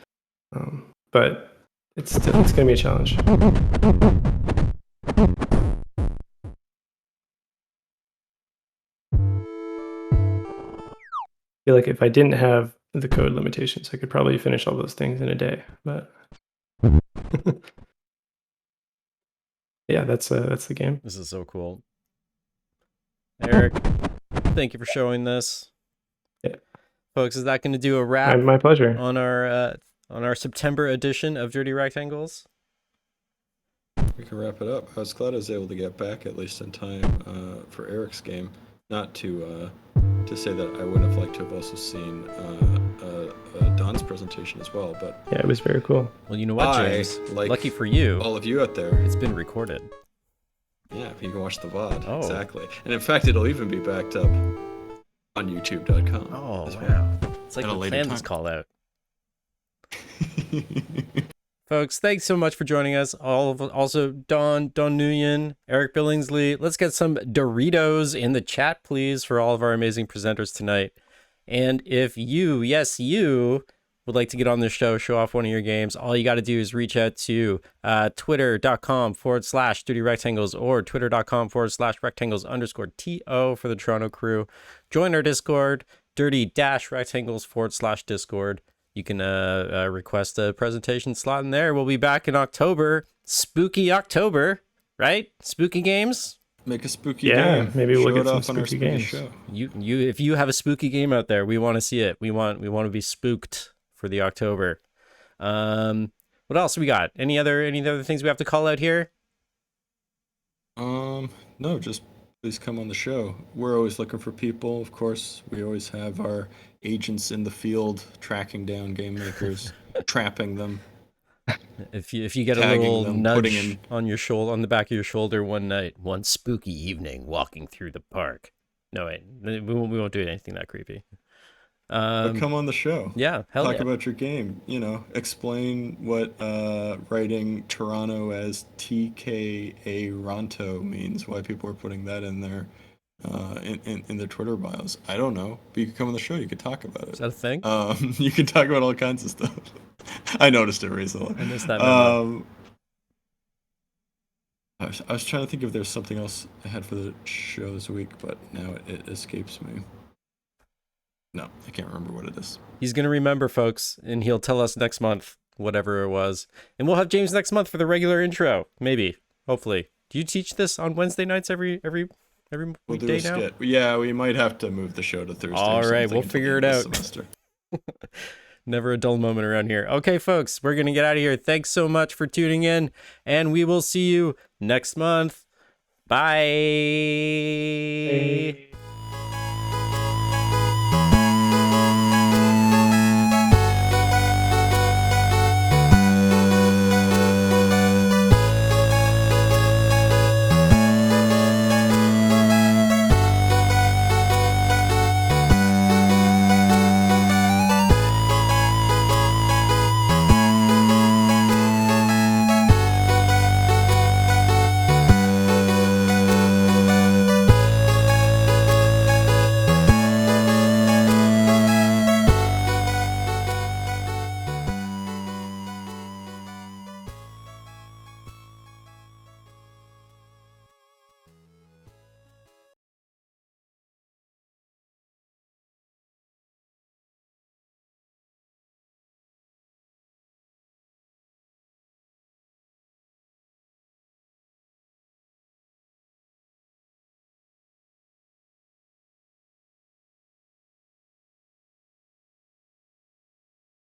But it's going to be a challenge. I feel like if I didn't have the code limitations, I could probably finish all those things in a day. But yeah, that's the game. This is so cool. Eric, thank you for showing this. Yeah. Folks, is that going to do a wrap My pleasure. on our September edition of Dirty Rectangles? We can wrap it up. I was glad I was able to get back at least in time for Eric's game. Not to say that I wouldn't have liked to have also seen Don's presentation as well, but Yeah, it was very cool. Well, you know what, James? like Lucky for you, all of you out there. it's been recorded. Yeah, you can watch the VOD. Oh. Exactly. And in fact, it'll even be backed up on YouTube.com. Oh, as well. wow. It's like At a we later planned this time. call out. Folks, thanks so much for joining us. Also, Don Nguyen, Eric Billingsley. Let's get some Doritos in the chat, please, for all of our amazing presenters tonight. And if you, yes, you, would like to get on the show, show off one of your games, all you got to do is reach out to twitter.com/dirtyrectangles or twitter.com/rectangles_TO for the Toronto crew. Join our Discord, dirty-rectangles/Discord. You can request a presentation slot in there. We'll be back in October. Spooky October, right? Spooky games. Make a spooky Yeah, game. maybe we'll Show get it some off on our spooky spooky games. show. If you have a spooky game out there, we want to see it. We want to be spooked for the October. What else we got? Any other things we have to call out here? No, just please come on the show. We're always looking for people, of course. We always have our agents in the field tracking down game makers, trapping them. If you get a Tagging little them, nudge putting in- on your shoulder, on the back of your shoulder one night. One spooky evening walking through the park. No, wait, we won't do anything that creepy. But come on the show. Yeah, hell Talk yeah. about your game. You know, explain what writing Toronto as TKA Ronto means. Why people are putting that in there. in their Twitter bios. I don't know, but you could come on the show. You could talk about it. Is that a thing? You can talk about all kinds of stuff. I noticed it recently. I missed that memo. I was trying to think if there's something else I had for the show this week, but now it escapes me. No, I can't remember what it is. He's going to remember, folks, and he'll tell us next month, whatever it was. And we'll have James next month for the regular intro. Maybe. Hopefully. Do you teach this on Wednesday nights every We'll do weekday a now? skit. Yeah, we might have to move the show to Thursday. All or right, something we'll until figure the it end of out. the semester. Never a dull moment around here. Okay, folks, we're going to get out of here. Thanks so much for tuning in, and we will see you next month. Bye. Hey.